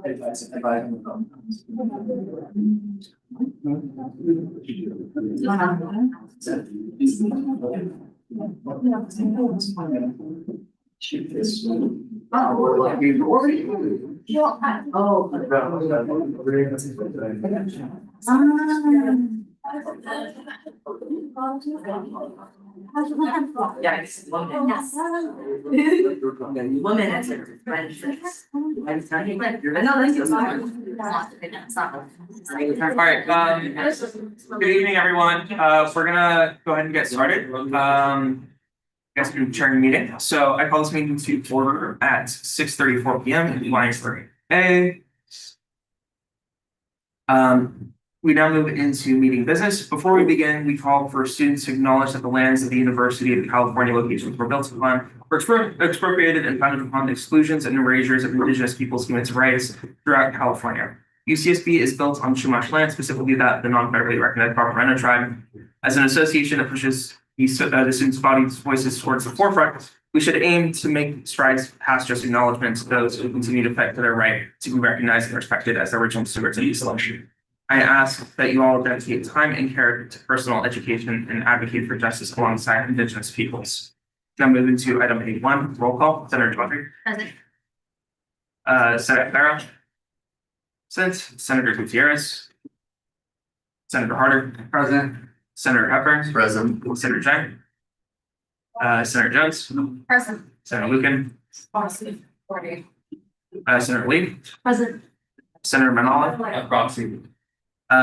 Yes. Women as a friends. Alright, good evening, everyone. We're gonna go ahead and get started. Guess we're during meeting. So I call this meeting to order at 6:34 p.m. in Lions 3A. We now move into meeting business. Before we begin, we call for students to acknowledge that the lands of the University of California locations were built upon, were expropriated and founded upon the exclusions and erasures of Indigenous peoples' human rights throughout California. UCSB is built on Chumash land, specifically that the non-federally recognized Barbarena tribe. As an association that pushes the students' bodies' voices towards the forefront, we should aim to make strides past just acknowledgement to those who continue to fight for their right to be recognized and respected as the original stewards of the selection. I ask that you all dedicate time and care to personal education and advocate for justice alongside Indigenous peoples. Now moving to item 8.1, roll call. Senator Daughtry. Present. Senator Farrell. Present. Senator Gutierrez. Senator Harder. Present. Senator Hepburn. Present. Senator Chang. Senator Jones. Present. Senator Lucan. Senator Lee. Present. Senator Manala. Proxy.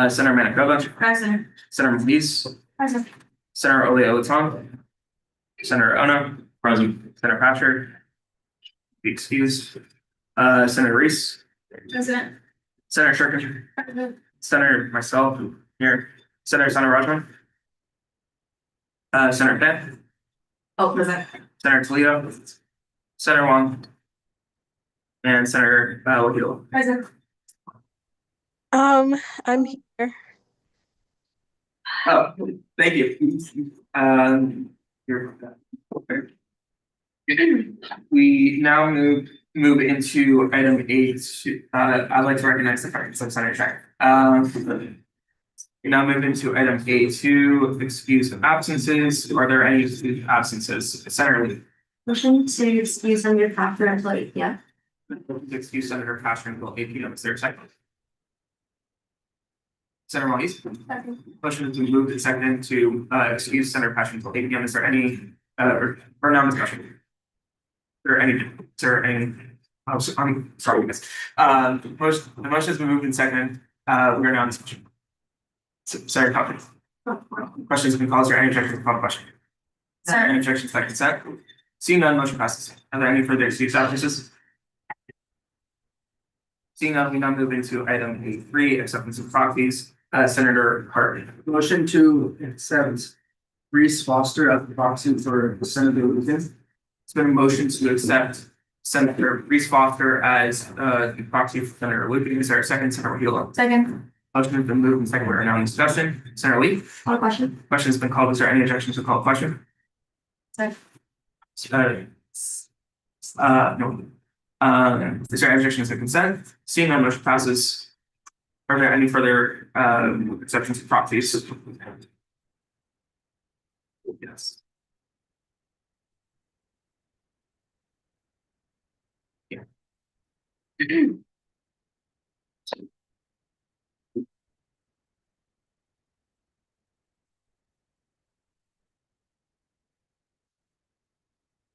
Senator Manakova. Present. Senator Moniz. Present. Senator Ole Olaton. Senator Ono. Present. Senator Patrick. Be excused. Senator Reese. President. Senator Shurkin. Present. Senator myself here. Senator Rajman. Senator Beth. Oh, present. Senator Toledo. Senator Wong. And Senator Wahil. Present. I'm here. Oh, thank you. You're okay. We now move into item 8. I'd like to recognize the presence of Senator Chang. We now move into item A2, excuse of absences. Are there any excused absences? Senator Lee. Motion to excuse under factor until 8 p.m. Excuse Senator Castro until 8 p.m. Is there a second? Senator Moniz. Motion has been moved and seconded to excuse Senator Passion until 8 p.m. Is there any or now discussion? Is there any? Oh, I'm sorry, guys. The motion has been moved and seconded. We are now in discussion. Senator Cochran. Questions have been called. Is there any objections to call the question? Sir. Any objections to that consent? Seeing none, motion passes. Are there any further excused absences? Seeing none, we now move into item A3, acceptance of proxies. Senator Hart. Motion to accept Reese Foster as the proxy for Senator Lucan. It's been a motion to accept Senator Reese Foster as the proxy for Senator Lucan. Is there a second? Senator Hilo. Second. Motion has been moved and second. We're now in discussion. Senator Lee. Call question. Question has been called. Is there any objections to call the question? Sir. No. Is there any objections to consent? Seeing none, motion passes. Are there any further exceptions to proxies? Yes. Yeah.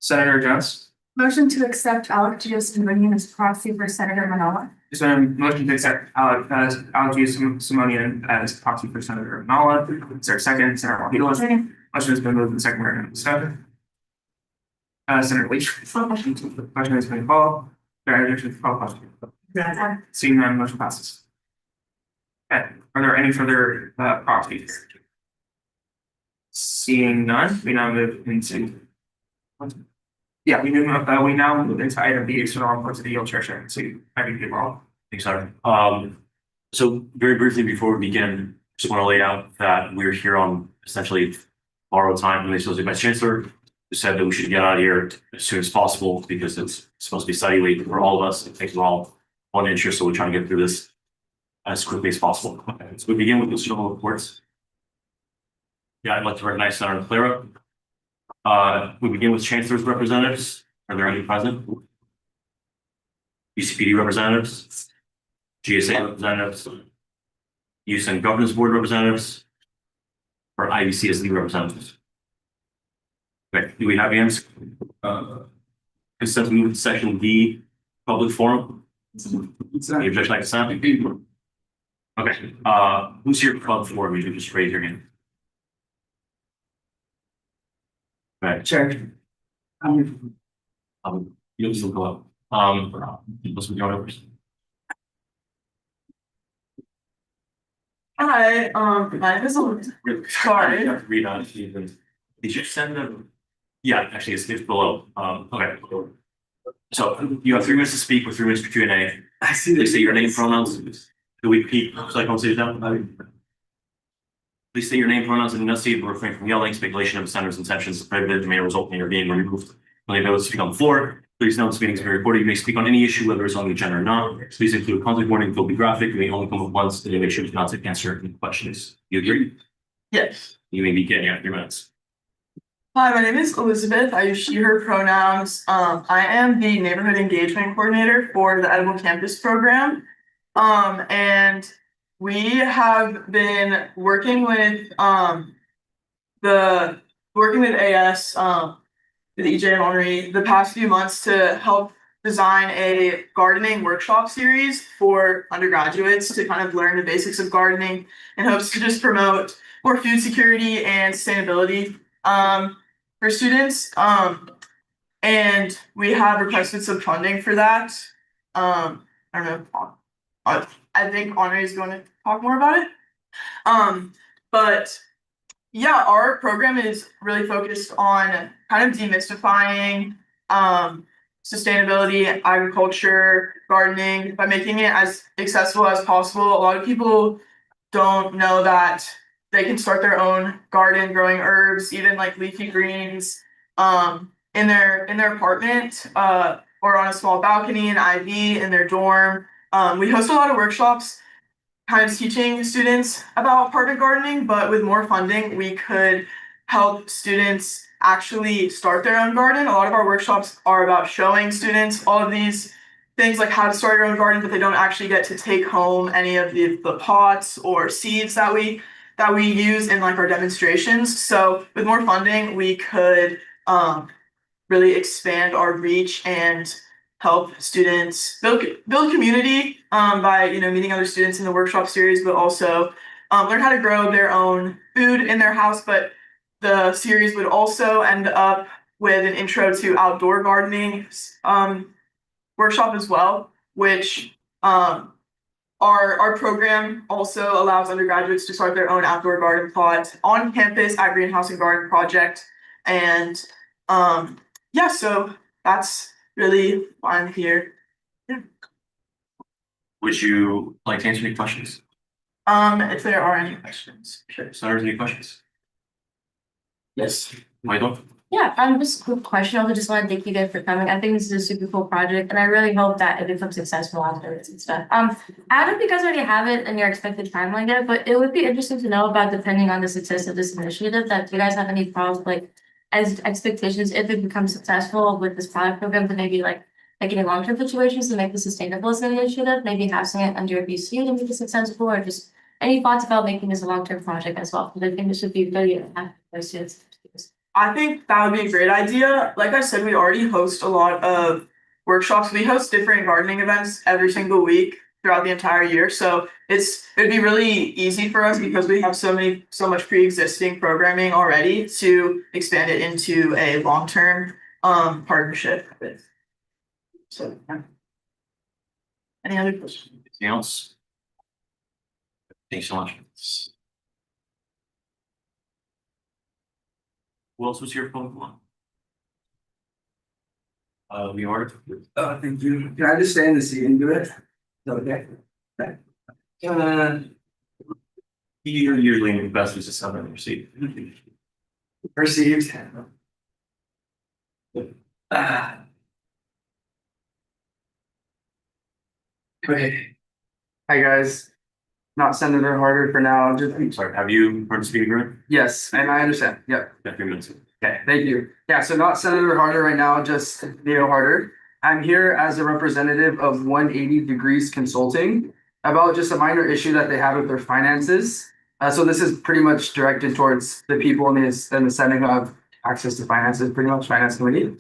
Senator Jones. Motion to accept Alec Simonian as proxy for Senator Manola. Is there a motion to accept Alec Simonian as proxy for Senator Manala? Is there a second? Senator Wahil. Second. Motion has been moved and second. We're in discussion. Senator Leach. Call question. Question has been called. There are objections to call the question. Seeing none, motion passes. Okay. Are there any further proxies? Seeing none, we now move into. Yeah, we now move into item B, so I'll report to the yield chair sharing. So I think you all. Thanks, Sergeant. So very briefly before we begin, just want to lay out that we're here on essentially borrowed time from the Associate Vice Chancellor, who said that we should get out of here as soon as possible because it's supposed to be study week for all of us. It takes a while one interest, so we're trying to get through this as quickly as possible. Okay, so we begin with the student reports. Yeah, I'd like to recognize Senator Clara. We begin with Chancellor's representatives. Are there any present? UCPD representatives, GSA representatives, Youth and Governance Board representatives, or IBCSD representatives. Okay, do we have hands? Consent to move to section D, public forum. Any objection like consent? Okay, who's here for public forum? You can just raise your hand. Okay, Check. you'll still go up. Let's be honest. Hi, my name is Elizabeth. Sorry. You have to read on Stephen. Did you send them? Yeah, actually, it's below. Okay. So you have 3 minutes to speak with 3 minutes for Q&A. I see Please this. state your name, pronouns. Do we repeat? So I can say it down. Please state your name, pronouns, and enunciate, but refrain from yelling. Speculation of the senator's intentions is prohibited and may result in your being removed. When you able to speak on the floor, please note this meeting is being recorded. You may speak on any issue, whether it's on the agenda or not. Please include content warning, will be graphic. You may only come up once, and you make sure to not answer any questions. You agree? Yes. You may begin. You have 3 minutes. Hi, my name is Elizabeth. I use she, her pronouns. I am the neighborhood engagement coordinator for the Edible Campus program. And we have been working with AS, with EJ and Henri the past few months to help design a gardening workshop series for undergraduates to kind of learn the basics of gardening in hopes to just promote more food security and sustainability for students. And we have requested some funding for that. I don't know. I think Henri is going to talk more about it. But yeah, our program is really focused on kind of demystifying sustainability, agriculture, gardening by making it as accessible as possible. A lot of people don't know that they can start their own garden growing herbs, even like leafy greens, in their apartment, or on a small balcony in IB in their dorm. We host a lot of workshops kind of teaching students about apartment gardening, but with more funding, we could help students actually start their own garden. A lot of our workshops are about showing students all of these things like how to start your own garden, but they don't actually get to take home any of the pots or seeds that we use in like our demonstrations. So with more funding, we could really expand our reach and help students build community by meeting other students in the workshop series, but also learn how to grow their own food in their house. But the series would also end up with an intro to outdoor gardening workshop as well, which our program also allows undergraduates to start their own outdoor garden plot on campus at Greenhouse and Garden Project. And yeah, so that's really why I'm here. Would you like to answer any questions? If there are any questions. Sure. Senators, any questions? Yes. Michael? Yeah, just a quick question. I just want to thank you guys for coming. I think this is a super cool project, and I really hope that it becomes successful afterwards and stuff. I don't know if you guys already have it in your expected timeline yet, but it would be interesting to know about, depending on the success of this initiative, that do you guys have any problems like as expectations if it becomes successful with this pilot program to maybe like any long-term situations to make this sustainable as an initiative, maybe having it under a VC to make it successful, or just any thoughts about making this a long-term project as well? Because I think this would be really for students. I think that would be a great idea. Like I said, we already host a lot of workshops. We host different gardening events every single week throughout the entire year. So it'd be really easy for us because we have so much pre-existing programming already to expand it into a long-term partnership with. So yeah. Any other questions? Anything else? Thanks so much. Who else was here for one? We are. Thank you. Can I just stay in the seat and do it? Is that okay? You're usually the best is to sit in your seat. Received. Okay. Hi, guys. Not Senator Harder for now, just, Sorry, have you heard the speaking agreement? yes, and I understand, yep. Yeah, 3 minutes. Okay, thank you. Yeah, so not Senator Harder right now, just Leo Harder. I'm here as a representative of 180 Degrees Consulting about just a minor issue that they have with their finances. So this is pretty much directed towards the people in the Senate who have access to finances, pretty much finance committee.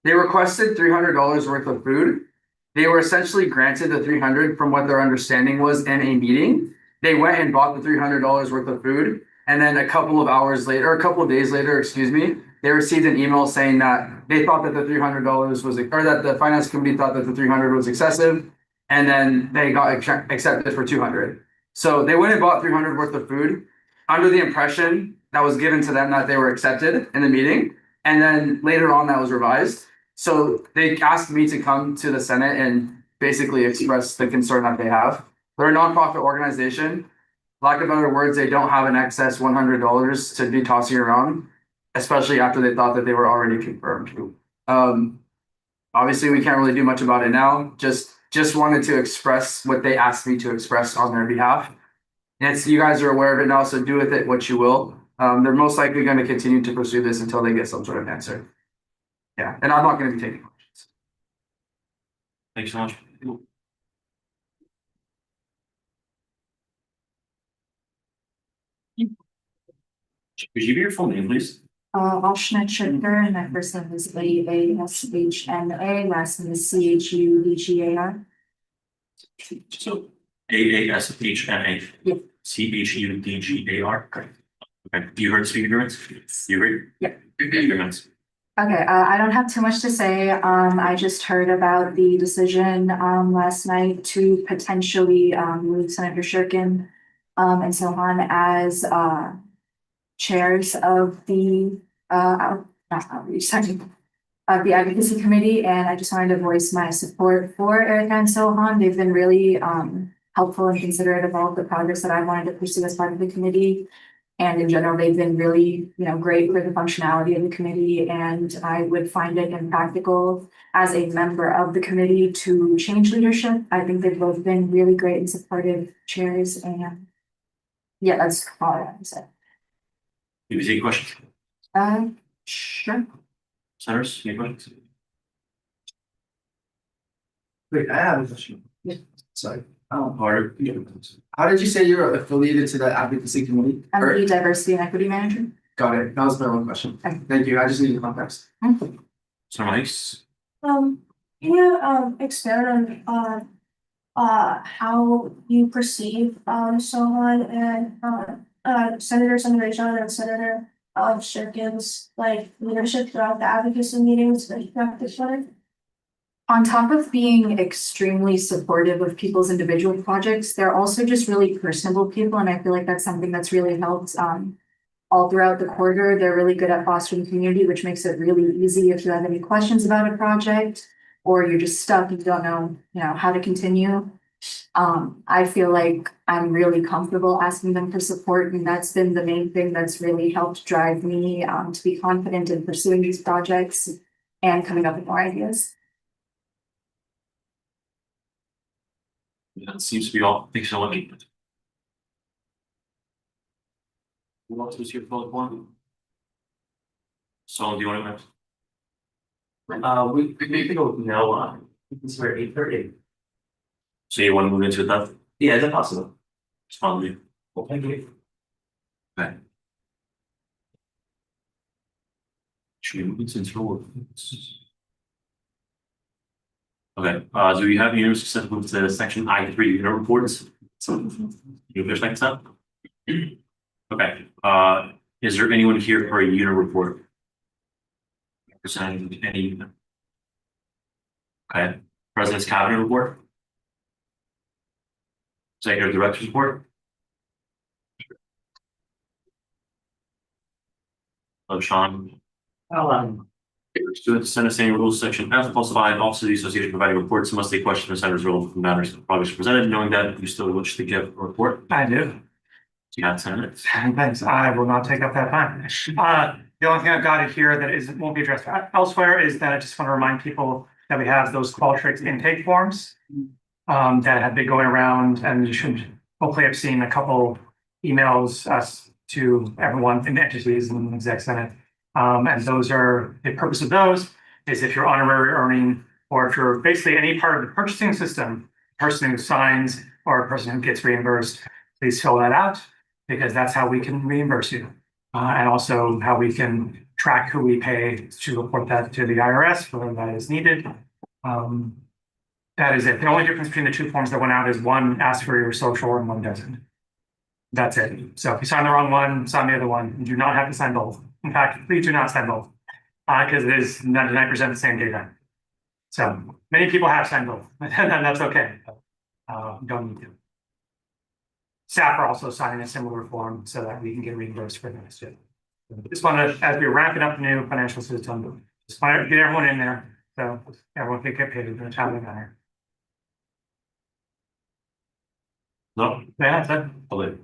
They requested $300 worth of food. They were essentially granted the 300 from what their understanding was in a meeting. They went and bought the $300 worth of food. And then a couple of hours later, or a couple of days later, excuse me, they received an email saying that they thought that the $300 was, or that the finance committee thought that the 300 was excessive. And then they got accepted for 200. So they went and bought 300 worth of food under the impression that was given to them that they were accepted in the meeting. And then later on that was revised. So they asked me to come to the Senate and basically express the concern that they have. They're a nonprofit organization. Lack of better words, they don't have an excess $100 to be tossing around, especially after they thought that they were already confirmed. Obviously, we can't really do much about it now. Just wanted to express what they asked me to express on their behalf. And you guys are aware of it now, so do with it what you will. They're most likely going to continue to pursue this until they get some sort of answer. Yeah, and I'm not going to be taking questions. Thanks so much. Could you give your full name, please? Ashna Chitker, and my first name is Ashna, last name is Chudgar. So AASHNA. Yeah. CHUDGAR. Okay, you heard the speaking agreements? You agree? Yeah. 3 minutes. Okay, I don't have too much to say. I just heard about the decision last night to potentially move Senator Shurkin and Sohan as chairs of the not outreach, sorry, of the advocacy committee, and I just wanted to voice my support for Erica and Sohan. They've been really helpful and considerate of all of the projects that I wanted to pursue as part of the committee. And in general, they've been really, great for the functionality of the committee, and I would find it impractical as a member of the committee to change leadership. I think they've both been really great and supportive chairs, and yeah, that's all I have to say. Do you see any questions? Sure. Senators, any questions? Wait, I have a question. Yeah. Sorry. Harder. How did you say you're affiliated to the advocacy committee? I'm Or- the diversity and equity manager. Got it. That was my one question. Okay. Thank you. I just need context. Senator Mikes? Can you expand on how you perceive someone and Senator John and Senator Shurkin's leadership throughout the advocacy meetings that you have this one? On top of being extremely supportive of people's individual projects, they're also just really personable people, and I feel like that's something that's really helped all throughout the quarter. They're really good at fostering community, which makes it really easy if you have any questions about a project or you're just stuck and you don't know, how to continue. I feel like I'm really comfortable asking them for support, and that's been the main thing that's really helped drive me to be confident in pursuing these projects and coming up with more ideas. That seems to be all. Thanks so much. Who else was here for the one? So do you want to? We need to go now, it's where 8:30. So you want to move into that? Yeah, is that possible? It's fine with you. Well, thank you. Okay. Should we move into Okay, do we have units to move to section I3 unit reports? So you wish next up? Okay, is there anyone here for a unit report? Representing any unit? Okay, President's Cabinet report? Executive Director's report? Oh, Sean? Students, Senate Standing Rules, Section F, plus 5, also the association providing reports must take questions from Senator's role from matters of projects presented, knowing that you still wish to give a report. I do. You got 10 minutes. Thanks. I will not take up that time. The only thing I've got here that won't be addressed elsewhere is that I just want to remind people that we have those Qualtrics intake forms that have been going around, and you should hopefully have seen a couple emails to everyone in the entities and the exec senate. And those are, the purpose of those is if you're honorary earning, or if you're basically any part of the purchasing system, person who signs or a person who gets reimbursed, please fill that out, because that's how we can reimburse you. And also how we can track who we pay to report that to the IRS, whether that is needed. That is it. The only difference between the two forms that went out is one asks for your social and one doesn't. That's it. So if you sign the wrong one, sign the other one. You do not have to sign both. In fact, please do not sign both, because it is 99% the same data. So many people have signed both, and that's okay. You don't need to. Staff are also signing a similar form so that we can get reimbursed for this too. Just want to, as we're wrapping up the new financial system, just want to get everyone in there so everyone can get paid in a timely manner. No, Yeah, that's it. okay.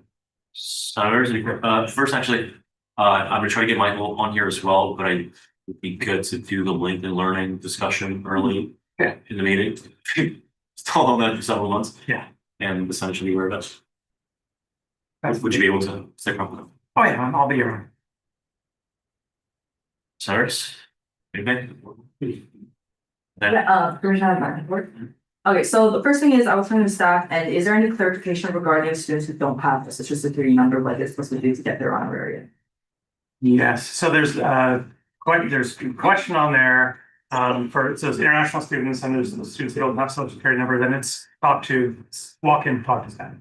Senators, first, actually, I'm gonna try to get Michael on here as well, but I would be good to do the LinkedIn learning discussion early in the meeting. Still on that for several months. Yeah. And essentially where that's. Would you be able to stick around with them? Oh yeah, I'll be around. Senators? Anything? Commissioner Martin. Okay, so the first thing is I was talking to staff, and is there any clarification regarding students who don't have a social security number, what they're supposed to do to get their honorarium? Yes, so there's there's a question on there for, it says international students, and there's the students who don't have social security number, then it's walk in, talk to staff.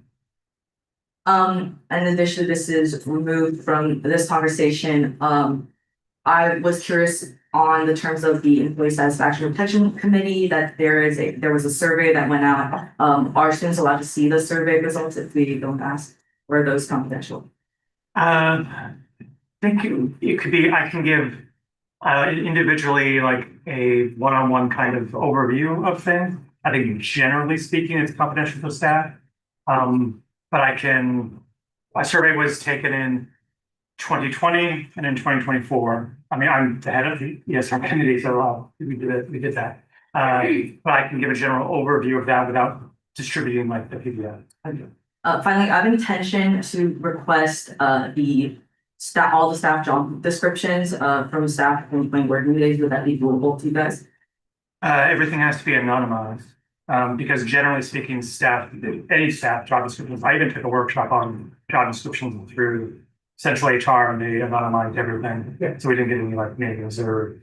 And additionally, this is removed from this conversation. I was curious on the terms of the Employee Satisfaction Protection Committee, that there was a survey that went out. Are students allowed to see the survey results if we don't ask, or are those confidential? I think it could be, I can give individually like a one-on-one kind of overview of things. I think generally speaking, it's confidential to staff. But a survey was taken in 2020 and in 2024. I mean, I'm the head of the ESR committee, so we did that. But I can give a general overview of that without distributing like the PDF. Finally, I have intention to request all the staff job descriptions from staff when working days. Would that be doable to you guys? Everything has to be anonymized. Because generally speaking, any staff job descriptions, I even took a workshop on job descriptions through Central HR, and they anonymized everything. So we didn't get any like names or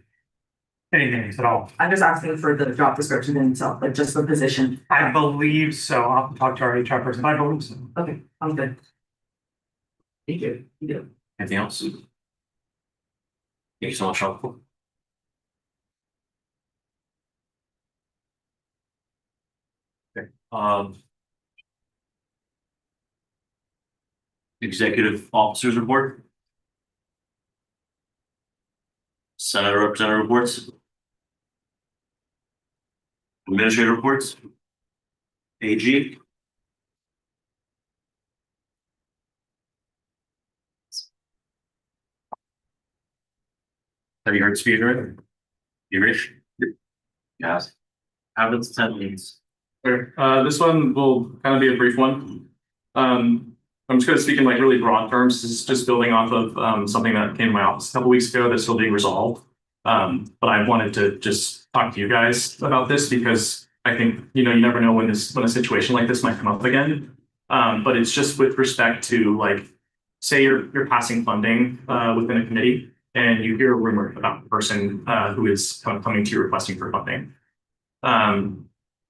any names at all. I'm just asking for the job description in itself, like just the position. I believe so. I'll have to talk to our HR person. I believe so. Okay, I'm good. Thank you. You do. Anything else? Thank you so much, Sean. Okay. Executive officers report. Senator representative reports. Administrative reports. AG. Have you heard speaker? You rich? Yes. Habits, 10 minutes. Sure. This one will kind of be a brief one. I'm just going to speak in like really broad terms. This is just building off of something that came to my office a couple weeks ago that's still being resolved. But I wanted to just talk to you guys about this because I think, you never know when a situation like this might come up again. But it's just with respect to like, say you're passing funding within a committee and you hear a rumor about the person who is coming to you requesting for funding.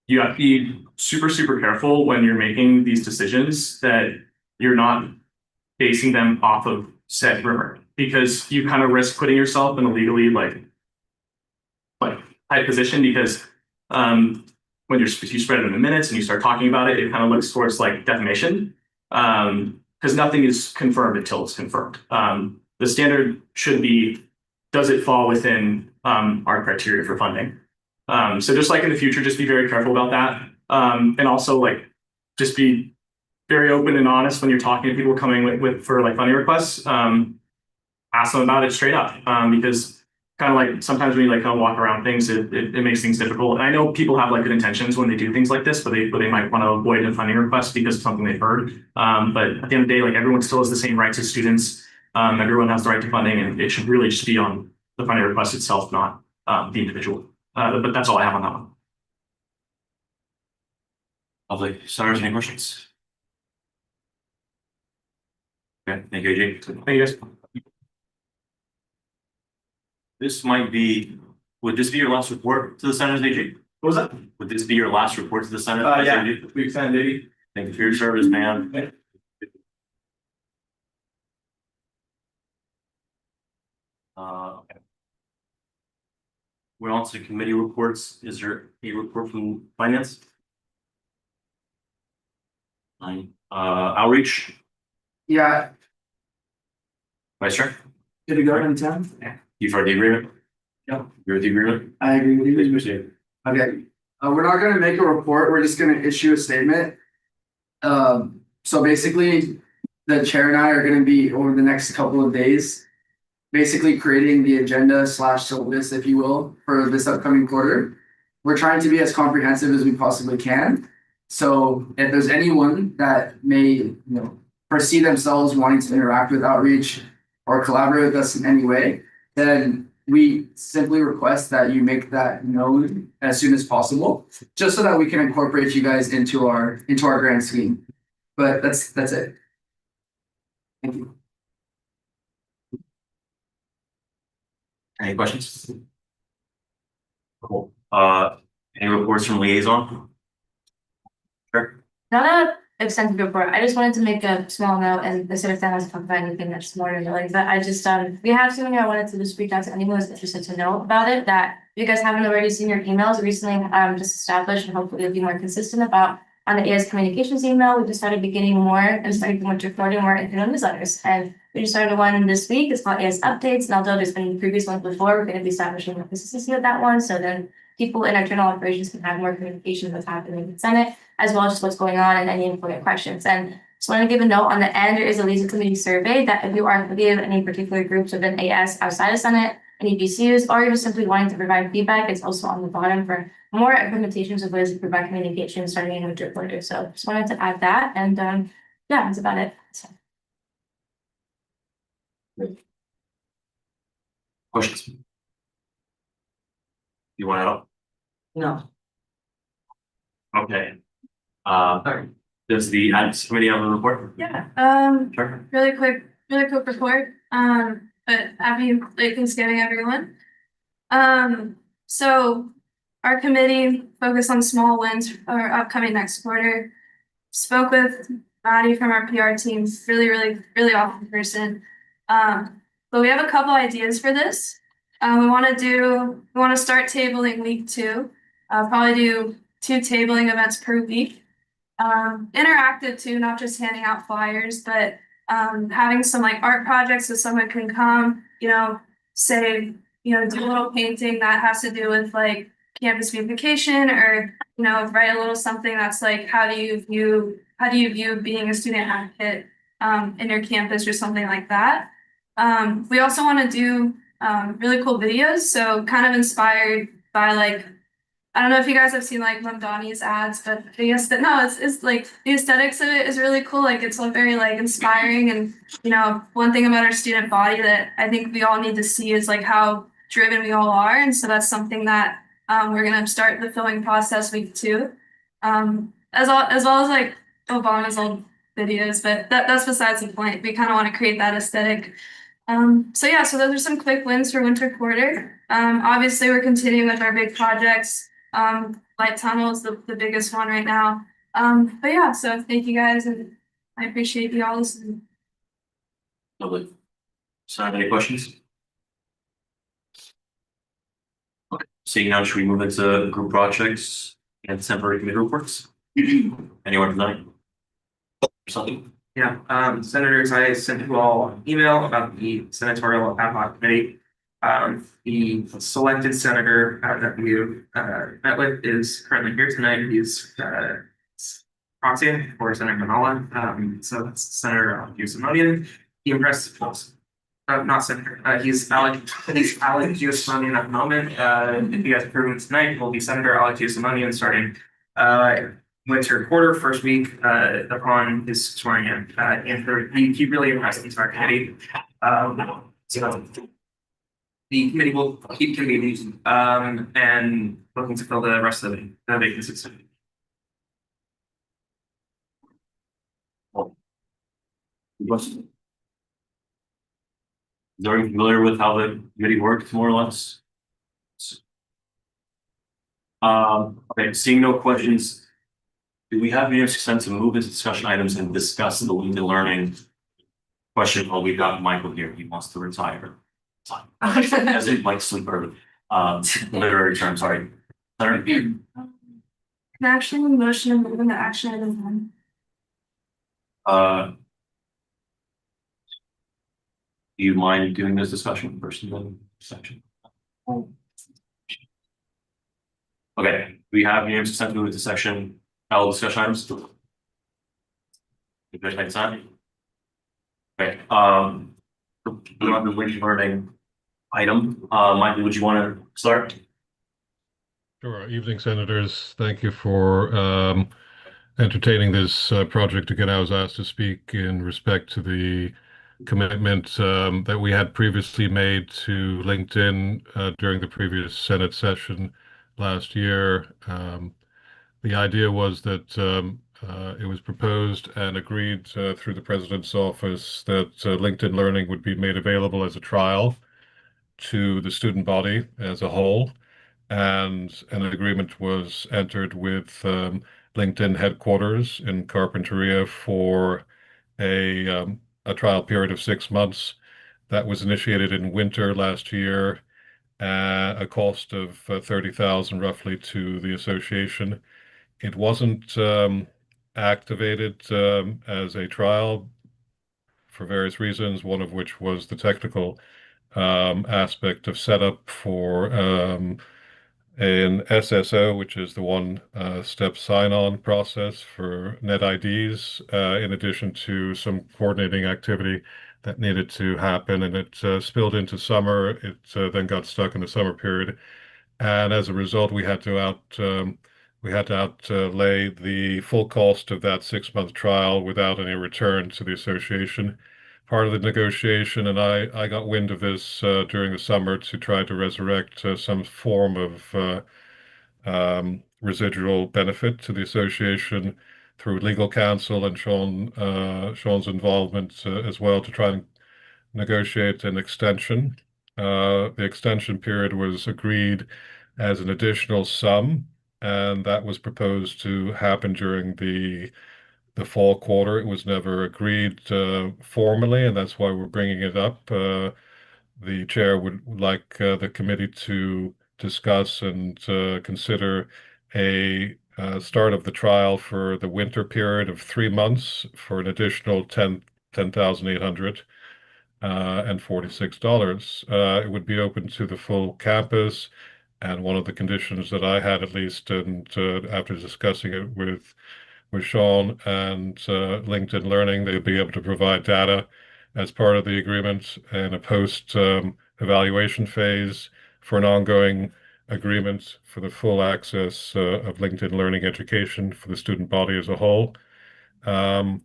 You have to be super, super careful when you're making these decisions that you're not basing them off of said rumor, because you kind of risk putting yourself in a legally like high position, because when you spread it in the minutes and you start talking about it, it kind of looks towards like defamation, because nothing is confirmed until it's confirmed. The standard should be, does it fall within our criteria for funding? So just like in the future, just be very careful about that. And also like, just be very open and honest when you're talking to people coming for like funding requests. Ask them about it straight up, because kind of like sometimes when you like kind of walk around things, it makes things difficult. And I know people have like good intentions when they do things like this, but they might want to avoid a funding request because of something they've heard. But at the end of the day, like everyone still has the same rights as students. Everyone has the right to funding, and it should really just be on the funding request itself, not the individual. But that's all I have on that one. Lovely. Senators, any questions? Okay, thank you, AJ. Thank you guys. This might be, would this be your last report to the Senators, AJ? What was that? Would this be your last report to the Senate? Yeah, we extended maybe. Thank you for your service, man. Okay. We're on to committee reports. Is there a report from finance? Outreach, Yeah, Vice Chair, good to go in town? you've heard the agreement? Yep. You're with the agreement? I agree with Please you. proceed. Okay, we're not gonna make a report, we're just gonna issue a statement. So basically, the chair and I are gonna be over the next couple of days. Basically creating the agenda slash syllabus, if you will, for this upcoming quarter. We're trying to be as comprehensive as we possibly can. So if there's anyone that may, foresee themselves wanting to interact with outreach or collaborate with us in any way, then we simply request that you make that known as soon as possible, just so that we can incorporate you guys into our grand scheme. But that's it. Thank you. Any questions? Cool. Any reports from liaison? Sure. Not a extensive report. I just wanted to make a small note, and instead of that, I was talking about anything that's more like that. I just we have something I wanted to just reach out to anyone who's interested to know about it. That if you guys haven't already seen your emails recently, just established, and hopefully it'll be more consistent about on the AS communications email. We just started beginning more and started recording more internal newsletters, and we just started one this week. It's called AS Updates, and although there's been previous ones before, we're going to be establishing the consistency of that one. So then people in our internal operations can have more communication with what's happening in the Senate, as well as just what's going on and any important questions. And just want to give a note on the end, there is a liaison committee survey that if you are affiliated with any particular groups within AS outside of Senate, any BCUs, or you're just simply wanting to provide feedback, it's also on the bottom for more implementations of ways to provide communication starting in with reporter. So just wanted to add that, and yeah, that's about it. So. Questions? You want to help? No. Okay. Does the Adams Committee have a report? Yeah, Sure. really quick report. But happy late Thanksgiving, everyone. So our committee focused on small wins for upcoming next quarter. Spoke with Maddie from our PR team, really awesome person. But we have a couple ideas for this. We want to start tabling week 2. Probably do 2 tabling events per week. Interactive too, not just handing out flyers, but having some like art projects so someone can come, say, do a little painting that has to do with like campus beautification, or write a little something that's like how do you view being a student advocate in your campus, or something like that. We also want to do really cool videos, so kind of inspired by like, I don't know if you guys have seen like Mamdani's ads, but it's like the aesthetics of it is really cool. Like it's very like inspiring, and one thing about our student body that I think we all need to see is like how driven we all are, and so that's something that we're gonna start the filming process week 2, as well as like Obama's old videos, but that's besides the point. We kind of want to create that aesthetic. So yeah, so those are some quick wins for winter quarter. Obviously we're continuing with our big projects. Light tunnel is the biggest one right now. But yeah, so thank you guys, and I appreciate you all listening. Lovely. So any questions? Okay, seeing none, should we move into group projects and temporary committee reports? Anyone tonight? Something? Yeah, senators, I sent you all an email about the senatorial ad hoc committee. The selected senator that we met with is currently here tonight. He's proxy for Senator Manala. So that's Senator Yusimonian. He impressed us. not senator, he's Alec Giusimonian at the moment. If you guys approve him tonight, will be Senator Alec Giusimonian starting, winter quarter, first week, upon his swearing in. And he really impressed the entire committee. So the committee will keep convening, and looking to fill the rest of the vacancies. Question? Is everyone familiar with how the committee works, more or less? Okay, seeing no questions. Do we have any sense to move into discussion items and discuss the LinkedIn Learning question? Oh, we've got Michael here. He wants to retire. As in like sleep early. Literary term, sorry. Senator? An action, motion, and move into action item one. Do you mind doing this discussion first and then section? Okay, we have unanimous consent to move into section L discussion items. You guys make time? Okay, we're on the LinkedIn Learning item. Michael, would you want to start? Sure. Evening, Senators. Thank you for entertaining this project. Again, I was asked to speak in respect to the commitment that we had previously made to LinkedIn during the previous Senate session last year. The idea was that it was proposed and agreed through the President's office that LinkedIn Learning would be made available as a trial to the student body as a whole. And an agreement was entered with LinkedIn headquarters in Carpinteria for a trial period of 6 months that was initiated in winter last year, a cost of 30,000 roughly to the association. It wasn't activated as a trial for various reasons, one of which was the technical aspect of setup for an SSO, which is the one-step sign-on process for NetIDs, in addition to some coordinating activity that needed to happen, and it spilled into summer. It then got stuck in the summer period, and as a result, we had to outlay the full cost of that 6-month trial without any return to the association. Part of the negotiation, and I got wind of this during the summer to try to resurrect some form of residual benefit to the association through legal counsel and Sean's involvement as well to try and negotiate an extension. The extension period was agreed as an additional sum, and that was proposed to happen during the fall quarter. It was never agreed formally, and that's why we're bringing it up. The chair would like the committee to discuss and consider a start of the trial for the winter period of 3 months for an additional $10,846. It would be open to the full campus, and one of the conditions that I had, at least, and after discussing it with Sean and LinkedIn Learning, they'll be able to provide data as part of the agreement and a post evaluation phase for an ongoing agreement for the full access of LinkedIn Learning education for the student body as a whole. And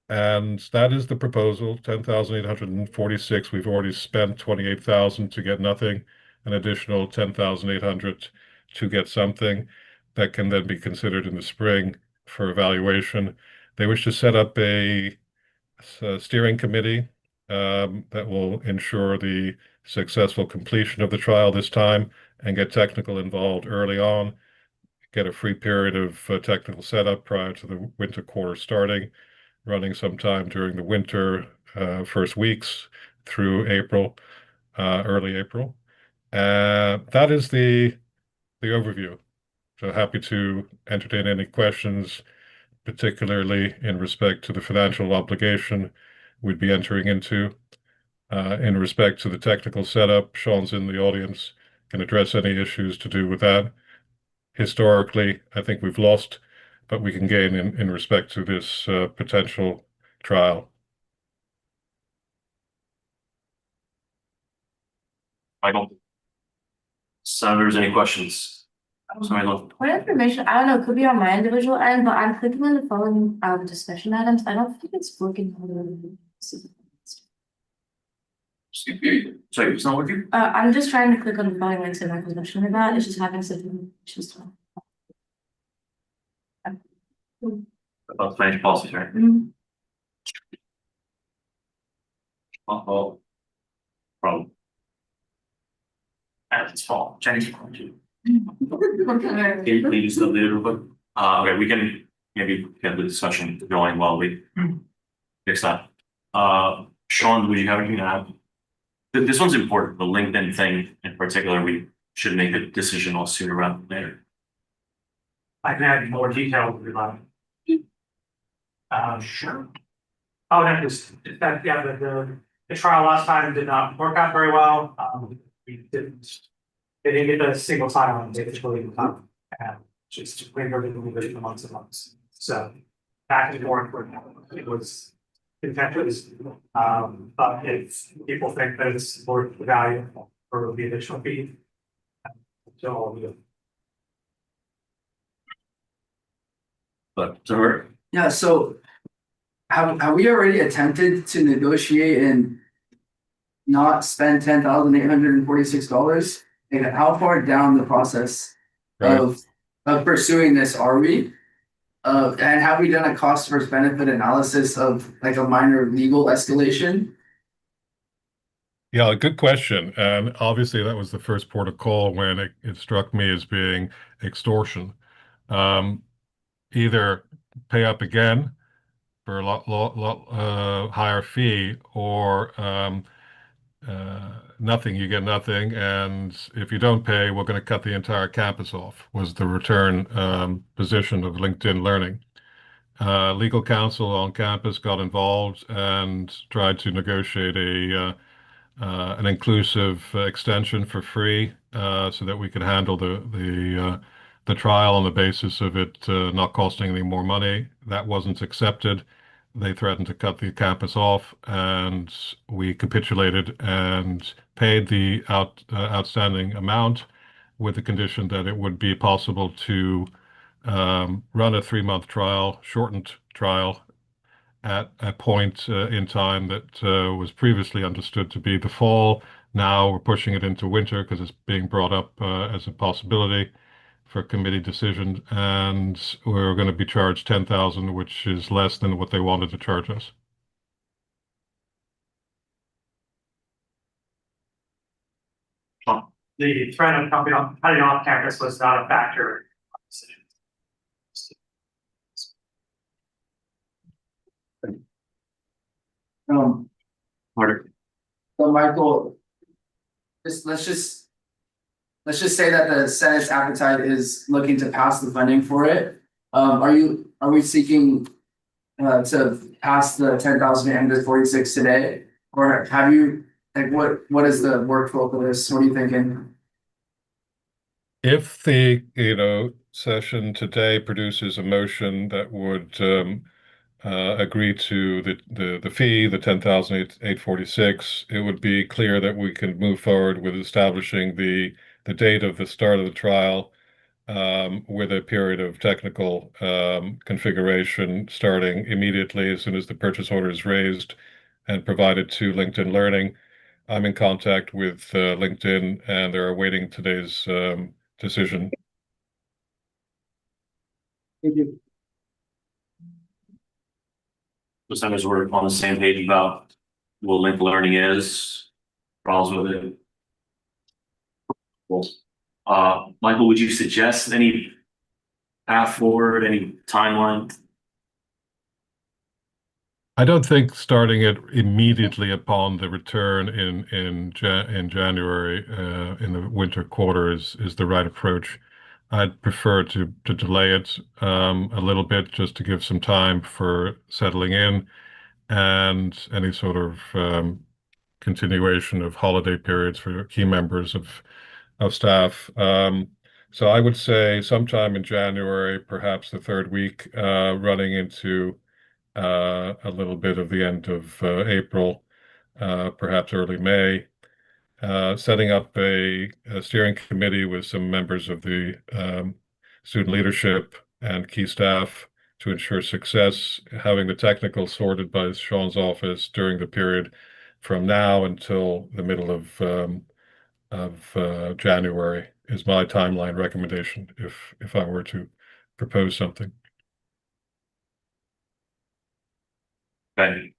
that is the proposal, 10,846. We've already spent 28,000 to get nothing, an additional 10,800 to get something that can then be considered in the spring for evaluation. They wish to set up a steering committee that will ensure the successful completion of the trial this time and get technical involved early on, get a free period of technical setup prior to the winter quarter starting, running sometime during the winter first weeks through April, early April. That is the overview. So happy to entertain any questions, particularly in respect to the financial obligation we'd be entering into. In respect to the technical setup, Sean's in the audience, can address any issues to do with that. Historically, I think we've lost, but we can gain in respect to this potential trial. Michael? Senators, any questions? Sorry, look. What information, I don't know, it could be on my individual end, but I'm clicking on the following discussion items. I don't think it's working. Sorry, it's not working? I'm just trying to click on the following links in my possession of that. It's just having some issues. About financial policies, right? Oh. Problem. That's its fault. Chinese fault too. Can you just update it real quick? Okay, we can maybe get the discussion going while we fix that. Sean, would you have anything to add? This one's important, the LinkedIn thing in particular, we should make a decision all sooner rather than later. I can add more detail if you'd like. Sure. Oh, no, just that, yeah, the trial last time did not work out very well. They didn't get a single time on it, it's really tough. And just lingered a little bit for months and months. So back and forth, it was contentious. But if people think that it's worth the value for the additional fee. So all of you. But so we're Yeah, so have we already attempted to negotiate and not spend $10,846? And how far down the process of pursuing this are we? And have we done a cost versus benefit analysis of like a minor legal escalation? Yeah, good question. And obviously that was the first port of call when it struck me as being extortion. Either pay up again for a lot higher fee, or nothing, you get nothing. And if you don't pay, we're going to cut the entire campus off, was the return position of LinkedIn Learning. Legal counsel on campus got involved and tried to negotiate an inclusive extension for free, so that we could handle the trial on the basis of it not costing any more money. That wasn't accepted. They threatened to cut the campus off, and we capitulated and paid the outstanding amount with the condition that it would be possible to run a 3-month trial, shortened trial, at a point in time that was previously understood to be the fall. Now we're pushing it into winter because it's being brought up as a possibility for committee decision, and we're going to be charged 10,000, which is less than what they wanted to charge us. The threat of cutting off campus was not a factor. harder. So Michael, let's just say that the Senate's appetite is looking to pass the funding for it. Are we seeking to pass the 10,846 today? Or have you, like, what is the workflow for this? What are you thinking? If the, session today produces a motion that would agree to the fee, the 10,846, it would be clear that we can move forward with establishing the date of the start of the trial, with a period of technical configuration starting immediately as soon as the purchase order is raised and provided to LinkedIn Learning. I'm in contact with LinkedIn, and they're awaiting today's decision. Thank you. The senators were on the same page about what LinkedIn Learning is, problems with it. Well, Michael, would you suggest any path forward, any timeline? I don't think starting it immediately upon the return in January in the winter quarter is the right approach. I'd prefer to delay it a little bit, just to give some time for settling in and any sort of continuation of holiday periods for key members of staff. So I would say sometime in January, perhaps the third week, running into a little bit of the end of April, perhaps early May. setting up a steering committee with some members of the student leadership and key staff to ensure success, having the technical sorted by Sean's office during the period from now until the middle of January is my timeline recommendation if I were to propose something. Okay.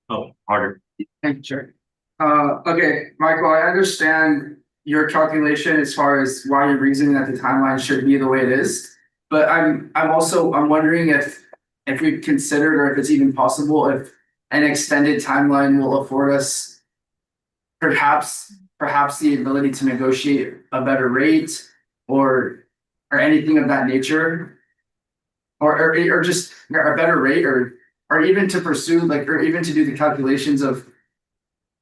Oh, harder. Thank you, Chair. Okay, Michael, I understand your calculation as far as why you're reasoning that the timeline should be the way it is. But I'm wondering if we've considered or if it's even possible if an extended timeline will afford us perhaps the ability to negotiate a better rate or anything of that nature. Or just a better rate or even to pursue or even to do the calculations of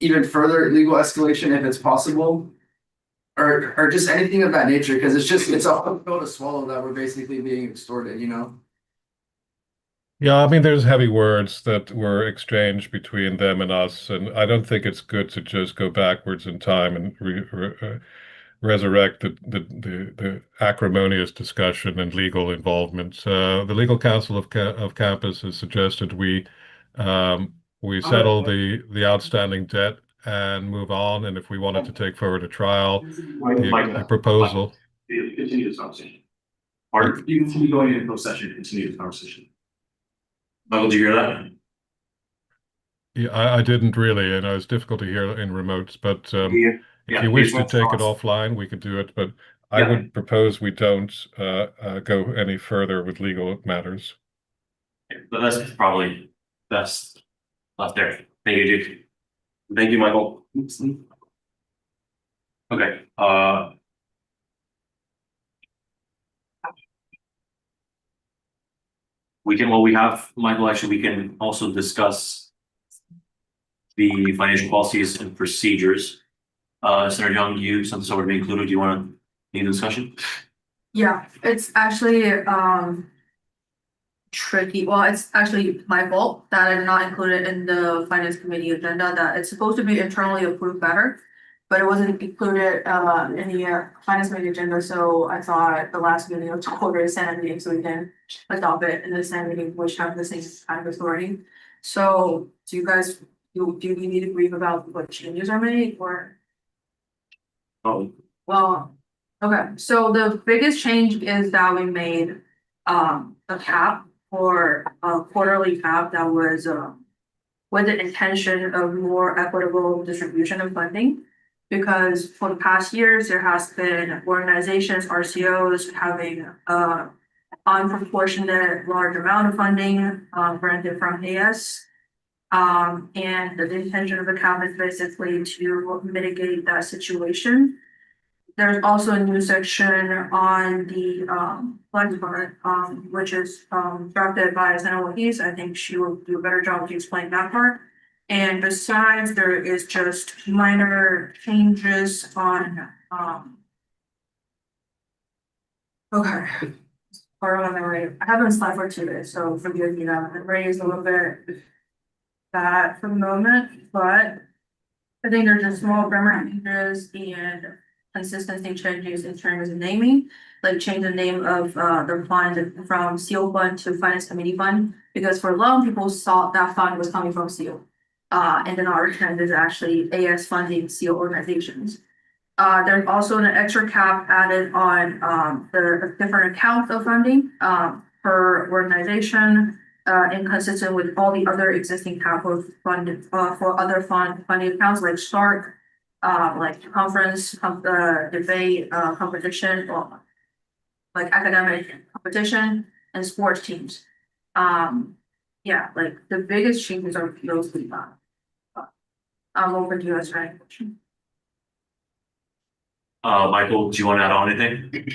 even further legal escalation if it's possible. Or just anything of that nature, because it's a hard pill to swallow that we're basically being extorted, you know? Yeah, I mean, there's heavy words that were exchanged between them and us, and I don't think it's good to just go backwards in time and resurrect the acrimonious discussion and legal involvement. The legal counsel of campus has suggested we settle the outstanding debt and move on. And if we wanted to take forward a trial, the proposal. Continue this conversation. Pardon? You continue going into closed session, continue the conversation. Michael, did you hear that? Yeah, I didn't really, and it's difficult to hear in remotes, but if you wish to take it offline, we could do it, but I would propose we don't go any further with legal matters. But that's probably best left there. Thank you, Duke. Thank you, Michael. Okay, we have, Michael, actually, we can also discuss the financial policies and procedures. Senator Young, you sent this over to be included. Do you want to lead the discussion? Yeah, it's actually tricky. Well, it's actually my fault that I did not include it in the finance committee agenda, that it's supposed to be internally approved better, but it wasn't included in the finance committee agenda, so I thought the last meeting of quarter Senate meeting, so we can adopt it in the Senate meeting, which have the same kind of authority. So do you guys, do you need to brief about what changes are made or? Oh, Well, okay, so the biggest change is that we made a cap for a quarterly cap that was with the intention of more equitable distribution of funding. Because for the past years, there has been organizations, RCOs having unproportionate large amount of funding granted from AS. And the intention of the cap is basically to mitigate that situation. There's also a new section on the fund part, which is drafted by Senator Ortiz. I think she will do a better job to explain that part. And besides, there is just minor changes on okay. Part on the right. I haven't slept for 2 days, so forgive me that my brain is a little bit bad for the moment, but I think there's just small grammar changes and consistency changes in terms of naming, like change the name of the fund from SEAL fund to finance committee fund, because for a lot of people thought that fund was coming from SEAL. And then our trend is actually AS funding SEAL organizations. There's also an extra cap added on the different accounts of funding per organization, inconsistent with all the other existing capital fund for other funding accounts like START, like conference, debate, competition, or like academic competition and sports teams. Yeah, like the biggest changes are those three. I'm open to you guys for any question. Michael, do you want to add on anything?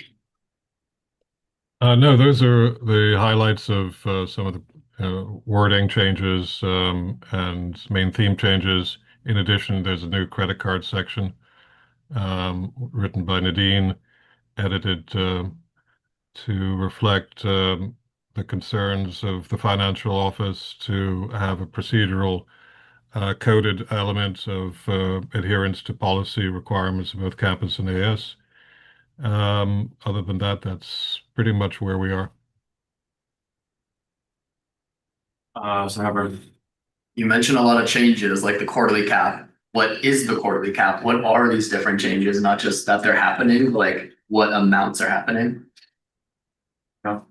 No, those are the highlights of some of the wording changes and main theme changes. In addition, there's a new credit card section written by Nadine, edited to reflect the concerns of the financial office to have a procedural coded element of adherence to policy requirements of both campus and AS. Other than that, that's pretty much where we are. So Hubbard, You mentioned a lot of changes, like the quarterly cap. What is the quarterly cap? What are these different changes? Not just that they're happening, like what amounts are happening? Yeah.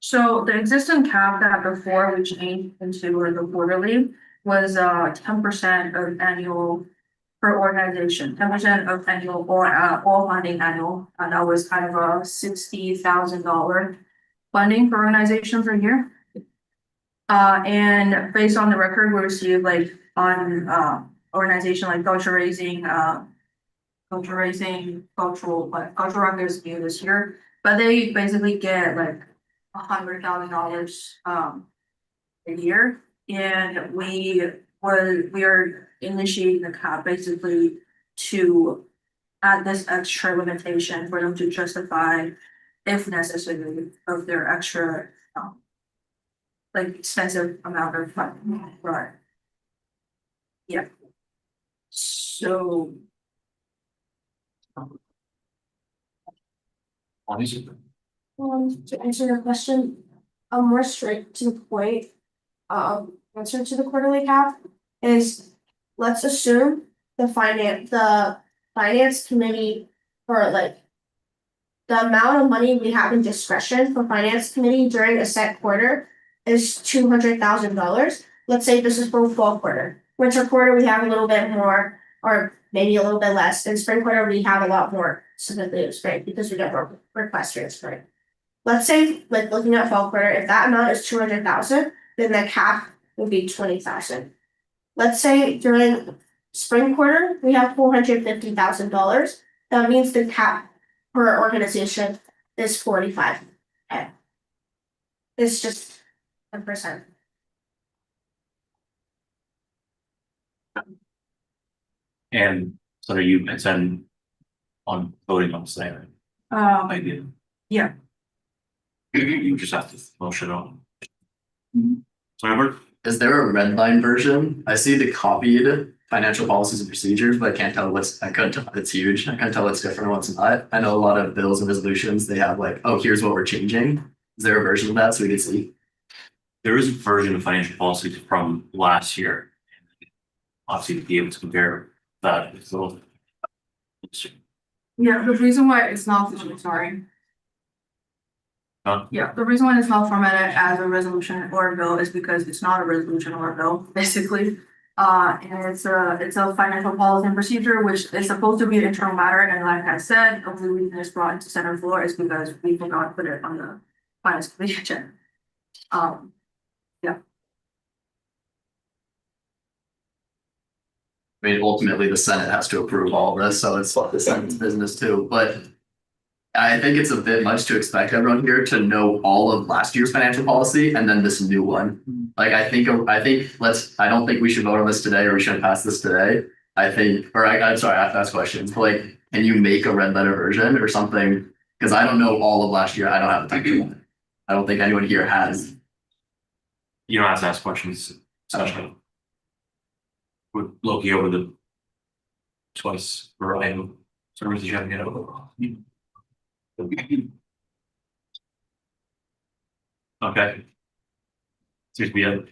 So the existing cap that before we changed into the quarterly was 10% of annual per organization, 10% of annual or all funding annual, and that was kind of a $60,000 funding per organization per year. And based on the record we received, like on organization like culture raising, cultural rock is new this year, but they basically get like $100,000 a year, and we are initiating the cap basically to add this extra limitation for them to justify, if necessary, of their extra like expensive amount of funding, right? Yeah. So. To answer your question, a more straight to the point, answer to the quarterly cap is, let's assume the finance committee for like the amount of money we have in discretion for finance committee during a set quarter is $200,000. Let's say this is for fall quarter. Winter quarter, we have a little bit more, or maybe a little bit less. In spring quarter, we have a lot more, specifically in spring, because we get more requests for spring. Let's say, like looking at fall quarter, if that amount is 200,000, then the cap would be 20,000. Let's say during spring quarter, we have $450,000. That means the cap per organization is 45. It's just 10%. and so are you intend on voting on the same idea? Yeah. You just have to motion on. So Hubbard, Is there a red line version? I see the copied financial policies and procedures, but I can't tell I couldn't tell if it's huge. I can't tell what's different and what's not. I know a lot of bills and resolutions, they have like, oh, here's what we're changing. Is there a version of that so we can see? there is a version of financial policy from last year. Obviously, to be able to compare that, it's a little. Yeah, the reason why it's not, sorry. Yeah, the reason why it's not formatted as a resolution or a bill is because it's not a resolution or a bill, basically. And it's a financial policy and procedure, which is supposed to be an internal matter, and like I said, the only reason it's brought into center floor is because we forgot to put it on the finance committee agenda. Yeah. I mean, ultimately, the Senate has to approve all of this, so it's the Senate's business too, but I think it's a bit much to expect everyone here to know all of last year's financial policy and then this new one. Like, I don't think we should vote on this today, or we shouldn't pass this today. I'm sorry, I have to ask questions, but like, can you make a red letter version or something? Because I don't know all of last year. I don't have the time to do it. I don't think anyone here has. You don't have to ask questions, especially. With Loki over the twice variety of services you have to get over. Okay. Seems to be it.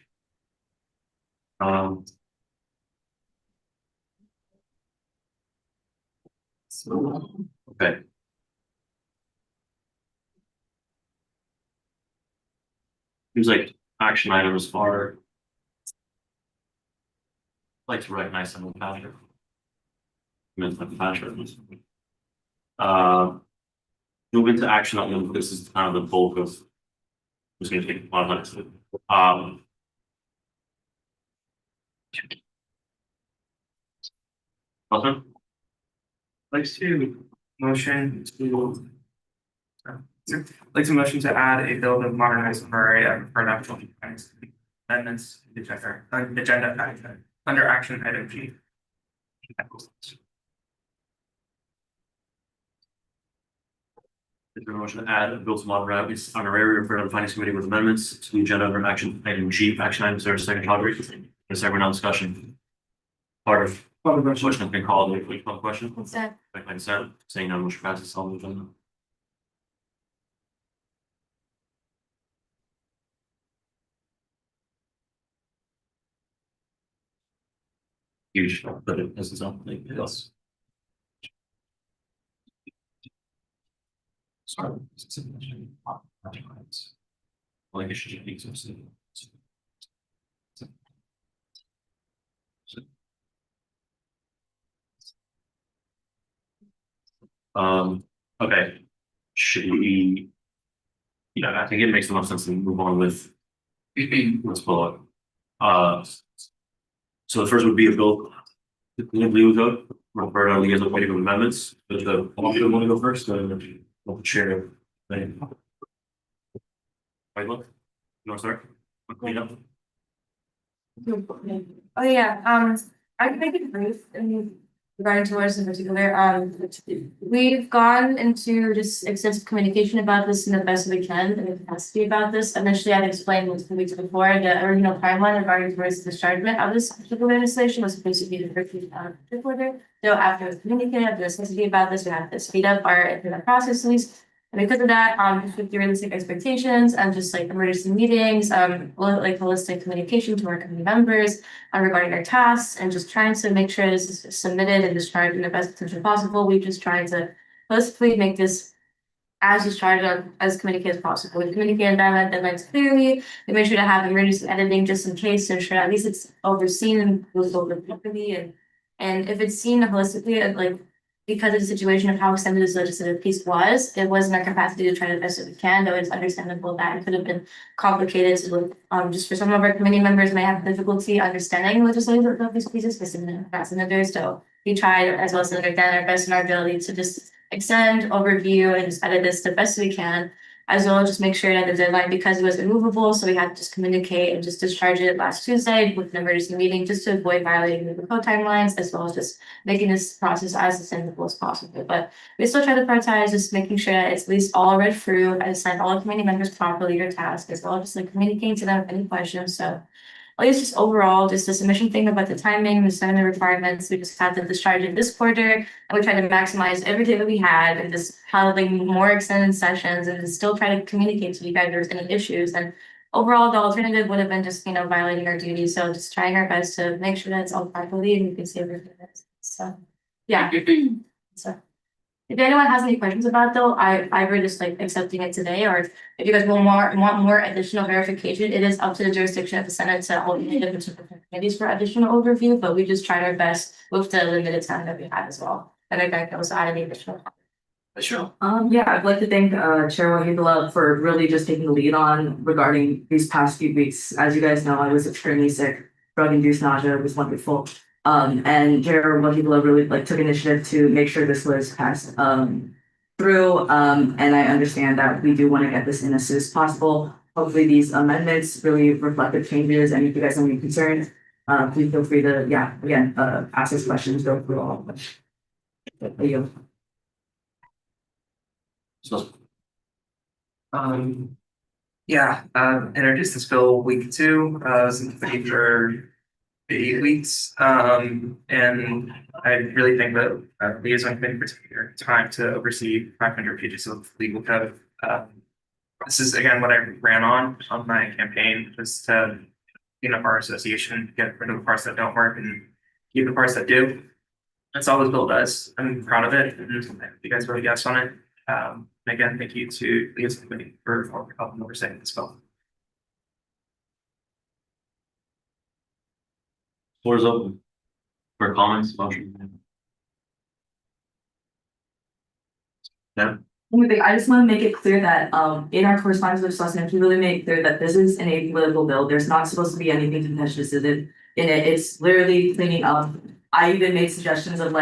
Okay. Seems like action items are. Like to recognize some of the passion. Move into action item. This is kind of the bulk of. It's gonna take a lot of time. Awesome. Like to motion to add a bill to modernize the area for national defense amendments to the agenda item under action item G. Is there a motion to add a bill to moderate its honorary refer to the finance committee with amendments to the agenda under action item G, action item, is there a second, Audrey? Is there now discussion? Part of the motion has been called, we call the question? Consent. By consent, saying none, motion passes, all move on. Huge, but it has its own thing, yes. Sorry. Well, I guess you should be some. Okay, should we? Yeah, I think it makes the most sense to move on with. Let's pull it. So the first would be a bill. Legal code, Roberto, you guys are waiting for amendments, but the, want to go first, or the chair. Right, look, you want to start? Clean up. Oh, yeah, I can make it brief and regarding to ours in particular, we've gone into just extensive communication about this in the best we can, and the capacity about this. Initially, I'd explained this 2 weeks before, the original timeline regarding towards the dischargement of this particular legislation was supposed to be the first week of the quarter. So after it was communicated, the necessity about this, we have to speed up our internal processes. And because of that, just with the realistic expectations and just like emergency meetings, like holistic communication to our committee members regarding our tasks and just trying to make sure this is submitted and discharged in the best potential possible. We've just tried to holistically make this as discharged as communicated as possible. We've communicated that deadlines clearly. We made sure to have emergency editing just in case to ensure at least it's overseen and goes over properly. And if it's seen holistically, like because of the situation of how extended this legislative piece was, it was in our capacity to try the best that we can, though it's understandable that it could have been complicated to just for some of our committee members may have difficulty understanding legislative of these pieces, specifically senators. So we tried as well as Senator Dan our best in our ability to just extend, overview, and just edit this the best we can, as well as just make sure that the deadline, because it was immovable, so we had to just communicate and just discharge it last Tuesday with an emergency meeting just to avoid violating the code timelines, as well as just making this process as sustainable as possible. But we still try to prioritize just making sure that it's at least all read through, and assign all the committee members properly your task, as well as just like communicating to them any questions. So at least just overall, just the submission thing about the timing, the seminar requirements, we just had to discharge it this quarter. And we tried to maximize every day that we had and just having more extended sessions and just still try to communicate to you guys if there's any issues. And overall, the alternative would have been just, violating our duties. So just trying our best to make sure that it's all properly and we can see everything. So, yeah. So if anyone has any questions about it, though, I were just like accepting it today, or if you guys want more additional verification, it is up to the jurisdiction of the Senate to hold different committees for additional overview, but we just tried our best with the limited time that we had as well. And I think that was added additional. Sure. Yeah, I'd like to thank Chair Wahidullah for really just taking the lead on regarding these past few weeks. As you guys know, I was extremely sick, drug-induced nausea was wonderful. And Chair Wahidullah really took initiative to make sure this was passed through. And I understand that we do want to get this in as soon as possible. Hopefully these amendments really reflect the changes, and if you guys have any concerns, please feel free to, again, ask us questions, go through all of them. Thank you. So, Introduced this bill week 2, was in committee for 8 weeks. And I really think that liaison committee particular time to oversee 500 pages of legal code. This is again what I ran on my campaign, just to clean up our association, get rid of the parts that don't work and keep the parts that do. That's all this bill does. I'm proud of it, and you guys really guessed on it. Again, thank you to liaison committee for helping oversight this bill. floor is open for comments, motion. Yeah. Only thing, I just want to make it clear that in our correspondence with Sussman, we really made clear that this is an apolitical bill. There's not supposed to be anything contentious in it. It's literally cleaning up. I even made suggestions of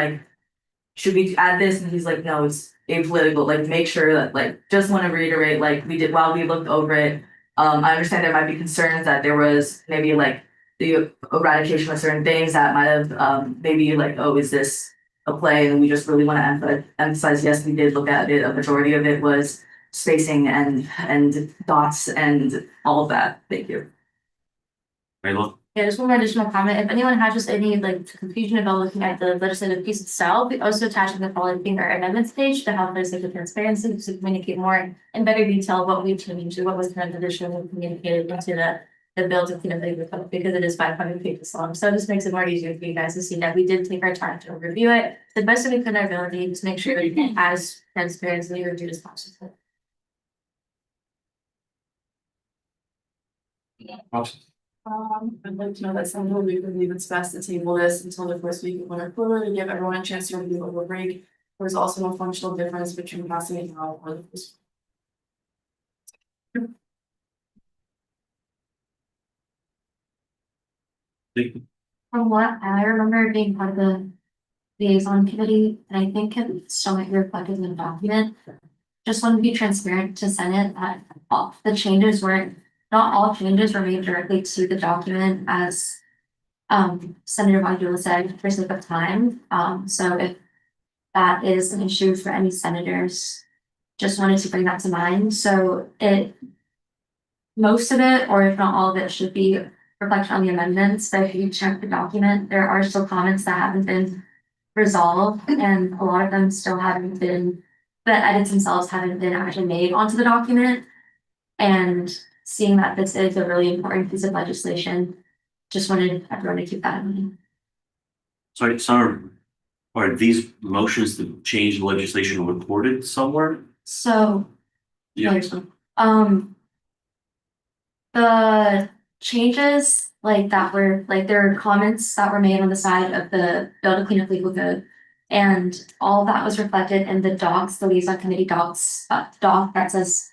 should we add this? And he's like, no, it's apolitical. Make sure that just want to reiterate, we did while we looked over it. I understand there might be concerns that there was maybe the eradication of certain things that might have maybe is this a play? And we just really want to emphasize, yes, we did look at it. A majority of it was spacing and dots and all of that. Thank you. Rayla? Yeah, just one more additional comment. If anyone has just any like confusion about looking at the legislative piece itself, we also attach the following our amendments page to help us with transparency to communicate more in better detail what we've changed and what was kind of additionally communicated into the bill to clean up the code, because it is 500 pages long. So it just makes it more easier for you guys to see that we did take our time to review it the best that we could in our ability to make sure that it as transparently reviewed as possible. I'd like to know that some we believe it's best to table this until the first week of winter quarter to give everyone a chance to review over break. There's also no functional difference between passing it now or the first. From what I remember being part of the liaison committee, and I think it still might be reflected in the document. Just want to be transparent to Senate that all the changes weren't, not all changes were made directly to the document as Senator Von said, for sake of time. So if that is an issue for any senators, just wanted to bring that to mind. So most of it, or if not all of it, should be reflected on the amendments. But if you check the document, there are still comments that haven't been resolved, and a lot of them still haven't been, the edits themselves haven't been actually made onto the document. And seeing that this is a really important piece of legislation, just wanted everyone to keep that in mind. Sorry, some are these motions to change the legislation recorded somewhere? So, Yeah. there's one. The changes like that were, like there were comments that were made on the side of the bill to clean up legal code. And all of that was reflected in the docs, the liaison committee docs, doc that says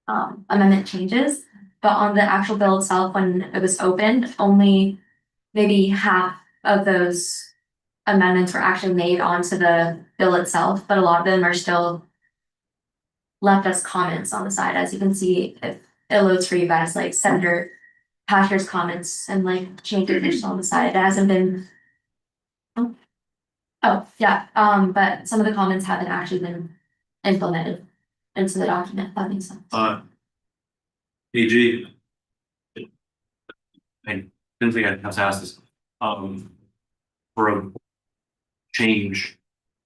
amendment changes. But on the actual bill itself, when it was opened, only maybe half of those amendments were actually made onto the bill itself, but a lot of them are still left as comments on the side. As you can see, if it loads for you guys, like Senator Pasher's comments and like changes on the side, it hasn't been. Oh, yeah, but some of the comments haven't actually been implemented into the document, if that makes sense. AG. I didn't think I'd have to ask this. For a change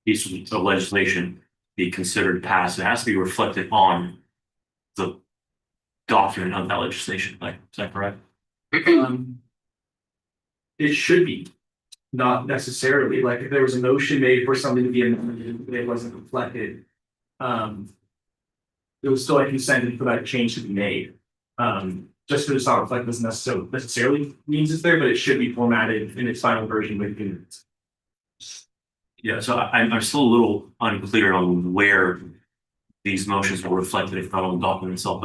piece of legislation be considered passed, it has to be reflected on the document of that legislation, like, is that correct? It should be, not necessarily, like if there was a motion made for something to be amended, it wasn't reflected. It was still a consent for that change to be made. Just because it's not reflected doesn't necessarily means it's there, but it should be formatted in its final version within it. Yeah, so I'm still a little unclear on where these motions were reflected, if not on the document itself.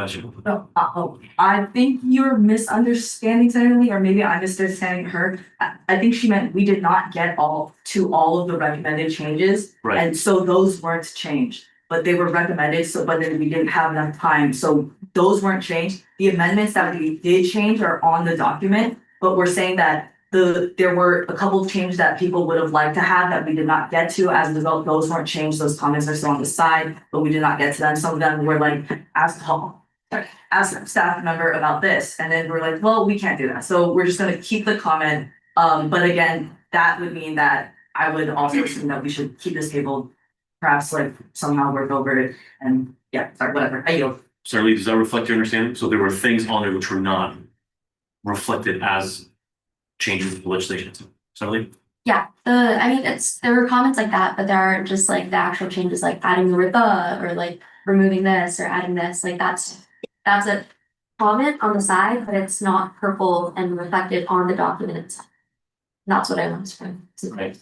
I think you're misunderstanding Senator Lee, or maybe I'm misunderstanding her. I think she meant we did not get all of the recommended changes. Right. And so those weren't changed, but they were recommended, so but then we didn't have enough time, so those weren't changed. The amendments that we did change are on the document, but we're saying that there were a couple of changes that people would have liked to have that we did not get to. As a result, those weren't changed. Those comments are still on the side, but we did not get to them. Some of them were like, ask a staff member about this, and then we're like, well, we can't do that. So we're just gonna keep the comment. But again, that would mean that I would also assume that we should keep this table, perhaps like somehow work over it, and yeah, sorry, whatever. I yield. Certainly, does that reflect your understanding? So there were things on there which were not reflected as changes to the legislation. Certainly. Yeah, there were comments like that, but there aren't just like the actual changes, like adding the word the, or like removing this or adding this, like that's a comment on the side, but it's not purple and reflected on the document itself. That's what I want to say. Right.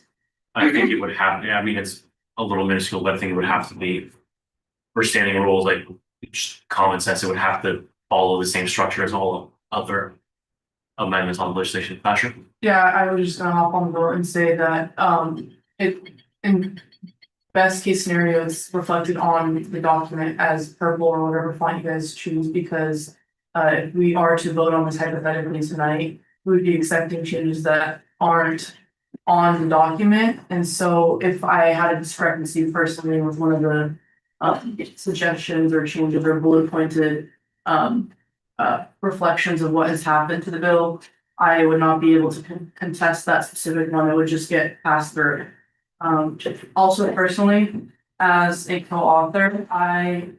I think it would have, I mean, it's a little minuscule, but I think it would have to be for standing rules, like just common sense, it would have to follow the same structure as all other amendments on the legislation. Pastor? Yeah, I was just gonna hop on board and say that, it, in best case scenario, it's reflected on the document as purple or whatever font you guys choose, because if we are to vote on this hypothetically tonight, we would be accepting changes that aren't on the document. And so if I had a discrepancy personally with one of the suggestions or changes or bullet pointed reflections of what has happened to the bill, I would not be able to contest that specific one. It would just get passed through. Also personally, as a co-author, I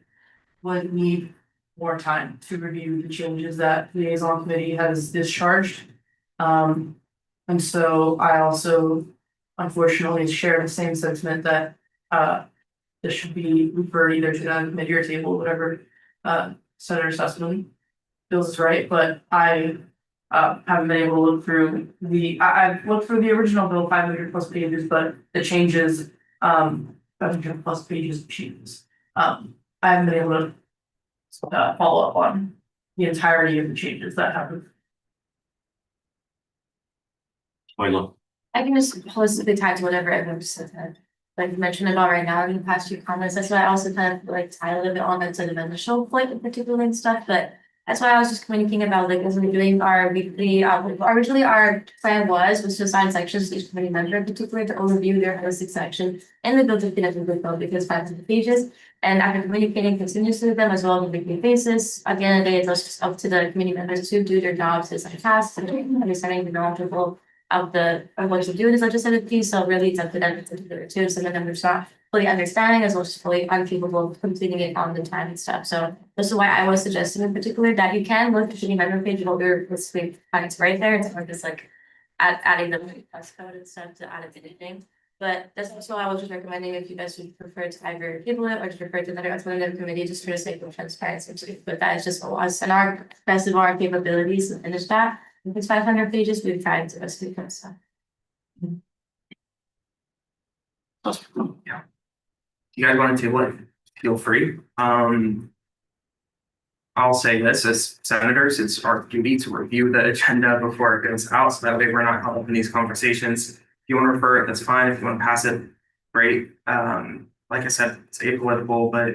would need more time to review the changes that the liaison committee has discharged. And so I also unfortunately share the same sentiment that this should be referred either to the committee or table, whatever Senator Sussman feels is right, but I haven't been able to look through I've looked through the original bill, 500+ pages, but the changes, 500+ pages of changes. I haven't been able to follow up on the entirety of the changes that happened. I can just holistically tie to whatever everyone just said. Like mentioned about right now in the past few comments. That's why I also kind of like tie a little bit on that sort of initial point in particular and stuff. But that's why I was just communicating about like as we're doing our weekly, originally our plan was to assign sections to each committee member in particular to overview their holistic section in the bill to finish the bill because 500 pages. And after communicating continuously with them as well on a weekly basis, at the end of the day, it's just up to the committee members to do their jobs as tasks and understanding the knowledgeable of what to do in this legislative piece. So really it's up to them to do it too. So the members not fully understanding as well as fully incapable of completing it on the time and stuff. So this is why I was suggesting in particular that you can look at the member page of your specific points right there. It's not just like adding the plus code and stuff to add it to anything. But that's also why I was just recommending if you guys would prefer to either table it or just refer to another alternative committee just for the sake of transparency. But that is just us and our best of our capabilities to finish that. If it's 500 pages, we've tried to best we can. So. Yeah. If you guys want to table it, feel free. I'll say this as senators, it's our duty to review the agenda before it goes out, so that way we're not caught up in these conversations. If you want to refer it, that's fine. If you want to pass it, great. Like I said, it's apolitical, but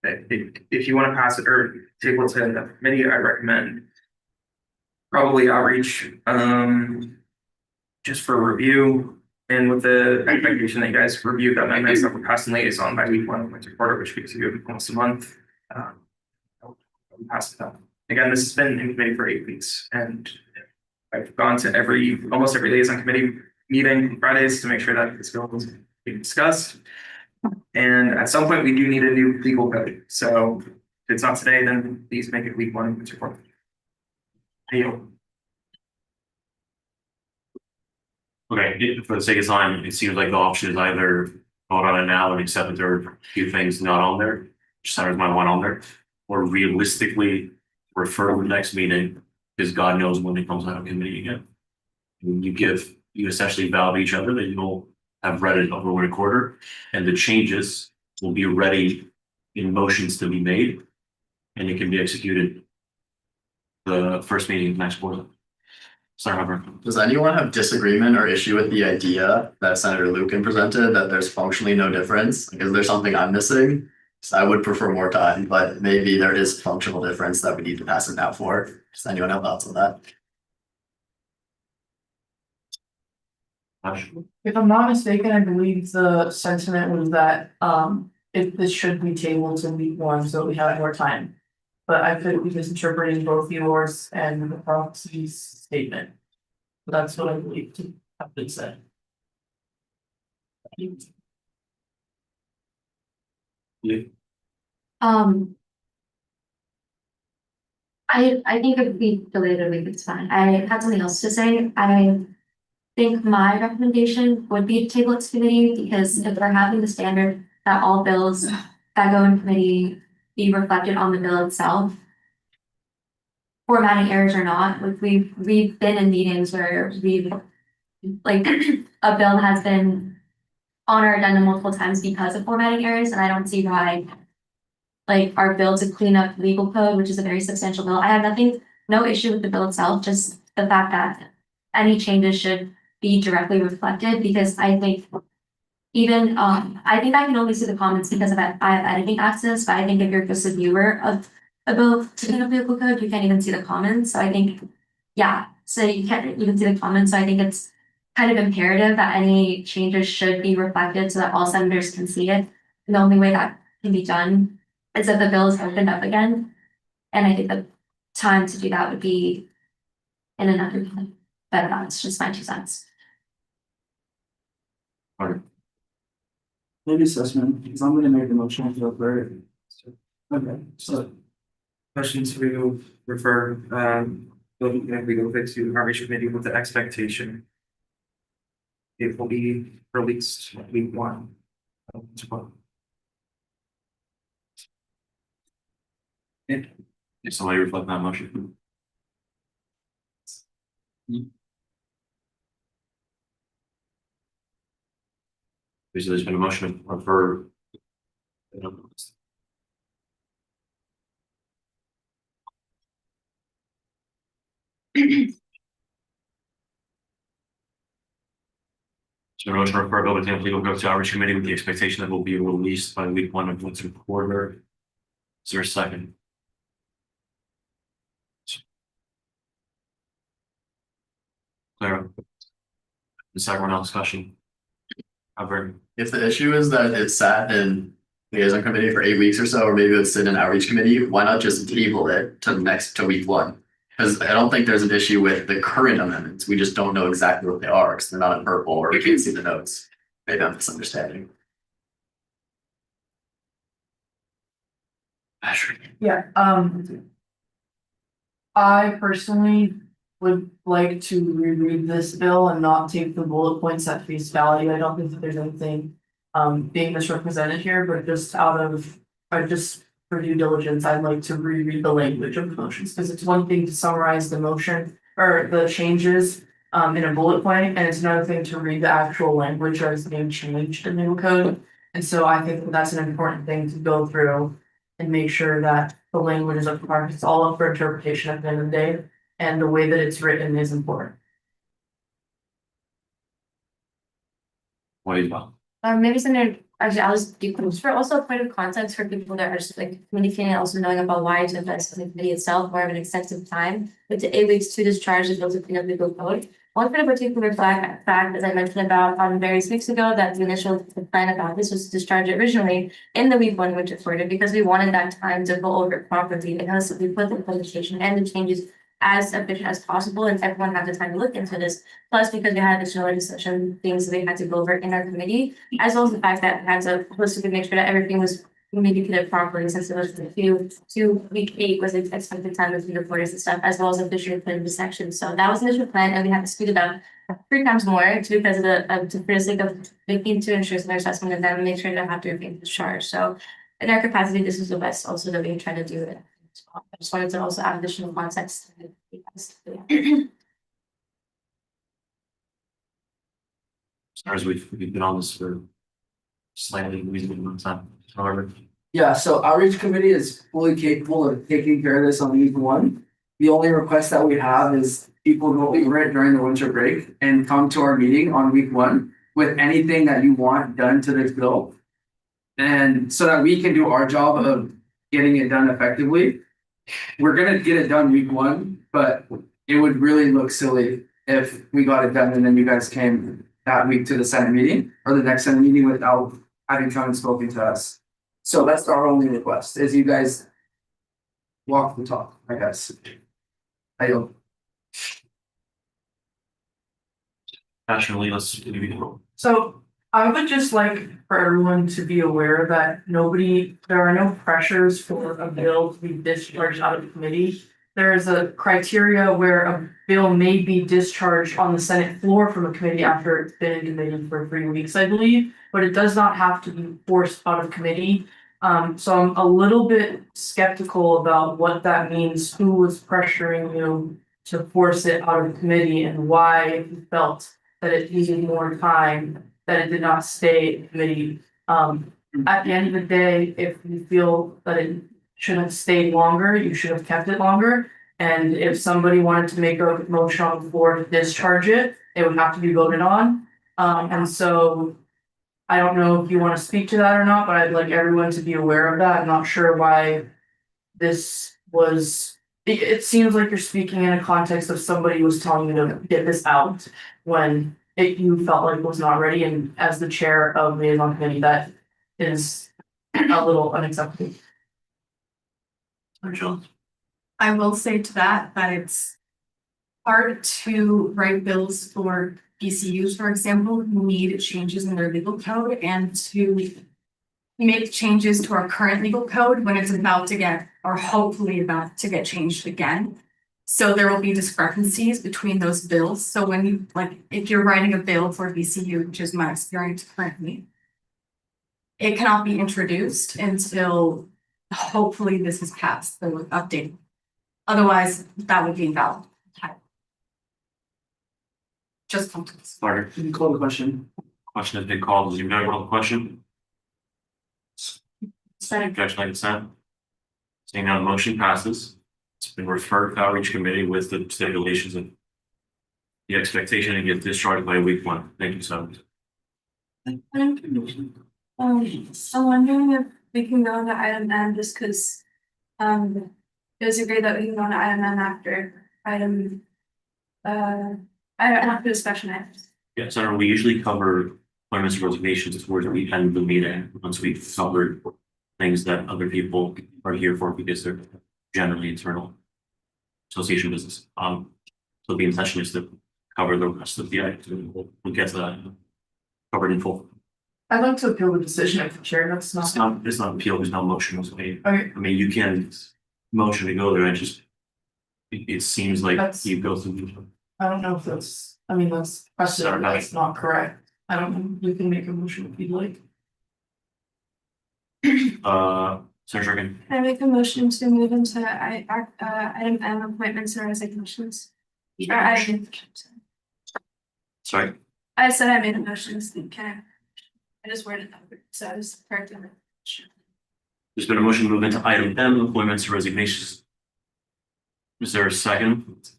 if you want to pass it or table it to the committee, I recommend probably outreach just for review. And with the expectation that you guys review the amendments that were passed in liaison by week 1 of winter quarter, which gives you almost a month. Pass it up. Again, this has been in committee for 8 weeks, and I've gone to almost every liaison committee meeting on Fridays to make sure that this bill was being discussed. And at some point, we do need a new legal code. So if it's not today, then please make it week 1 of winter quarter. Okay, for the sake of time, it seems like the option is either vote on it now and accept that there are a few things not on there, which centers my one on there, or realistically refer to the next meeting, because God knows when it comes out of committee again. You essentially vow to each other that you'll have read it over a quarter, and the changes will be ready in motions to be made, and it can be executed the first meeting of next quarter. Sorry, does anyone have disagreement or issue with the idea that Senator Lucan presented that there's functionally no difference? Like, is there something I'm missing? So I would prefer more time, but maybe there is functional difference that we need to pass it out for. Does anyone have thoughts on that? If I'm not mistaken, I believe the sentiment was that this should be tabled to week 1 so we have more time. But I could be misinterpreting both yours and the proxy's statement. But that's what I believe to have been said. Yeah. I think if we delay it a week, it's fine. I had something else to say. I think my recommendation would be to table it to committee because if we're having the standard that all bills that go in committee be reflected on the bill itself, formatting errors or not, like we've been in meetings where we've like a bill has been on our agenda multiple times because of formatting errors, and I don't see why like our bill to clean up legal code, which is a very substantial bill. I have no issue with the bill itself, just the fact that any changes should be directly reflected because I think even I think I can only see the comments because I have editing access, but I think if you're just a viewer of a bill to clean up legal code, you can't even see the comments. So I think, yeah, so you can't even see the comments. So I think it's kind of imperative that any changes should be reflected so that all senators can see it. the only way that can be done is that the bill is opened up again. And I think the time to do that would be in another month, but that's just my 2 cents. Maybe assessment, because I'm gonna make the motion to refer. Okay, so. Question to refer, if we go to outreach committee with the expectation. It will be released week 1. If somebody reflect that motion. There's been a motion for. So motion for Bill Botanic Legal goes to outreach committee with the expectation that it will be released by week 1 of winter quarter. Is there a second? Clara. The second round of discussion. However, If the issue is that it's sat in liaison committee for 8 weeks or so, or maybe it's in an outreach committee, why not just table it to week 1? Because I don't think there's an issue with the current amendments. We just don't know exactly what they are because they're not in purple or we can't see the notes. Maybe I'm misunderstanding. Ashley. Yeah, I personally would like to reread this bill and not take the bullet points at face value. I don't think that there's anything being misrepresented here, but just just for due diligence, I'd like to reread the language of the motions, because it's one thing to summarize the motion or the changes in a bullet point, and it's another thing to read the actual language that is being changed in the new code. And so I think that that's an important thing to go through and make sure that the language is up to par. It's all up for interpretation at the end of the day, and the way that it's written is important. What do you want? Maybe something, actually, I'll just do for also a point of context for people that are just like communicating and also knowing about why to invest in the committee itself, more of an extensive time. With the 8 weeks to discharge the bill to clean up the legal code. One for a particular fact, as I mentioned about various weeks ago, that the initial plan about this was to discharge it originally in the week 1 winter quarter, because we wanted that time to go over it properly and also we put the presentation and the changes as efficient as possible, and everyone had the time to look into this. Plus, because we had additional legislation things that we had to go over in our committee, as well as the fact that we had to holistically make sure that everything was communicated properly, since it was to week 8 was the expected time of the reporters and stuff, as well as officially put in the section. So that was the initial plan, and we had to speed it up 3 times more because of for the sake of making to ensure some assessment and then make sure that have to be discharged. So in our capacity, this is the best also that we try to do it. I just wanted to also add additional context. As we've been on this for slightly reasonable time, however. Yeah, so outreach committee is fully capable of taking care of this on week 1. The only request that we have is people go over it during the winter break and come to our meeting on week 1 with anything that you want done to this bill. And so that we can do our job of getting it done effectively. We're gonna get it done week 1, but it would really look silly if we got it done and then you guys came that week to the Senate meeting or the next Senate meeting without having come and spoken to us. So that's our only request, is you guys walk the talk, I guess. I hope. Passionately, let's give you the roll. So I would just like for everyone to be aware that there are no pressures for a bill to be discharged out of committee. There is a criteria where a bill may be discharged on the Senate floor from a committee after it's been in committee for 3 weeks, I believe, but it does not have to be forced out of committee. So I'm a little bit skeptical about what that means, who was pressuring you to force it out of committee and why you felt that it needed more time, that it did not stay in committee. At the end of the day, if you feel that it should have stayed longer, you should have kept it longer. And if somebody wanted to make a motion on the floor to discharge it, it would have to be voted on. And so I don't know if you want to speak to that or not, but I'd like everyone to be aware of that. I'm not sure why this was, it seems like you're speaking in a context of somebody was telling you to get this out when you felt like it was not ready. And as the chair of the liaison committee, that is a little unacceptable. Jones. I will say to that, it's hard to write bills for BCUs, for example, who need changes in their legal code and to make changes to our current legal code when it's about to get, or hopefully about to get changed again. So there will be discrepancies between those bills. So when you, like, if you're writing a bill for BCU, which is my experience currently, it cannot be introduced until hopefully this is passed, the update. Otherwise, that would be invalid. Just come to this. Carter, You can call the question. question has been called. Does anybody want a question? Sorry. Objection like consent. Seeing none, motion passes. It's been referred to outreach committee with the stipulations and the expectation to get discharged by week 1. Thank you, so. I'm wondering if we can go into item N just because it was agreed that we can go into item N after item after discussion items. Yeah, Senator, we usually cover appointments and resignations towards the end of the meeting, once we've covered things that other people are here for because they're generally internal association business. So the intention is to cover the rest of the items, and we'll get to that covered in full. I'd like to appeal the decision if the chair knows It's not appeal, there's no motion was made. Okay. I mean, you can motion to go there, it seems like That's- you go through. I don't know if that's, I mean, that's precedent, that's not correct. I don't know, you can make a motion if you'd like. Senator Strickland, I make a motion to move into item M, appointments and resignations. Or sorry, I said I made a motion, I just worded that, so I was correcting it. there's been a motion to move into item M, appointments and resignations. Is there a second?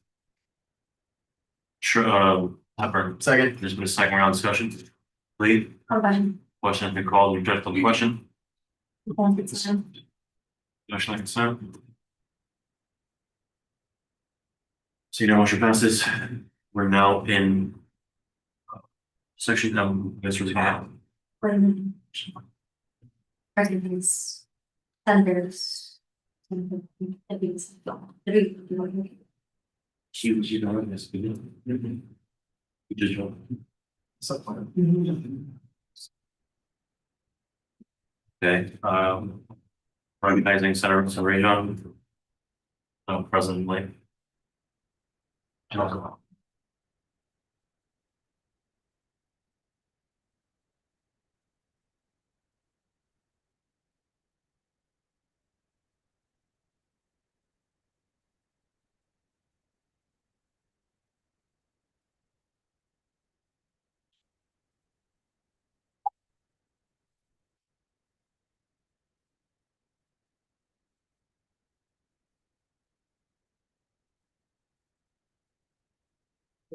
Sure, Hepburn. Second. There's been a second round discussion. Lee, question has been called, you object on the question? Motion like consent. So motion passes. We're now in section Mr. Presidents, senators. You know, this. You just. Okay, recognizing Senator Rajon. President Lee.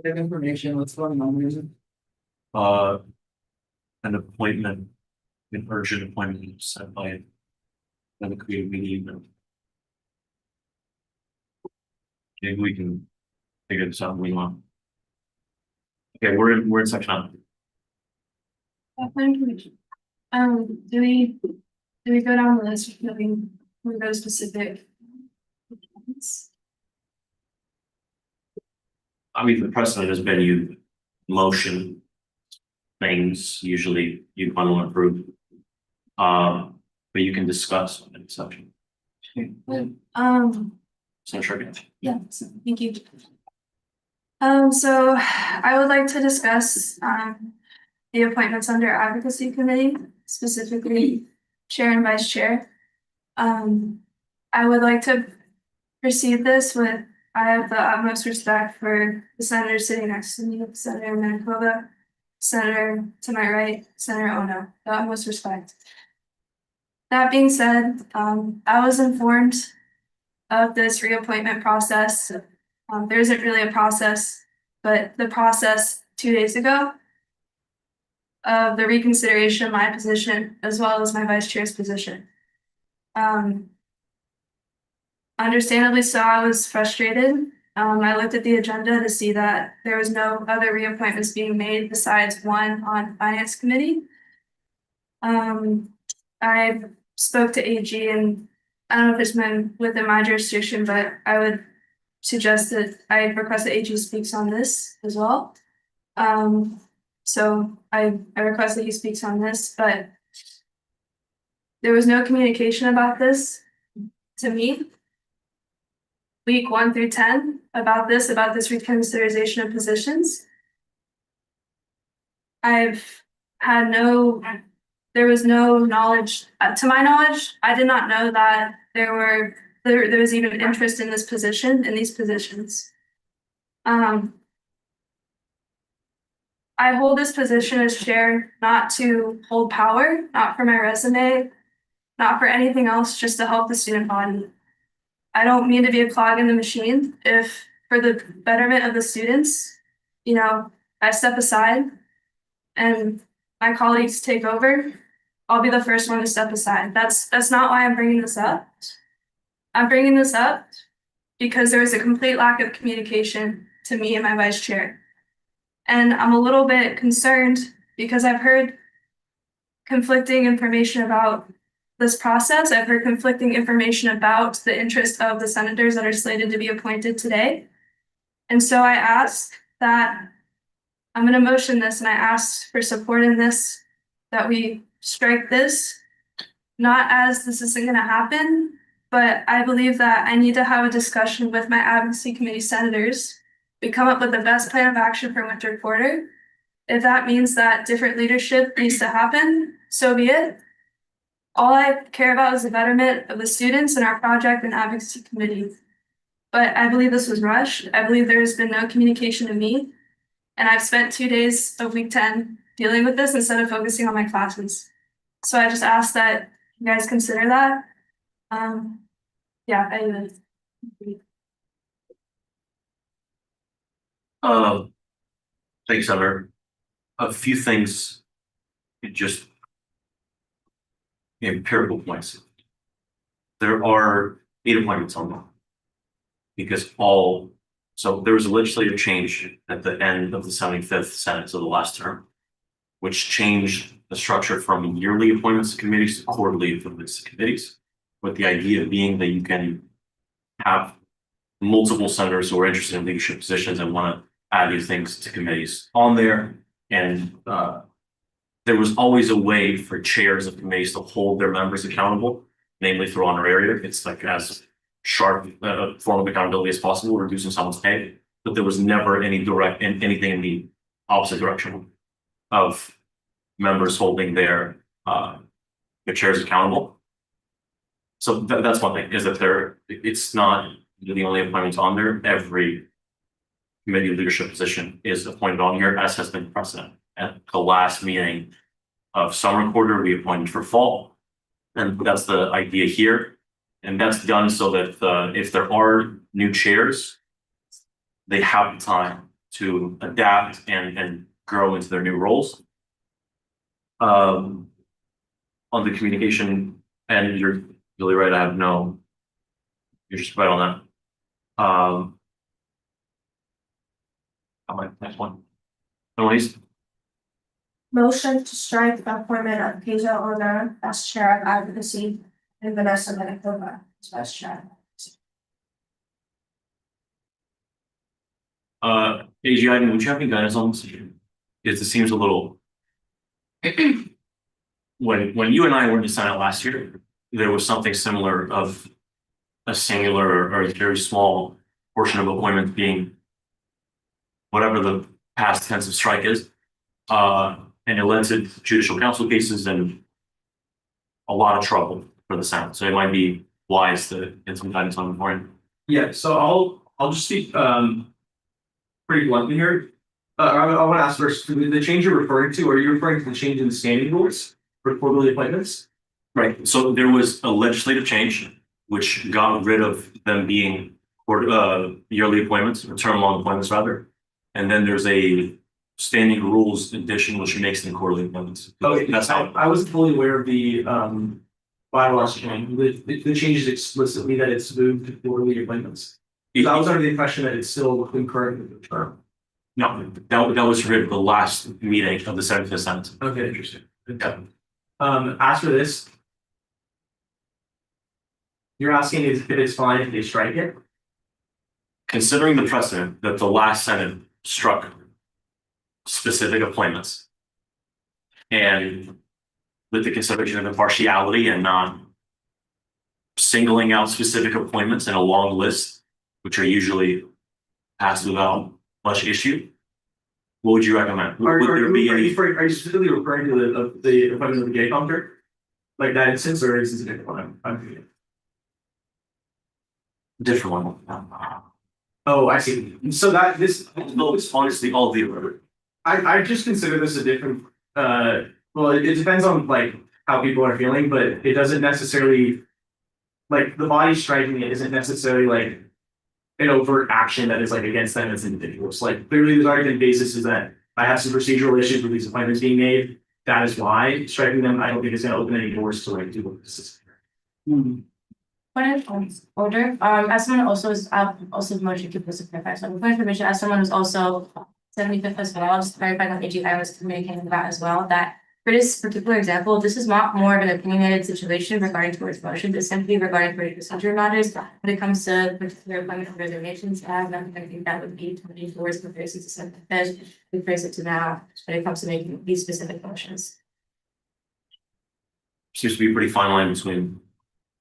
That information, what's going on, music? An appointment, an urgent appointment set by the creative meeting. Maybe we can figure this out when we want. Okay, we're in section Do we go down the list, we go specific? I mean, the precedent has been you motion things, usually you want to approve. But you can discuss an exception. So trigger. Yeah, thank you. So I would like to discuss the appointments under advocacy committee, specifically chair and vice chair. I would like to proceed this with, I have the utmost respect for the senator sitting next to me, Senator Manitoba, Senator to my right, Senator Ono, the utmost respect. That being said, I was informed of this reappointment process. There isn't really a process, but the process 2 days ago of the reconsideration of my position as well as my vice chair's position. Understandably so, I was frustrated. I looked at the agenda to see that there was no other reappointments being made besides one on finance committee. I spoke to AG, and I don't know if it's within my jurisdiction, but I would suggest that I request that AG speaks on this as well. So I request that he speaks on this, but there was no communication about this to me. Week 1 through 10 about this reconsideration of positions. There was no knowledge, to my knowledge, I did not know that there was even interest in this position, in these positions. I hold this position as chair not to hold power, not for my resume, not for anything else, just to help the student body. I don't mean to be a clog in the machine. If for the betterment of the students, I step aside and my colleagues take over, I'll be the first one to step aside. That's not why I'm bringing this up. I'm bringing this up because there was a complete lack of communication to me and my vice chair. And I'm a little bit concerned because I've heard conflicting information about this process. I've heard conflicting information about the interest of the senators that are slated to be appointed today. And so I ask that I'm going to motion this, and I ask for support in this, that we strike this, not as this isn't going to happen, but I believe that I need to have a discussion with my advocacy committee senators. We come up with the best plan of action for winter quarter. If that means that different leadership needs to happen, so be it. All I care about is the betterment of the students in our project and advocacy committee. But I believe this was rushed. I believe there has been no communication to me. And I've spent 2 days of week 10 dealing with this instead of focusing on my classes. So I just ask that you guys consider that. Thanks, Senator. A few things, just empirical points. There are 8 appointments on that. Because so there was a legislative change at the end of the 75th Senate, so the last term, which changed the structure from yearly appointments to committees to quarterly appointments to committees, with the idea being that you can have multiple senators who are interested in leadership positions and want to add these things to committees on there. And there was always a way for chairs of committees to hold their members accountable, namely through honoraria. It's like as sharp form of accountability as possible, reducing someone's pay, but there was never any direct anything in the opposite direction of members holding their chairs accountable. So that's one thing, is that it's not the only appointments on there. Every committee leadership position is appointed on here, as has been precedent. At the last meeting of summer quarter, we appointed for fall, and that's the idea here. And that's done so that if there are new chairs, they have the time to adapt and grow into their new roles. On the communication, and you're really right, you're just right on that. Next one. Annalise? Motion to strike the appointment of Keisha Order as chair of advocacy and Vanessa Manitoba as vice chair. AG item, would you have any guidance on this? It seems a little. When you and I were in the Senate last year, there was something similar of a singular or a very small portion of appointments being whatever the past tense of strike is. And it led to judicial council cases and a lot of trouble for the Senate. So it might be wise to get some guidance on the point. Yeah, so I'll just speak pretty bluntly here. I want to ask first, the change you're referring to, are you referring to the change in the standing rules for quarterly appointments? Right. So there was a legislative change which got rid of them being yearly appointments, or term long appointments rather. And then there's a standing rules addition which makes them quarterly appointments. Okay, that's how I wasn't fully aware of the bylaws change. The change is explicitly that it's moved to quarterly appointments. I was under the impression that it's still concurrent with the term. No, that was rid of the last meeting of the 75th Senate. Okay, interesting. Yeah. As for this, You're asking if it's fine if they strike it? Considering the precedent that the last Senate struck specific appointments. And with the consideration of impartiality and not singling out specific appointments in a long list, which are usually passed without much issue. What would you recommend? Would there be any Are you specifically referring to the appointment of the gay counter? Like that instance, or is this a different one? different one? Oh, I see. So that this, No, it's honestly all the above. I just consider this a different, well, it depends on like how people are feeling, but it doesn't necessarily. Like the body striking it isn't necessarily like an overt action that is like against them as individuals. Like clearly the argument basis is that I have some procedural issues with these appointments being made. That is why striking them, I don't think it's gonna open any doors to like do what this is. Point of order, as someone also is, also motion to clarify, so for information, as someone who's also 75th as well, just clarifying on AG, I was communicating with that as well, that for this particular example, this is not more of an opinionated situation regarding towards motions, it's simply regarding for procedure matters. When it comes to particular appointment of resignations, I think that would be 20 towards comparison to 75th, we phrase it to now, when it comes to making these specific motions. Seems to be a pretty fine line between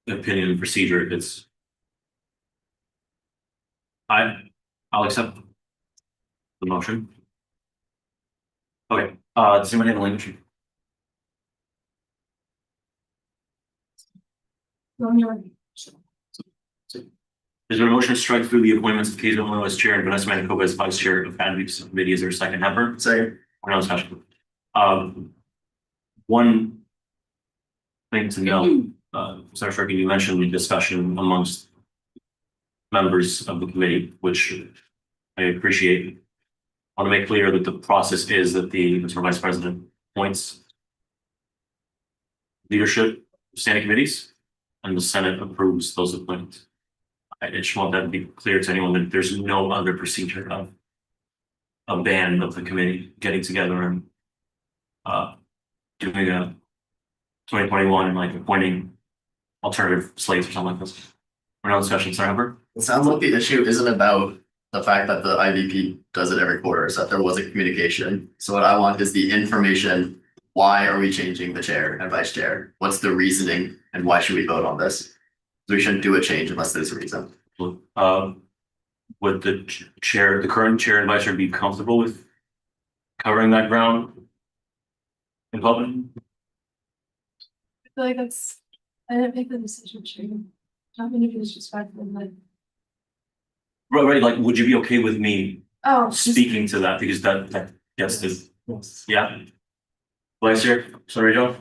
opinion and procedure. It's I'll accept the motion. Okay, does anyone have a language? Is there a motion to strike through the appointments of Kazel Moore as chair and Vanessa Manitoba as vice chair of Advocacy Committee? Is there a second? Hepburn? Second. Or no discussion? One thing to note, Senator Sharkey, you mentioned the discussion amongst members of the committee, which I appreciate. I want to make clear that the process is that the Mr. Vice President appoints leadership of standing committees and the Senate approves those appointments. I just want that to be clear to anyone that there's no other procedure of a band of the committee getting together and doing a 2021 and like appointing alternative slates or something like this. We're not discussion, sorry, Hubbard. It sounds like the issue isn't about the fact that the IVP does it every quarter, so that there was a communication. So what I want is the information. Why are we changing the chair and vice chair? What's the reasoning and why should we vote on this? We shouldn't do a change unless there's a reason. Would the chair, the current chair and vice chair be comfortable with covering that ground in public? I feel like that's, I didn't make the decision, sure. How many of it's just fine for like. Right, like, would you be okay with me Oh. speaking to that? Because that, yes, is, yeah. Vice chair, sorry, Joe.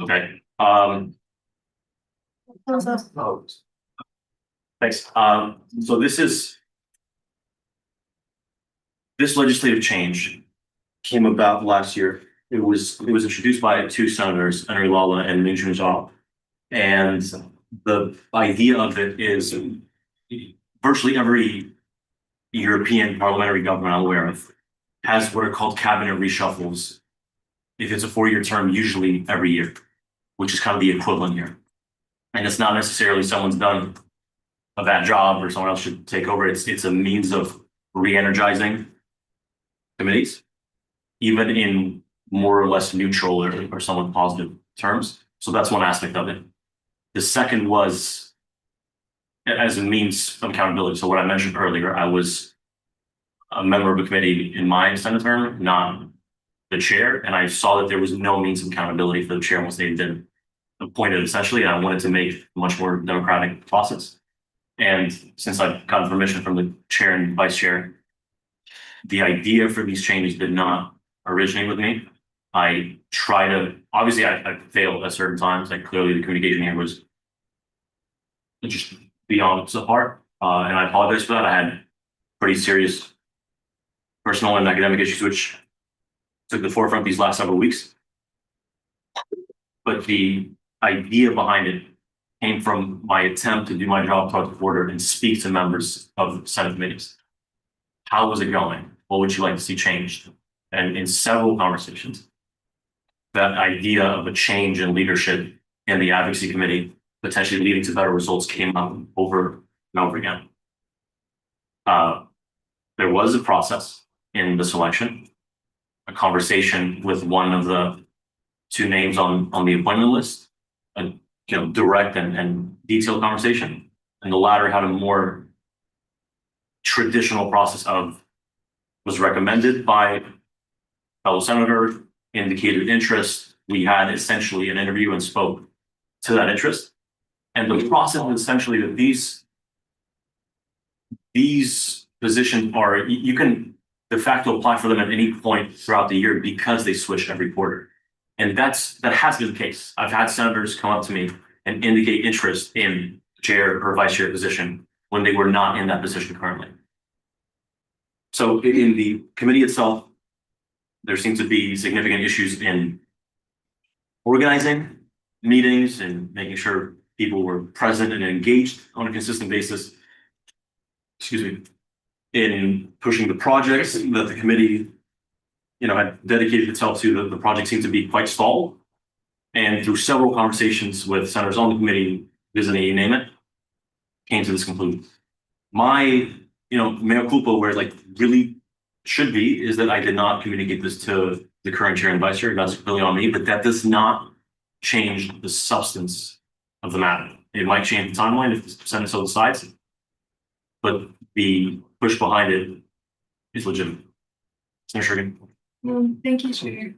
Okay, thanks. So this legislative change came about last year. It was introduced by two senators, Henry Lala and Min Chun Zhao. And the idea of it is virtually every European parliamentary government I'm aware of has what are called cabinet reshuffles. If it's a 4-year term, usually every year, which is kind of the equivalent here. And it's not necessarily someone's done a bad job or someone else should take over. It's a means of re-energizing committees, even in more or less neutral or somewhat positive terms. So that's one aspect of it. The second was as a means of accountability. So what I mentioned earlier, I was a member of a committee in my Senate term, not the chair, and I saw that there was no means of accountability for the chair once they had been appointed essentially, and I wanted to make a much more democratic process. And since I've gotten permission from the chair and vice chair, the idea for these changes did not originate with me. I try to, obviously I failed at certain times, like clearly the communication here was just beyond the part, and I apologize for that. I had pretty serious personal and academic issues which took the forefront these last several weeks. But the idea behind it came from my attempt to do my job throughout the quarter and speak to members of Senate committees. How was it going? What would you like to see changed? And in several conversations, that idea of a change in leadership in the advocacy committee, potentially leading to better results, came up over and over again. There was a process in the selection, a conversation with one of the two names on the appointment list, a direct and detailed conversation, and the latter had a more traditional process of was recommended by fellow senator, indicated interest. We had essentially an interview and spoke to that interest. And the process is essentially that these positions are, you can de facto apply for them at any point throughout the year because they switch every quarter. And that has been the case. I've had senators come up to me and indicate interest in chair or vice chair position when they were not in that position currently. So in the committee itself, there seems to be significant issues in organizing meetings and making sure people were present and engaged on a consistent basis. Excuse me. In pushing the projects that the committee, had dedicated itself to, the project seemed to be quite stalled. And through several conversations with senators on the committee, visiting, you name it, came to this conclusion. My, mea culpa, where it really should be, is that I did not communicate this to the current chair and vice chair. That's really on me, but that does not change the substance of the matter. It might change the timeline if the Senate so decides, but the push behind it is legitimate. Senator Shergan. Thank you, Chair.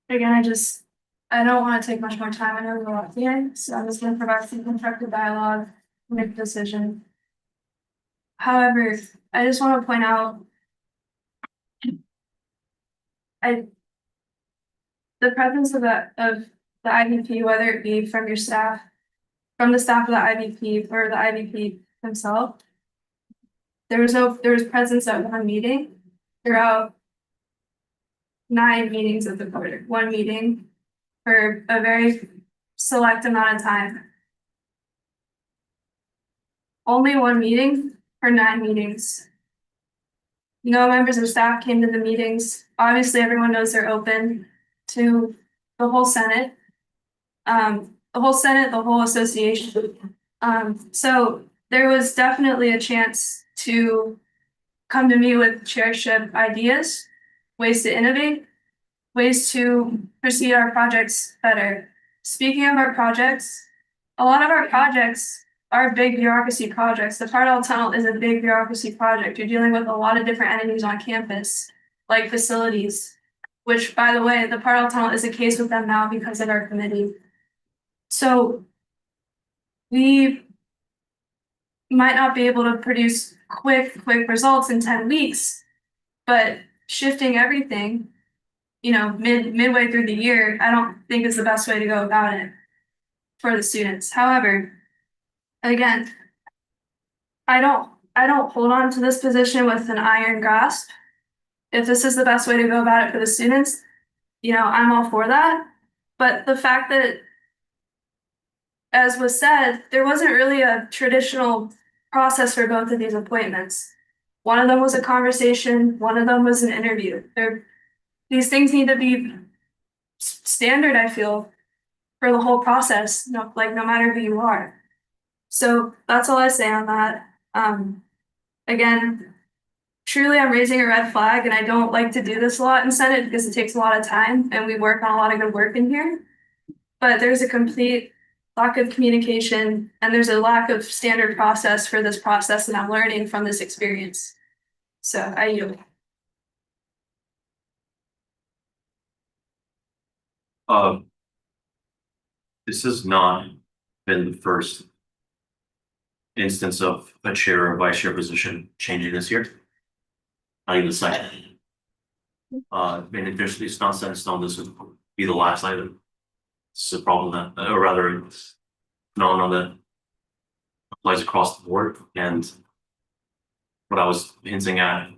Again, I don't want to take much more time. I know we're at the end, so I'm just going to provide some constructive dialogue, make a decision. However, I just want to point out the presence of the IVP, whether it be from your staff, from the staff of the IVP or the IVP himself. There was presence at one meeting throughout 9 meetings of the quarter, one meeting for a very select amount of time. Only one meeting for 9 meetings. No members of staff came to the meetings. Obviously, everyone knows they're open to the whole Senate. The whole association. So there was definitely a chance to come to me with chairship ideas, ways to innovate, ways to proceed our projects better. Speaking of our projects, a lot of our projects are big bureaucracy projects. The Pardell Tunnel is a big bureaucracy project. You're dealing with a lot of different entities on campus, like facilities, which, by the way, the Pardell Tunnel is a case with them now because of our committee. So we might not be able to produce quick results in 10 weeks, but shifting everything, midway through the year, I don't think is the best way to go about it for the students. However, again, I don't hold on to this position with an iron grasp. If this is the best way to go about it for the students, I'm all for that. But the fact that, as was said, there wasn't really a traditional process for both of these appointments. One of them was a conversation, one of them was an interview. These things need to be standard, I feel, for the whole process, no matter who you are. So that's all I say on that. Again, truly I'm raising a red flag, and I don't like to do this a lot in Senate because it takes a lot of time and we work on a lot of good work in here. But there's a complete lack of communication, and there's a lack of standard process for this process, and I'm learning from this experience. So I yield. This has not been the first instance of a chair or vice chair position changing this year. Not even the second. It's not set in stone. This would be the last item. This is a problem that, or rather, it's phenomenon that applies across the board. And what I was hinting at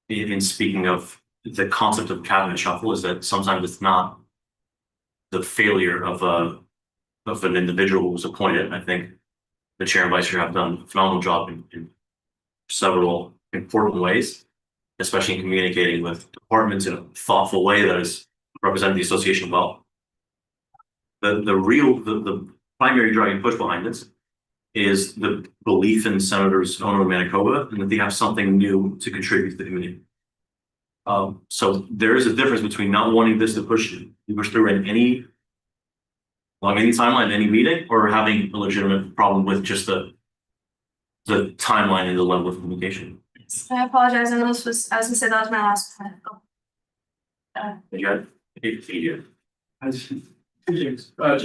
in speaking of the concept of cabinet shuffle is that sometimes it's not the failure of an individual who was appointed. I think the chair and vice chair have done a phenomenal job in several important ways. especially in communicating with departments in a thoughtful way that is representing the association well. The primary driving push behind this is the belief in Senators Ono and Manitoba and that they have something new to contribute to the community. So there is a difference between not wanting this to push through in along any timeline, any meeting, or having a legitimate problem with just the timeline and the level of communication. I apologize, I know this was, as I said, that was my last one. You got it.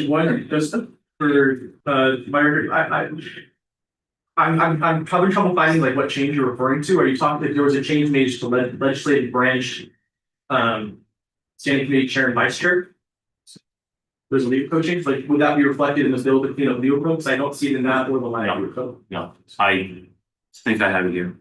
One, just for, I'm having trouble finding like what change you're referring to. Are you talking if there was a change made to legislative branch, standing committee chair and vice chair? There's a legal code change, like, would that be reflected in the bill between a legal code? Because I don't see it in that or the land code. No, I think I have it here.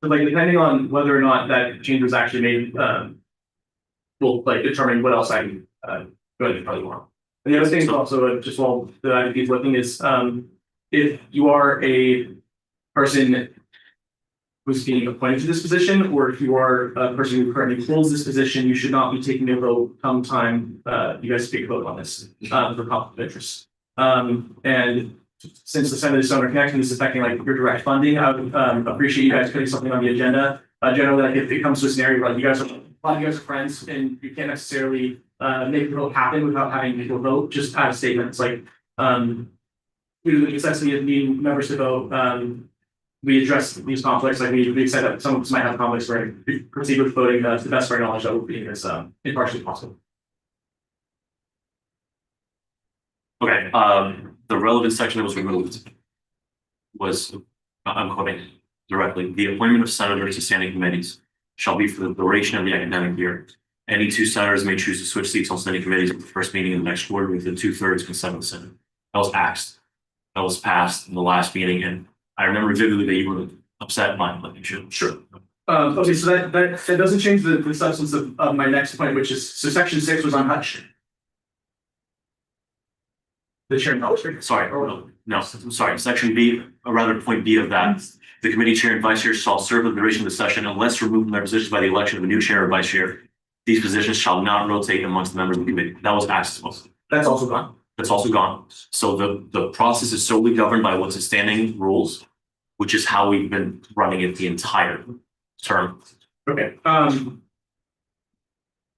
So like depending on whether or not that change was actually made, will like determine what else I can go ahead and probably want. And the other thing is also just while the IDP is looking is if you are a person who's being appointed to this position, or if you are a person who currently holds this position, you should not be taking a vote come time you guys speak vote on this for conflict of interest. And since the Senate is Donor Connection is affecting like your direct funding, I would appreciate you guys putting something on the agenda. Generally, like if it comes to a scenario where like a lot of you guys are friends and you can't necessarily make the vote happen without having people vote, just add a statement. It's like due to the necessity of needing members to vote, we address these conflicts. Like we said that some of us might have conflicts where we proceed with voting to the best of our knowledge that will be as impartially possible. Okay, the relevant section that was removed was, I'm quoting directly, the appointment of senators to standing committees shall be for the duration of the academic year. Any two senators may choose to switch seats on standing committees at the first meeting in the next quarter with the 2/3 consent of the Senate. That was asked. That was passed in the last meeting, and I remember vividly that you were upset by it, like you should. Sure. Okay, so that doesn't change the substance of my next point, which is so section 6 was untouched. The chair, sorry, no, sorry, section B, or rather point B of that. The committee chair and vice chair shall serve the duration of the session unless removed from their positions by the election of a new chair or vice chair. These positions shall not rotate amongst the members of the committee. That was asked as well. That's also gone. That's also gone. So the process is solely governed by what's in standing rules, which is how we've been running it the entire term. Okay.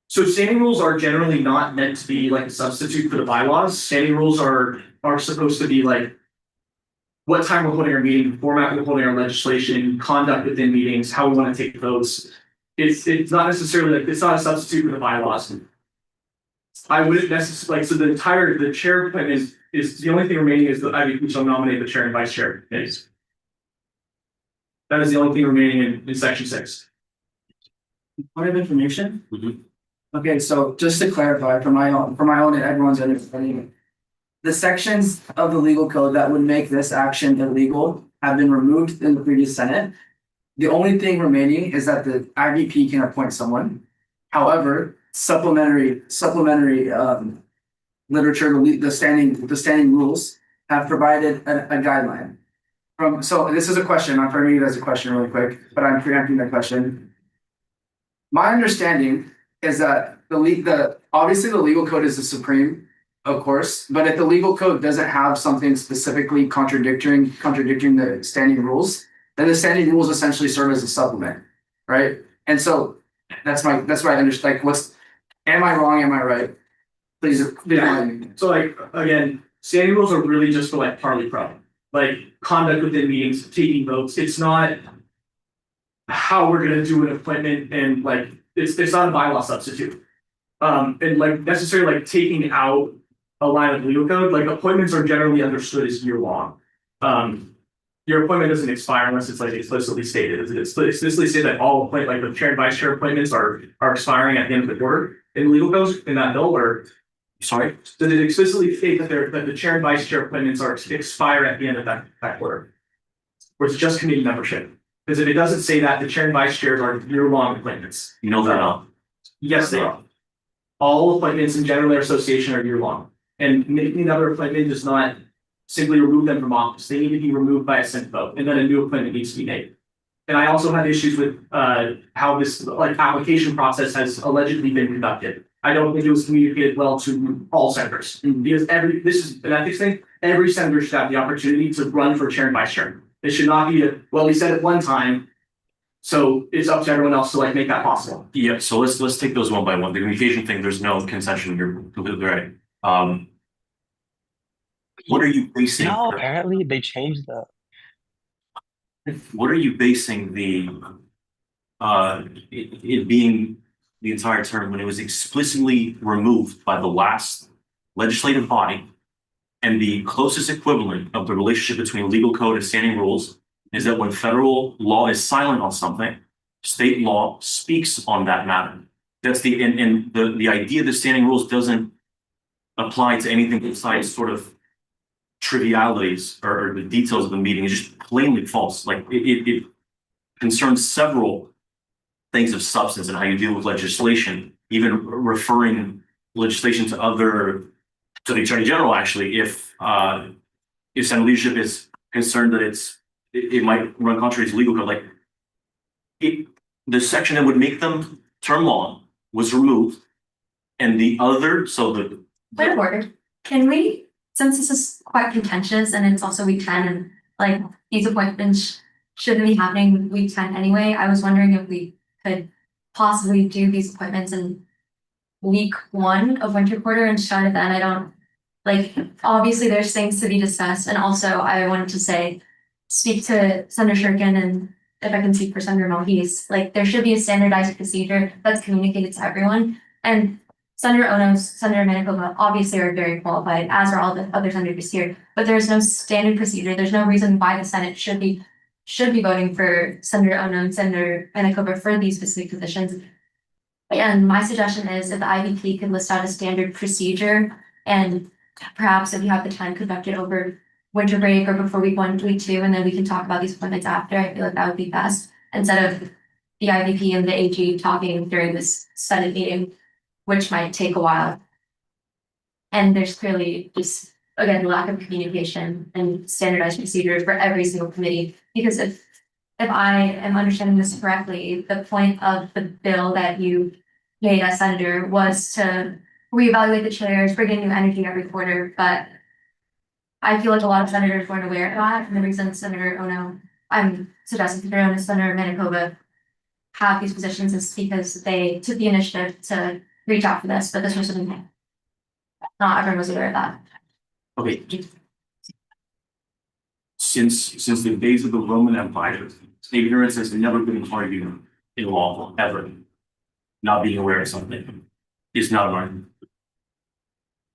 So standing rules are generally not meant to be like a substitute for the bylaws. Standing rules are supposed to be like what time we're holding our meeting, the format we're holding our legislation, conduct within meetings, how we want to take votes. It's not necessarily like it's not a substitute for the bylaws. I wouldn't necessarily like so the chair appointment is the only thing remaining is the IVP shall nominate the chair and vice chair committees. That is the only thing remaining in section 6. Point of information. Mhm. Okay, so just to clarify for my own and everyone's understanding, the sections of the legal code that would make this action illegal have been removed in the previous Senate. The only thing remaining is that the IVP can appoint someone. However, supplementary literature, the standing rules have provided a guideline. So this is a question, I'm framing it as a question really quick, but I'm preempting the question. My understanding is that obviously the legal code is the supreme, of course, but if the legal code doesn't have something specifically contradicting the standing rules, then the standing rules essentially serve as a supplement, right? And so that's what I understand. Like, am I wrong? Am I right? Please. So like again, standing rules are really just for like parley problem, like conduct within meetings, taking votes. It's not how we're gonna do an appointment and like it's not a bylaw substitute. And like necessarily like taking out a line of legal code, like appointments are generally understood as year long. Your appointment doesn't expire unless it's like explicitly stated. It's explicitly stated that all like the chair and vice chair appointments are expiring at the end of the quarter in legal codes in that bill, or sorry, did it explicitly state that the chair and vice chair appointments are expire at the end of that quarter? Or it's just committee membership? Because if it doesn't say that, the chair and vice chairs are year-long appointments. You know they're not. Yes, they are. All appointments in general association are year-long. And making another appointment does not simply remove them from office. They need to be removed by a Senate vote, and then a new appointment needs to be made. And I also have issues with how this like application process has allegedly been conducted. I don't think it was communicated well to all senators. Because this is an ethics thing, every senator should have the opportunity to run for chair and vice chair. It should not be well, we said it one time, so it's up to everyone else to like make that possible. Yeah, so let's take those one by one. The communication thing, there's no concession, you're completely right. What are you basing? No, apparently they changed the. What are you basing the it being the entire term when it was explicitly removed by the last legislative body? And the closest equivalent of the relationship between legal code and standing rules is that when federal law is silent on something, state law speaks on that matter. That's and the idea that standing rules doesn't apply to anything besides sort of trivialities or the details of the meeting is just plainly false. Like it concerns several things of substance and how you deal with legislation, even referring legislation to the Attorney General, actually, if Senate leadership is concerned that it might run contrary to legal code, like the section that would make them term law was removed, and the other, so the Point of order, can we, since this is quite contentious and it's also week 10 and like these appointments shouldn't be happening week 10 anyway, I was wondering if we could possibly do these appointments in week 1 of winter quarter and start it then. I don't, like, obviously there's things to be discussed, and also I wanted to speak to Senator Shurkin, and if I can speak for Senator Mohis, like there should be a standardized procedure that's communicated to everyone. And Senator Ono, Senator Manitoba obviously are very qualified, as are all the other senators here, but there's no standard procedure. There's no reason why the Senate should be voting for Senator Ono and Senator Manitoba for these specific positions. And my suggestion is if the IVP could list out a standard procedure, and perhaps if you have the time, conduct it over winter break or before week 1, week 2, and then we can talk about these appointments after. I feel like that would be best, instead of the IVP and the AG talking during this Senate meeting, which might take a while. And there's clearly just, again, lack of communication and standardized procedures for every single committee. Because if I am understanding this correctly, the point of the bill that you made as senator was to reevaluate the chairs, bring in new energy every quarter, but I feel like a lot of senators weren't aware of that, and the reason Senator Ono, I'm suggesting Senator Ono, Senator Manitoba have these positions is because they took the initiative to reach out for this, but this was something that not everyone was aware of that. okay. Since the days of the Roman Empire, ignorance has never been an argument in law, ever. Not being aware of something is not an argument.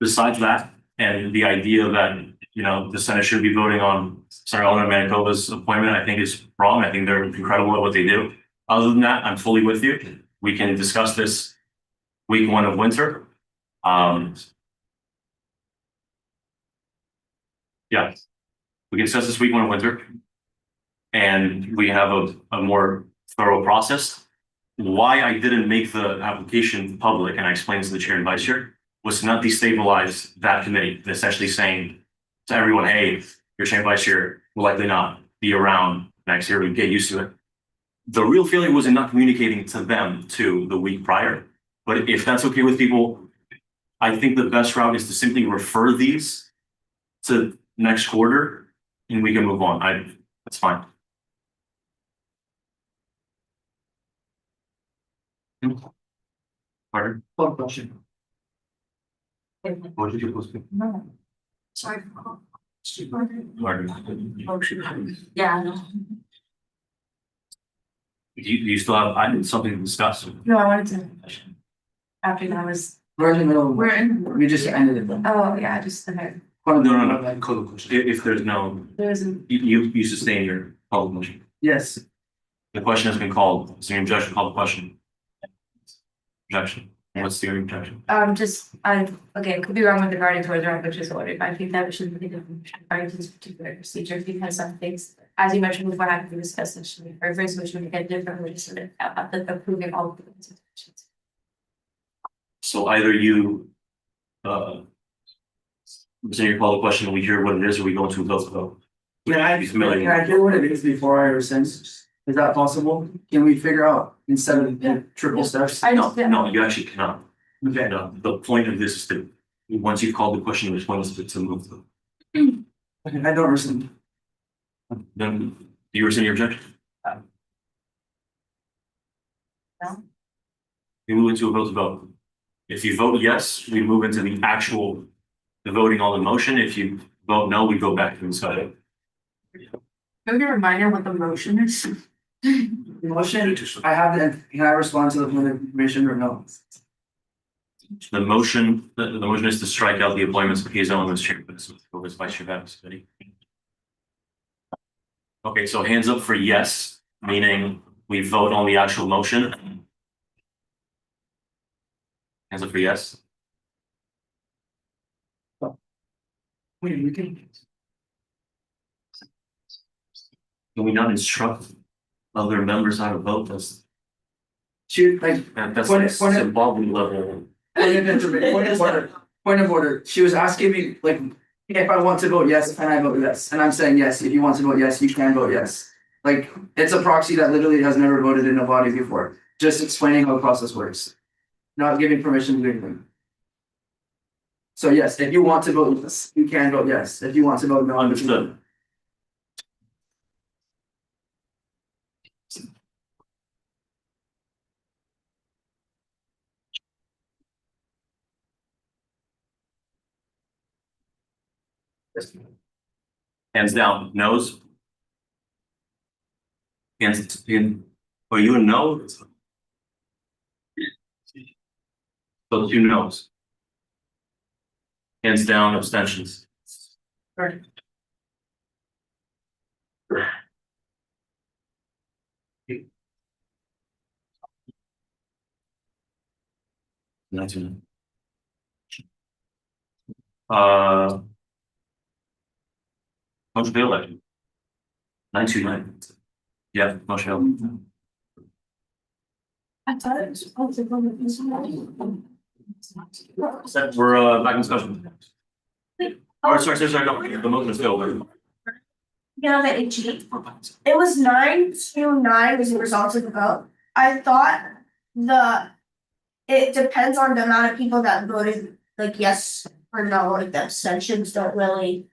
Besides that, and the idea that, you know, the Senate should be voting on Senator Ono Manitoba's appointment, I think is wrong. I think they're incredible at what they do. Other than that, I'm fully with you. We can discuss this week 1 of winter. Yeah, we can discuss this week 1 of winter. And we have a more thorough process. Why I didn't make the application public, and I explained to the chair and vice chair, was to not destabilize that committee, and essentially saying to everyone, hey, your chair and vice chair will likely not be around next year, we get used to it. The real failure was in not communicating to them the week prior. But if that's okay with people, I think the best route is to simply refer these to next quarter and we can move on. That's fine. Pardon? One question. What did you post? No. Sorry. Pardon? Yeah, no. Do you still have, I did something to discuss. No, I wanted to. After that was, We're in the middle. we're in. We just ended it. Oh, yeah, just, okay. No. If there's no, There's you sustain your public motion. Yes. The question has been called. Is there any objection? Call the question. Objection. What's the objection? Okay, could be wrong with regarding towards the which is ordered, but I think that we should be different regarding to this particular procedure, because some things, as you mentioned before, have to be discussed, and should be reversed, which would get different, we just sort of approving all of the considerations. So either you So you call the question, we hear what it is, or we go into a vote? Can I, He's familiar. can I hear what it is before I rescind? Is that possible? Can we figure out instead of triple steps? No, no, you actually cannot. Okay. No, the point of this is to, once you've called the question, the point is to move them. Okay, I don't rescind. Then, do you rescind your objection? No. We move into a vote. If you vote yes, we move into the actual, the voting on the motion. If you vote no, we go back to the discussion. Maybe a reminder what the motion is. The motion, I have the, can I respond to the point of information or no? The motion is to strike out the appointments of Hazel and as chairperson, or as vice chair of this committee. Okay, so hands up for yes, meaning we vote on the actual motion. Hands up for yes. Wait, we can. Can we not instruct other members how to vote? Shoot, like, That's Point like of- point of- symbolic level. Point of order. She was asking me, like, if I want to vote yes, can I vote yes? And I'm saying yes, if you want to vote yes, you can vote yes. Like, it's a proxy that literally has never voted in a body before, just explaining how the process works. Not giving permission to do anything. So yes, if you want to vote yes, you can vote yes. If you want to vote no. Understood. Hands down, no's. Hands in, are you a no? So 2 no's. Hands down, abstentions. Motion failed. 929. Yeah, motion failed. I thought it was supposed to go with this one. We're back in discussion. Oh, sorry, no, the motion is failed. Yeah, the itchy. It was 9-9 was the result of the vote. I thought it depends on the amount of people that voted like yes or no, like the abstentions don't really.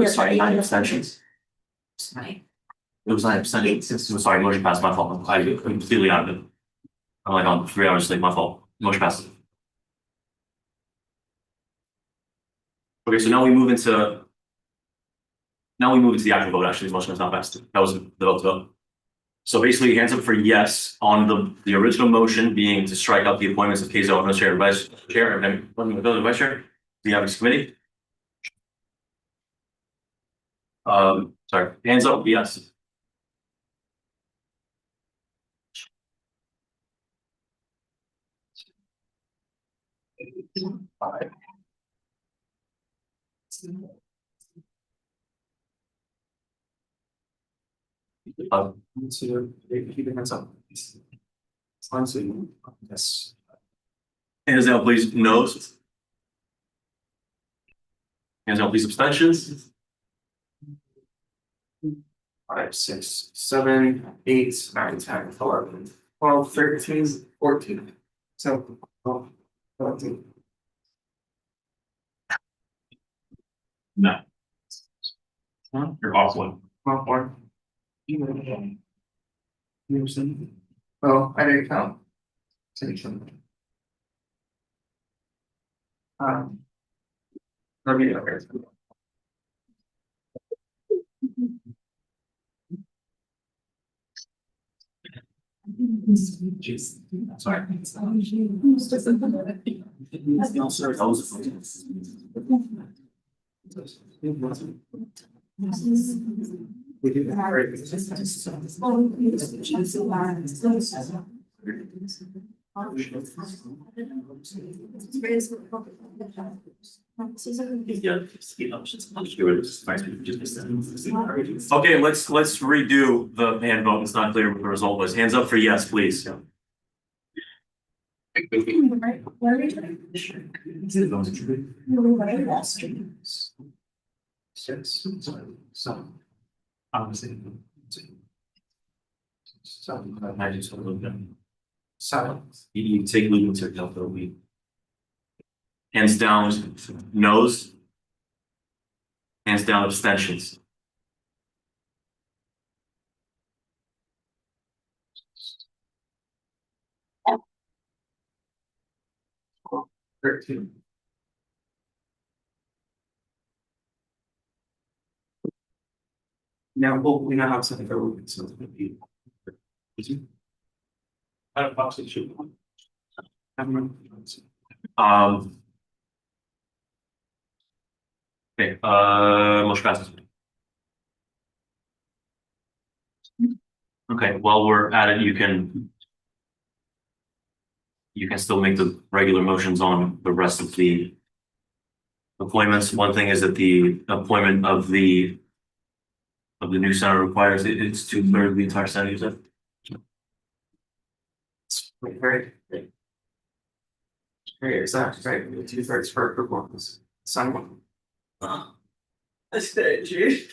Sorry, 9 abstentions. It was 9 abstentions. Sorry, motion passed, my fault. I completely out of it. I'm like on 3 hours late, my fault. Motion passed. Okay, so now we move into the actual vote. Actually, the motion is not passed. That was the vote. So basically, hands up for yes on the original motion being to strike out the appointments of Kazo as chair and vice chair, and then vice chair, the ethics committee. Sorry, hands up, yes. Keep your hands up. Yes. Hands down, please. No's. Hands down, please. Abstentions. 5, 6, 7, 8, 9, 10, 11, 12, 13, 14. So, 14. No. You're off one. Off one. Oh, I didn't count. Let me know. Sorry. Okay, let's redo the hand vote. It's not clear what the result was. Hands up for yes, please. Right, what are we doing? Right, that's- Obviously. So, I just want to look at. Silence. You take legal to account for a week. Hands down, no's. Hands down, abstentions. Now, we now have something for we so it's gonna be. I don't possibly should. Um. Okay, motion passes. Okay, while we're at it, you can. You can still make the regular motions on the rest of the. Appointments. One thing is that the appointment of the. Of the new senator requires it's 2/3 of the entire senate, is it? Very. Very exact, right, 2/3 for performance, sign one. This day, gee.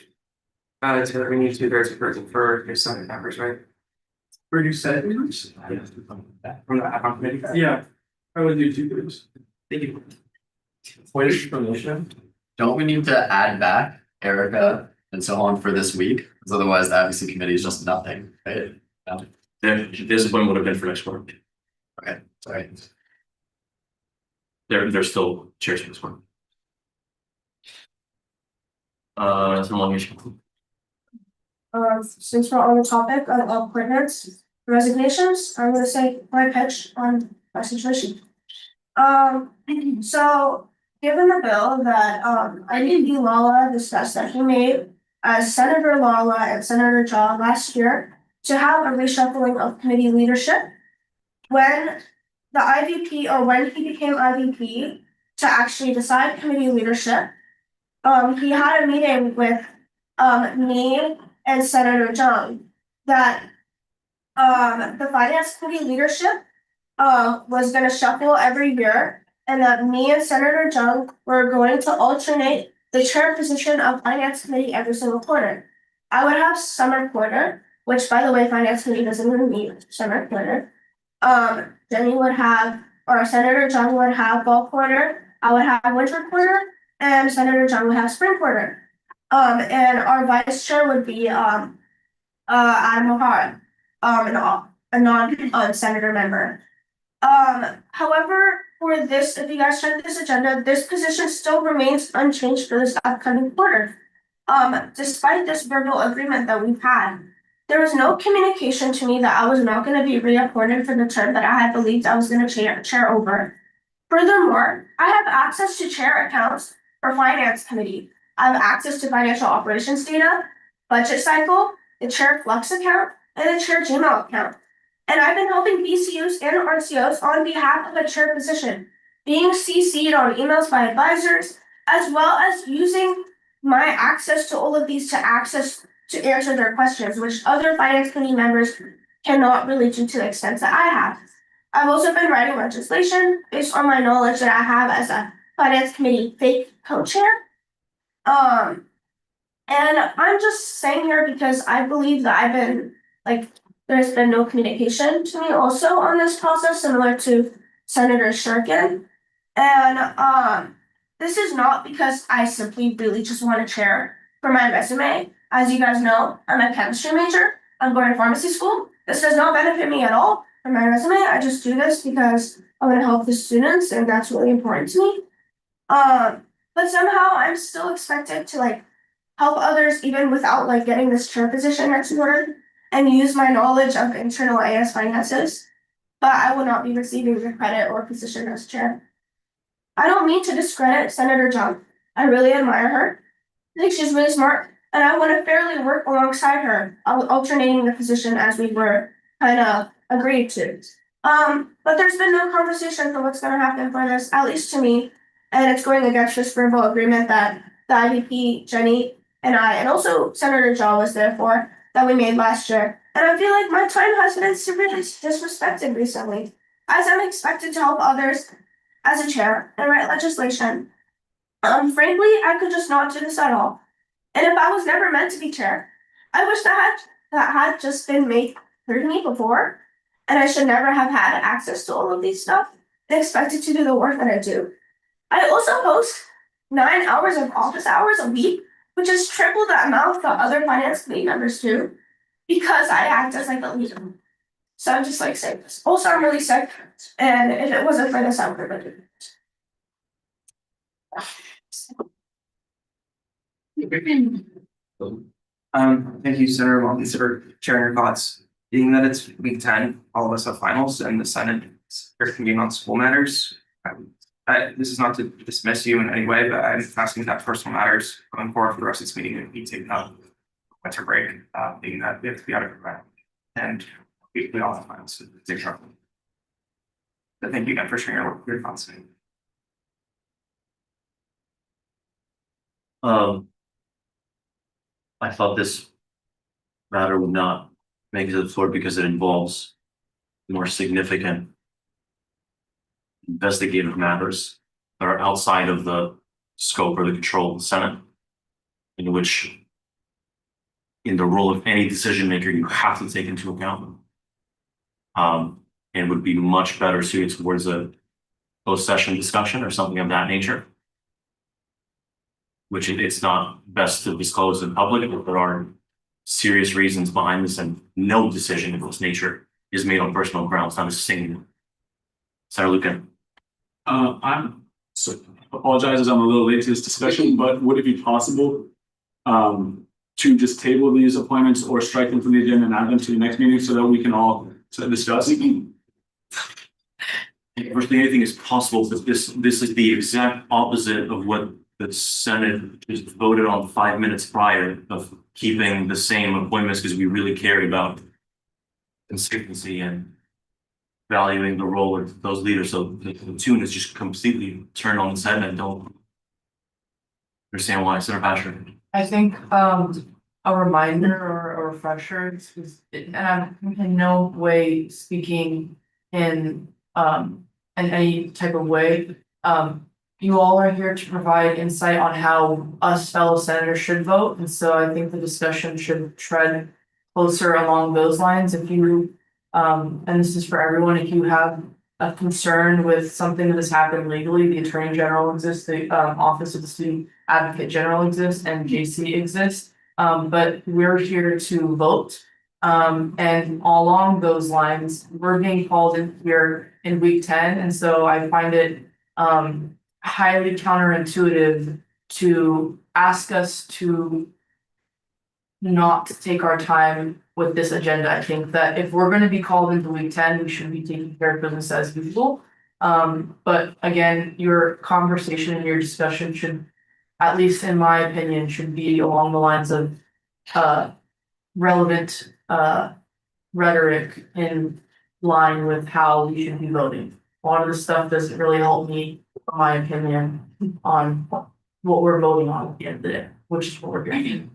Taylor, we need 2/3 for your senate members, right? Where you said members? From the ad hoc committee? Yeah, I would do 2/3. Thank you. What is your motion? Don't we need to add back Erica and so on for this week? Because otherwise the advocacy committee is just nothing, right? No. Then this appointment would have been for next quarter. Okay, sorry. They're still chairs for this one. It's a long issue. Since we're on the topic of appointments, resignations, I'm gonna say my pitch on my situation. So given the bill that IDP Lala discussed that he made as Senator Lala and Senator John last year to have a reshuffling of committee leadership. When the IVP or when he became IVP to actually decide committee leadership, he had a meeting with me and Senator John that the finance committee leadership was gonna shuffle every year, and that me and Senator John were going to alternate the chair position of finance committee every single quarter. I would have summer quarter, which by the way, finance committee doesn't even meet summer quarter. Jenny would have, or Senator John would have fall quarter, I would have winter quarter, and Senator John would have spring quarter. And our vice chair would be Adam O'Hara, a non-senator member. However, for this, if you guys check this agenda, this position still remains unchanged for this upcoming quarter. Despite this verbal agreement that we've had, there was no communication to me that I was not gonna be reappointed for the term that I had believed I was gonna chair over. Furthermore, I have access to chair accounts for finance committee. I have access to financial operations data, budget cycle, the chair Flux account, and the chair Gmail account. And I've been helping BCUs and RCOs on behalf of a chair position, being CC'd on emails by advisors, as well as using my access to all of these to answer their questions, which other finance committee members cannot really do to the extent that I have. I've also been writing legislation based on my knowledge that I have as a finance committee fake co-chair. And I'm just saying here because I believe that there's been no communication to me also on this process, similar to Senator Shurkin. And this is not because I simply really just want to chair for my resume. As you guys know, I'm a chemistry major. I'm going to pharmacy school. This does not benefit me at all for my resume. I just do this because I want to help the students, and that's really important to me. But somehow I'm still expected to help others even without getting this chair position next word and use my knowledge of internal AS finances. But I will not be receiving the credit or position as chair. I don't mean to discredit Senator John. I really admire her. I think she's really smart, and I want to fairly work alongside her, alternating the position as we were kind of agreed to. But there's been no conversation for what's going to happen for this, at least to me, and it's going against this verbal agreement that the IVP, Jenny, and I, and also Senator John was there for, that we made last year. And I feel like my time has been severely disrespected recently. as I'm expected to help others as a chair and write legislation. Frankly, I could just not do this at all. And if I was never meant to be chair, I wish that had just been made clear to me before. And I should never have had access to all of these stuff and expected to do the work that I do. I also post 9 hours of office hours a week, which is triple the amount that other finance committee members do, because I act as like a leader. So I'm just like sick. Also, I'm really sick, and if it wasn't for this, I would have been. Thank you, Senator Maltese, for sharing your thoughts. Being that it's week 10, all of us have finals and the Senate is convening on school matters. This is not to dismiss you in any way, but I'm asking that personal matters going forward for the rest of this meeting and be taken up winter break, being that we have to be out of it. And we all have finals to take trouble. But thank you again for sharing your thoughts. I thought this matter would not make it to the floor because it involves more significant investigative matters that are outside of the scope or the control of the Senate, in which, in the role of any decision maker, you have to take into account, and would be much better suited towards a closed session discussion or something of that nature, which it's not best to disclose in public, but there are serious reasons behind this, and no decision of this nature is made on personal grounds, not a single. Senator Lucan. I'm so apologizes, I'm a little late to this discussion, but would it be possible to just table these appointments or strike them from the agenda and add them to the next meeting so that we can all discuss? Virtually anything is possible, but this is the exact opposite of what the Senate just voted on 5 minutes prior, of keeping the same appointments because we really care about consistency and valuing the role of those leaders. So the tune is just completely turned on its head, and I don't understand why. Senator Patrick. I think a reminder or a refresher is, and I'm in no way speaking in any type of way. You all are here to provide insight on how us fellow senators should vote, and so I think the discussion should tread closer along those lines. If you and this is for everyone, if you have a concern with something that has happened legally, the Attorney General exists, the Office of the Student Advocate General exists, and JC exists. But we're here to vote. And along those lines, we're being called in here in week 10, and so I find it highly counterintuitive to ask us to not take our time with this agenda. I think that if we're going to be called into week 10, we should be taking care of business as usual. But again, your conversation and your discussion should, at least in my opinion, should be along the lines of relevant rhetoric in line with how we should be voting. A lot of this stuff doesn't really help me, in my opinion, on what we're voting on at the end of the day, which is what we're doing.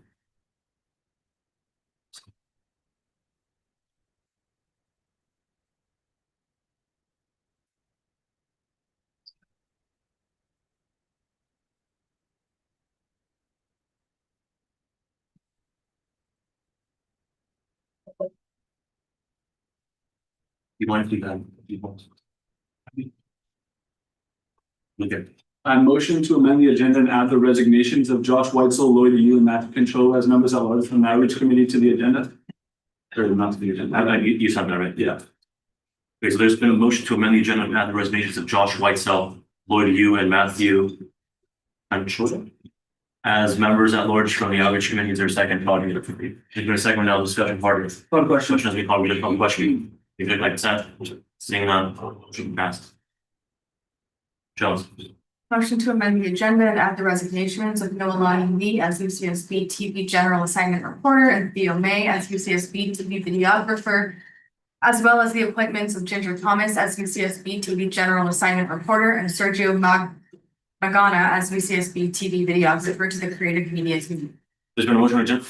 You want to do that? Okay. I motion to amend the agenda and add the resignations of Josh Weitzel, Lloyd Yu, and Matthew Control as members at large from the Outreach Committee to the agenda. Or not to the agenda. You said that, right? Yeah. Okay, so there's been a motion to amend the agenda and add the resignations of Josh Whitesell, Lloyd Yu, and Matthew Control as members at large from the Outreach Committee. Is there a second? There's been a second now. Discussion part of One question. Question has been called. We did call the question. If you'd like consent, seeing none, motion passed. Jones. Motion to amend the agenda and add the resignations of Noah Lonnie Lee as UCSB TV General Assignment Reporter and Theo May as UCSB TV Videographer, as well as the appointments of Ginger Thomas as UCSB TV General Assignment Reporter and Sergio Magana as UCSB TV Videographer to the Creative Media Team. There's been a motion to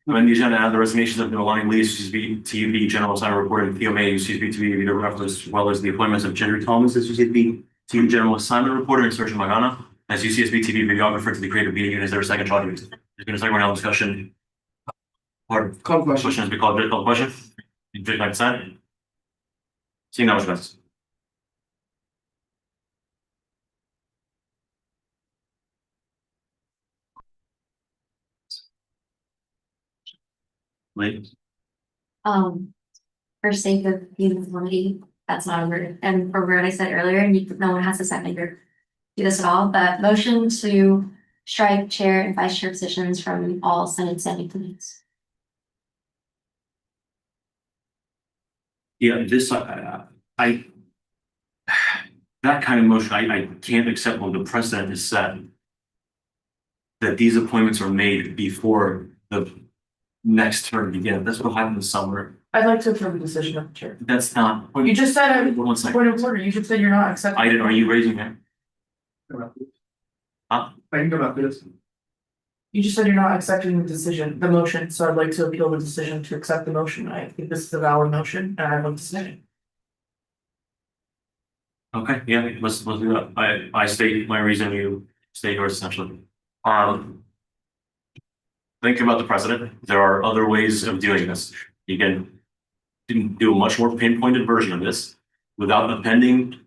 Amend the agenda, add the resignations of Nolani Lee, UCSB TV General Assignment Report, and Theo May, UCSB TV Video Reference, as well as the appointments of Gendry Thomas as UCSB TV General Assignment Reporter and Sergio Magana as UCSB TV Videographer to the Creative Media Unit. Is there a second? There's been a second round of discussion. Call question. Question has been called. Call question. Take my consent. Seeing now, which best. Ladies. For sake of uniformity, that's not a word, and for what I said earlier, no one has to second here. Do this at all, but motion to strike chair and vice chair positions from all Senate standing committees. Yeah, this, I, that kind of motion, I can't accept when the precedent is set that these appointments are made before the next term begins. That's what happened this summer. I'd like to approve the decision of the chair. That's not. You just said, One second. point of order, you just said you're not accepting. I didn't, are you raising your hand? Huh? I can go about this. You just said you're not accepting the decision, the motion, so I'd like to appeal the decision to accept the motion. I think this is a valid motion, and I'd like to say it. Okay, yeah, let's do that. I state my reason, you state yours essentially. Think about the precedent. There are other ways of doing this. You can do a much more pinpointed version of this without appending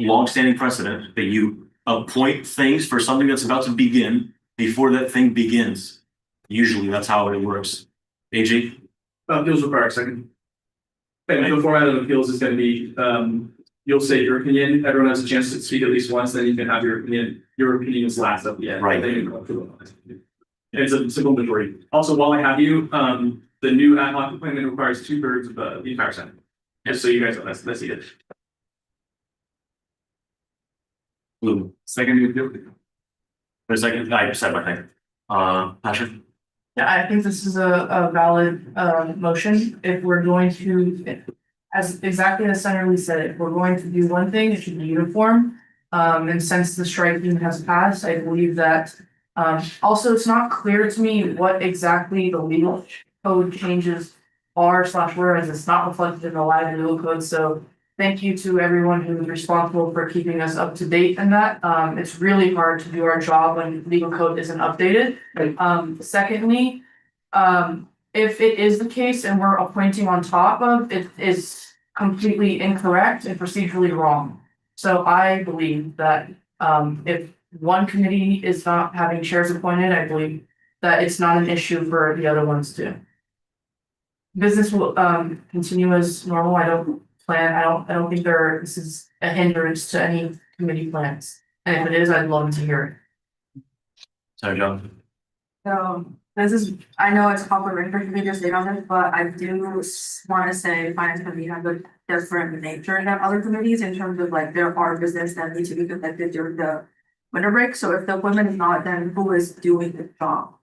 long-standing precedent that you appoint things for something that's about to begin before that thing begins. Usually that's how it works. AG? Appeals require a second. And the format of appeals is gonna be, you'll say your opinion, everyone has a chance to speak at least once, then you can have your opinion. Your opinion is last at the end. Right. Then you can go through it. It's a simple majority. Also, while I have you, the new ad hoc appointment requires 2/3 of the entire Senate. Just so you guys know, that's it. Blue. Second. For a second, I said my thing. Patrick? Yeah, I think this is a valid motion. If we're going to, as exactly as Senator Lee said, if we're going to do one thing, it should be uniform. And since the striking has passed, I believe that also it's not clear to me what exactly the legal code changes are / whereas it's not reflected in the live legal code. So thank you to everyone who is responsible for keeping us up to date in that. It's really hard to do our job when legal code isn't updated. Secondly, if it is the case and we're appointing on top of, it is completely incorrect and procedurally wrong. So I believe that if one committee is not having chairs appointed, I believe that it's not an issue for the other ones too. Business will continue as normal. I don't think this is a hindrance to any committee plans. And if it is, I'd love to hear it. Sorry, John. So this is, I know it's complimentary for me to say on this, but I do want to say finance committee has a different nature than other committees in terms of like there are business that need to be conducted during the winter break. So if the women is not, then who is doing the job?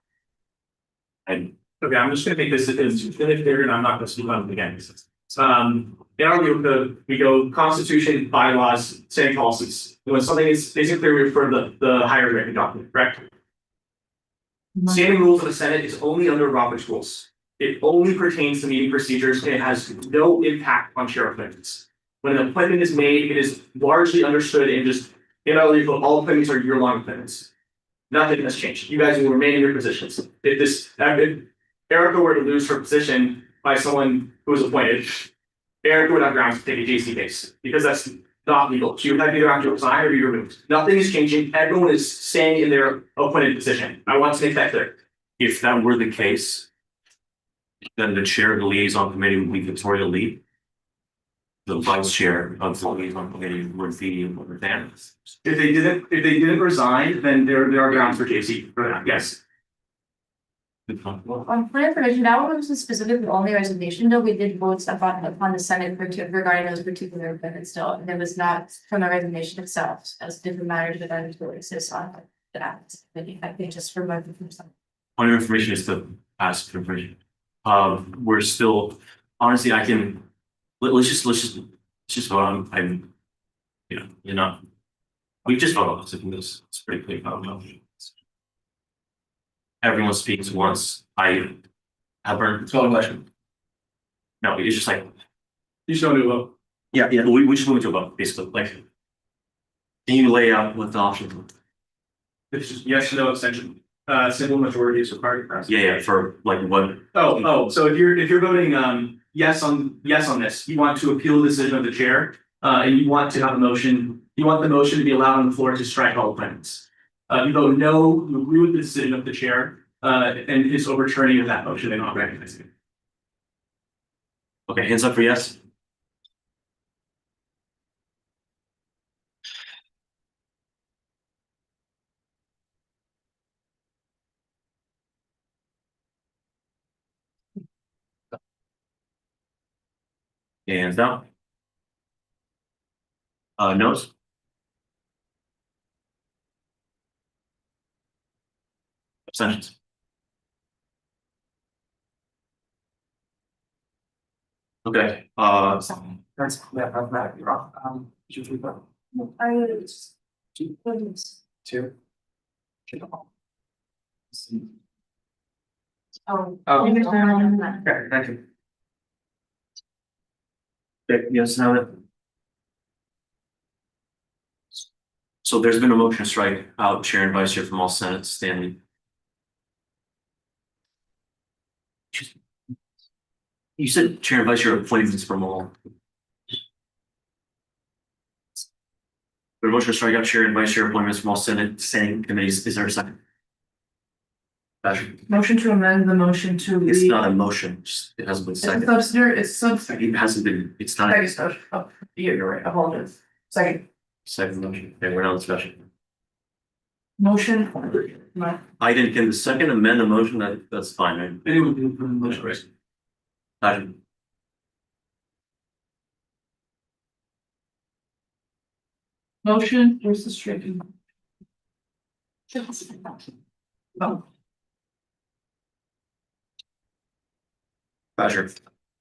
Okay, I'm just gonna make this as clear, and I'm not gonna speak on it again. In our group, we go constitution, bylaws, setting policies. When something is basically we refer to the higher ranking document, correct? Standing rules of the Senate is only under Robert's rules. It only pertains to meeting procedures and it has no impact on chair appointments. When an appointment is made, it is largely understood and just, in our legal, all appointments are year-long appointments. Nothing has changed. You guys will remain in your positions. If Erica were to lose her position by someone who was appointed, Erica would have grounds to take a JC case because that's not legal. She would have either have to resign or be removed. Nothing is changing. Everyone is staying in their appointed position. I want to make that clear. If that were the case, then the chair of the liaison committee would be Victoria Lee. The vice chair of the liaison committee would be Dan. If they didn't resign, then there are grounds for JC for that. Yes. For information, that one was specifically only resignation, though we did vote upon the Senate regarding those particular amendments still, and it was not from the resignation itself, as different matters that I will exist on that. I think just for my some. Point of information is to ask for information. We're still, honestly, I can, let's just vote on, I'm, you're not, we just vote on this, I think this, it's pretty clear. Everyone speaks once. Hepburn. It's all a question. No, it's just like, You show me well. yeah, we should move it to a vote, basically, like. Can you lay out what the options are? It's just yes, no extension. Simple majority is required. Yeah, for like what, So if you're voting yes on this, you want to appeal the decision of the chair. And you want to have a motion, you want the motion to be allowed on the floor to strike all appointments. You vote no, you agree with the decision of the chair, and his overturning of that motion and not recognizing it. okay, hands up for yes? Hands down. Noes? Abstentions? Okay, That's that, you're off. Should we vote? Two. Oh. Okay, thank you. okay, yes, now that. So there's been a motion to strike out chair and vice chair from all Senate standing. You said chair and vice chair appointments from all. The motion to strike out chair and vice chair appointments from all Senate standing committees, is there a second? Patrick, Motion to amend the motion to it's read. not a motion, it hasn't been It's a seconded. subsidiary, it's subsidiary. It hasn't been, it's not. Second discussion. Oh, yeah, you're right, I apologize. Second, Second motion, okay, we're not in discussion. motion. No. I didn't, can the second amend the motion, that's fine, right? Anyone can approve the motion, right? Patrick, Motion versus stricken. Oh, Patrick,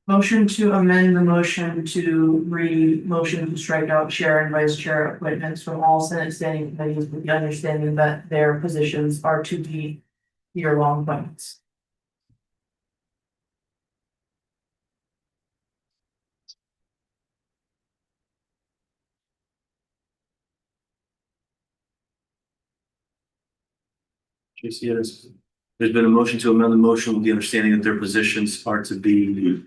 motion to amend the motion to motion to strike out chair and vice chair appointments from all Senate standing committees with the understanding that their positions are to be year-long appointments. JC, there's been a motion to amend the motion with the understanding that their positions are to be.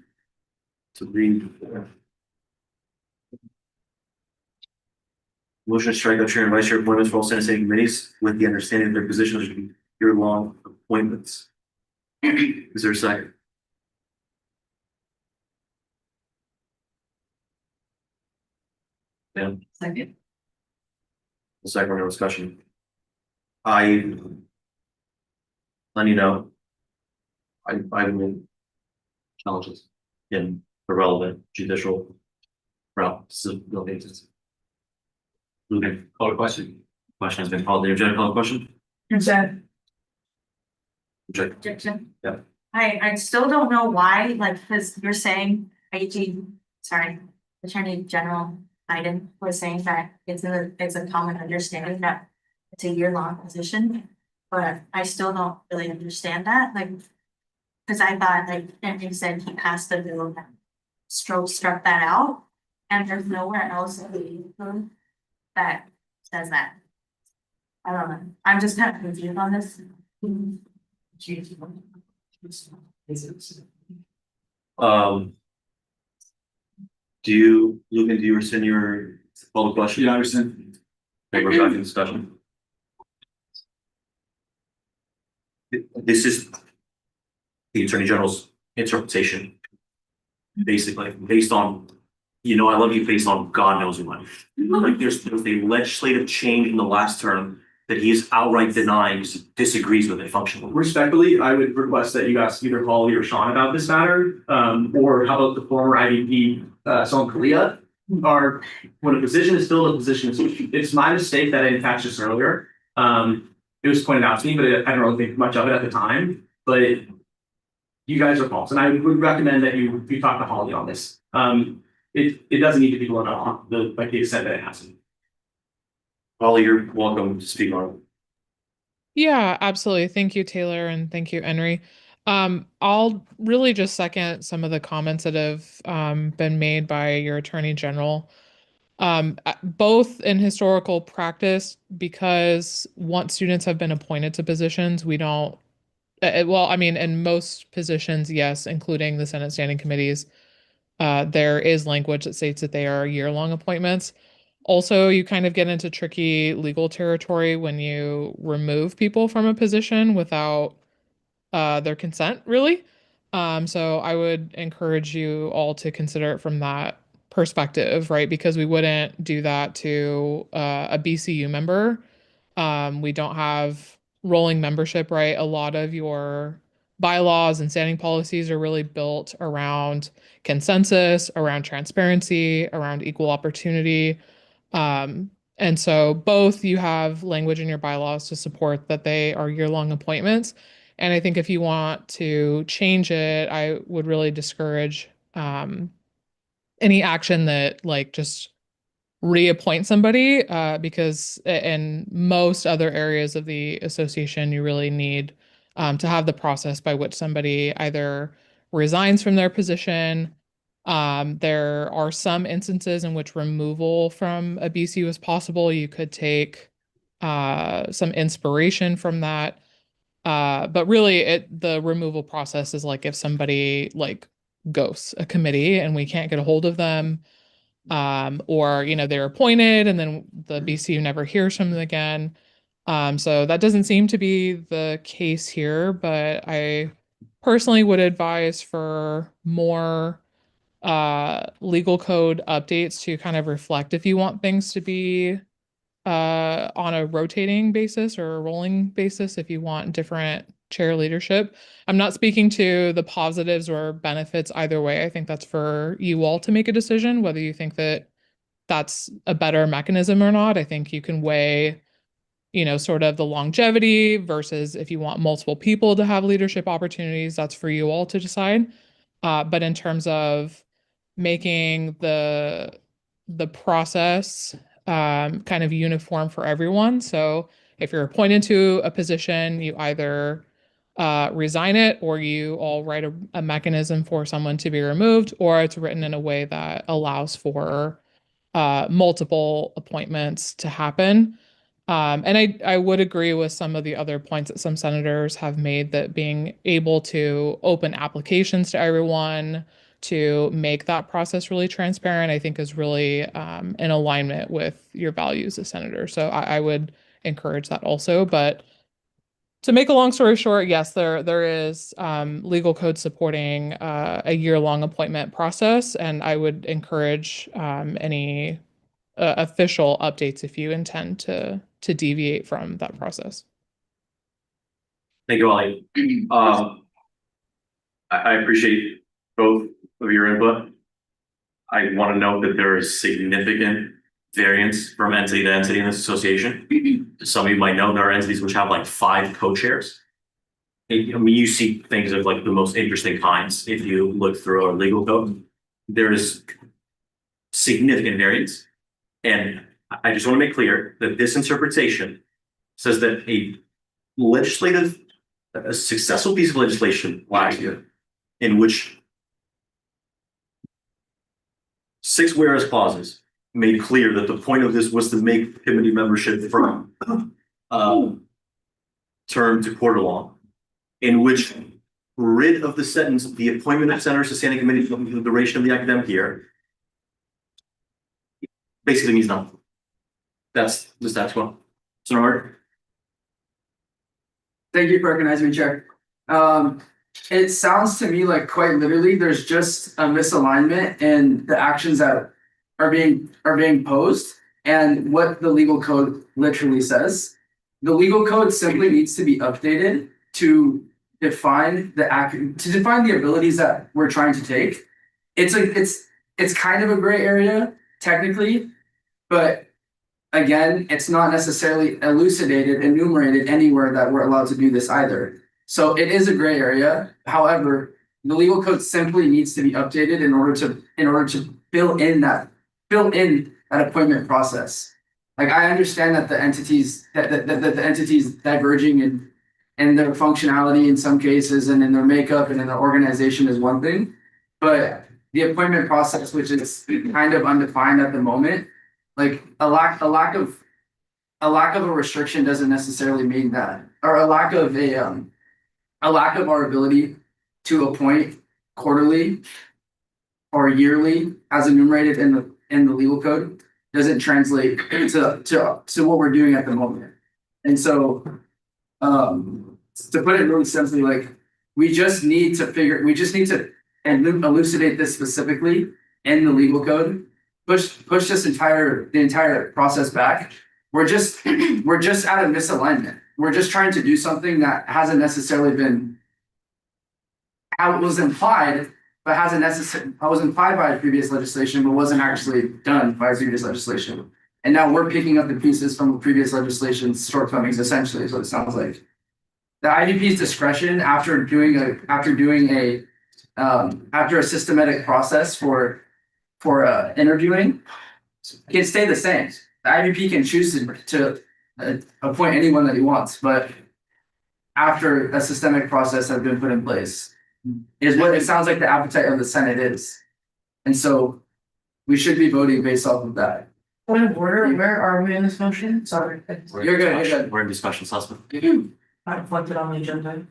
Motion to strike out chair and vice chair appointments for all Senate standing committees with the understanding that their positions are to be year-long appointments. Is there a second? Yeah. Second. The second, no discussion. Let you know. I will challenges in the relevant judicial route, civil cases. Okay, call a question. Question has been called. The agenda call a question? Consent. Object. Objection. Yeah. I still don't know why, like, because you're saying, sorry, Attorney General Biden was saying that it's a common understanding that it's a year-long position, but I still don't really understand that, like, because I thought, like, and he said he passed the bill that struck that out, and there's nowhere else in the code that says that. I don't know, I'm just kind of confused on this. Lucan, do you rescind your call the question? Yeah, I rescind. Okay, we're back in discussion. This is the Attorney General's interpretation. Basically, based on, I love you based on God knows what. Like there's a legislative change in the last term that he is outright denying, disagrees with it functionally. Respectfully, I would request that you ask either Holly or Sean about this matter, or how about the former IVP, Son Kalia? Or when a position is filled, a position is, it's my mistake that I didn't catch this earlier. It was pointed out to me, but I don't really think much of it at the time, but you guys are false, and I would recommend that you talk to Holly on this. It doesn't need to be blown up on the extent that it has to. Holly, you're welcome to speak on it. Yeah, absolutely. Thank you, Taylor, and thank you, Henry. I'll really just second some of the comments that have been made by your Attorney General. Both in historical practice, because once students have been appointed to positions, we don't, well, I mean, in most positions, yes, including the Senate standing committees, there is language that states that they are year-long appointments. Also, you kind of get into tricky legal territory when you remove people from a position without their consent, really. So I would encourage you all to consider it from that perspective, right? Because we wouldn't do that to a BCU member. We don't have rolling membership, right? A lot of your bylaws and standing policies are really built around consensus, around transparency, around equal opportunity. And so both you have language in your bylaws to support that they are year-long appointments. And I think if you want to change it, I would really discourage any action that like just reappoint somebody because in most other areas of the association, you really need to have the process by which somebody either resigns from their position. There are some instances in which removal from a BCU is possible. You could take some inspiration from that. But really the removal process is like if somebody like ghosts a committee and we can't get a hold of them, or they're appointed and then the BCU never hears from them again. So that doesn't seem to be the case here, but I personally would advise for more legal code updates to kind of reflect if you want things to be on a rotating basis or a rolling basis, if you want different chair leadership. I'm not speaking to the positives or benefits either way. I think that's for you all to make a decision whether you think that that's a better mechanism or not. I think you can weigh, sort of the longevity versus if you want multiple people to have leadership opportunities, that's for you all to decide. But in terms of making the process kind of uniform for everyone. So if you're appointed to a position, you either resign it or you all write a mechanism for someone to be removed, or it's written in a way that allows for multiple appointments to happen. And I would agree with some of the other points that some senators have made, that being able to open applications to everyone to make that process really transparent, I think is really in alignment with your values as senator. So I would encourage that also. But to make a long story short, yes, there is legal code supporting a year-long appointment process, and I would encourage any official updates if you intend to deviate from that process. Thank you, Ollie. I appreciate both of your input. I want to note that there is significant variance from entity to entity in this association. Some of you might know there are entities which have like 5 co-chairs. I mean, you see things of like the most interesting kinds if you look through our legal code. There is significant variance. And I just want to make clear that this interpretation says that a successful piece of legislation last year in which 6 whereas clauses made clear that the point of this was to make committee membership from term to quarter long, in which rid of the sentence, the appointment of senators to standing committee for the duration of the academic year, basically means nothing. That's the status quo. So, Thank you for recognizing me, Chair. It sounds to me like quite literally there's just a misalignment in the actions that are being posed and what the legal code literally says. The legal code simply needs to be updated to define the abilities that we're trying to take. It's kind of a gray area technically, but again, it's not necessarily enumerated anywhere that we're allowed to do this either. So it is a gray area. However, the legal code simply needs to be updated in order to fill in that appointment process. Like I understand that the entities diverging and their functionality in some cases and in their makeup and in their organization is one thing. But the appointment process, which is kind of undefined at the moment, like a lack of a restriction doesn't necessarily mean that, or a lack of our ability to appoint quarterly or yearly as enumerated in the legal code doesn't translate to what we're doing at the moment. And so to put it really simply, like we just need to elucidate this specifically in the legal code, push the entire process back. We're just at a misalignment. We're just trying to do something that hasn't necessarily been how it was implied, but hasn't necessarily was implied by previous legislation, but wasn't actually done by previous legislation. And now we're picking up the pieces from the previous legislation's shortcomings, essentially, is what it sounds like. The IDP's discretion after a systematic process for interviewing can stay the same. The IDP can choose to appoint anyone that he wants, but after a systemic process has been put in place, is what it sounds like the appetite of the Senate is. And so we should be voting based off of that. Point of order, where are we in this motion? Sorry. You're good. We're in discussion, Sussman. I reflected on the agenda.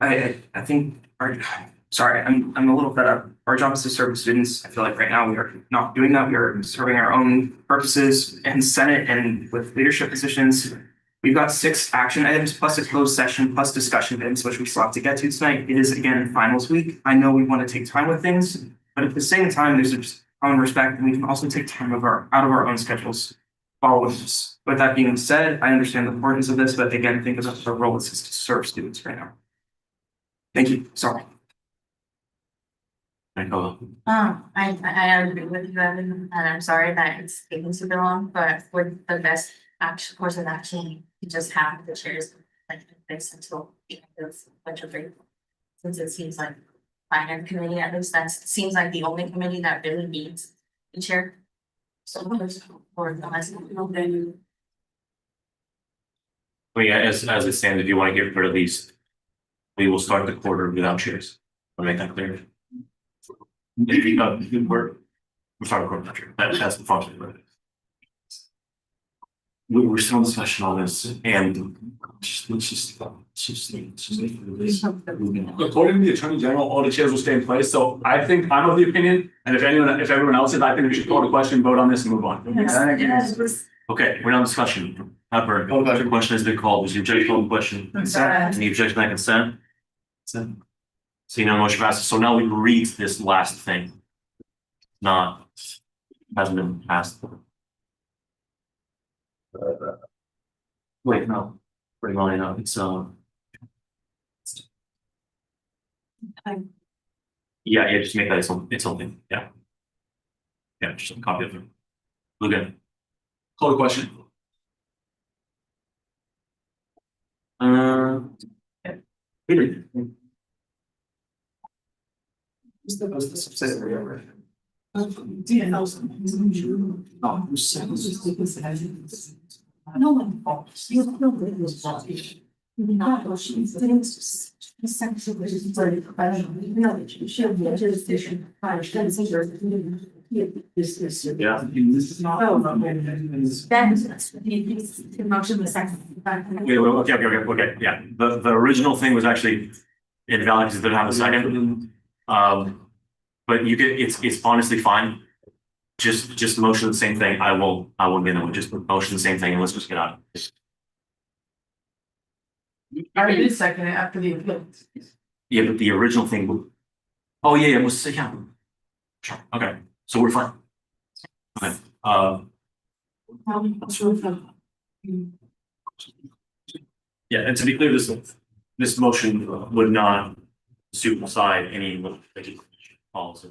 I think I'm a little fed up. Our job is to serve the students. I feel like right now we are not doing that. We are serving our own purposes in Senate and with leadership positions. We've got 6 action items plus a closed session plus discussion items, which we still have to get to tonight. It is again finals week. I know we want to take time with things, but at the same time, there's a common respect, and we can also take time out of our own schedules following this. With that being said, I understand the importance of this, but again, think about our role is to serve students right now. Thank you. Sorry. I agree with you, Evan, and I'm sorry that it's taking so long, but for the best course of action, you just have the chairs like this until it's bunch of three. Since it seems like finance committee, at least seems like the only committee that really needs a chair. So for the last then Well, yeah, as it stands, if you want to get rid of these, we will start the quarter without chairs. I'll make that clear. We're starting quarter without chairs. That's the function of it. We're still in discussion on this, and let's just. According to the Attorney General, all the chairs will stay in place, so I think I'm of the opinion, and if everyone else is, I think we should call the question, vote on this and move on. Okay, we're not discussion. However, the question has been called. Was your objection on the question? Any objection on consent? See, no motion passes. So now we read this last thing. Hasn't been passed. Wait, no. Pretty well, no, it's yeah, just make that it's something, yeah. Yeah, just a copy of it. Look at it. Call the question. Peter. Okay, yeah, the original thing was actually invalid because it didn't have a second. But you get, it's honestly fine. Just motion the same thing. I won't get into it, just motion the same thing and let's just get out. I did second it after the appeal. Yeah, but the original thing. Oh, yeah, it was, yeah. Sure, okay, so we're fine. Okay, yeah, and to be clear, this motion would not supersede any policy.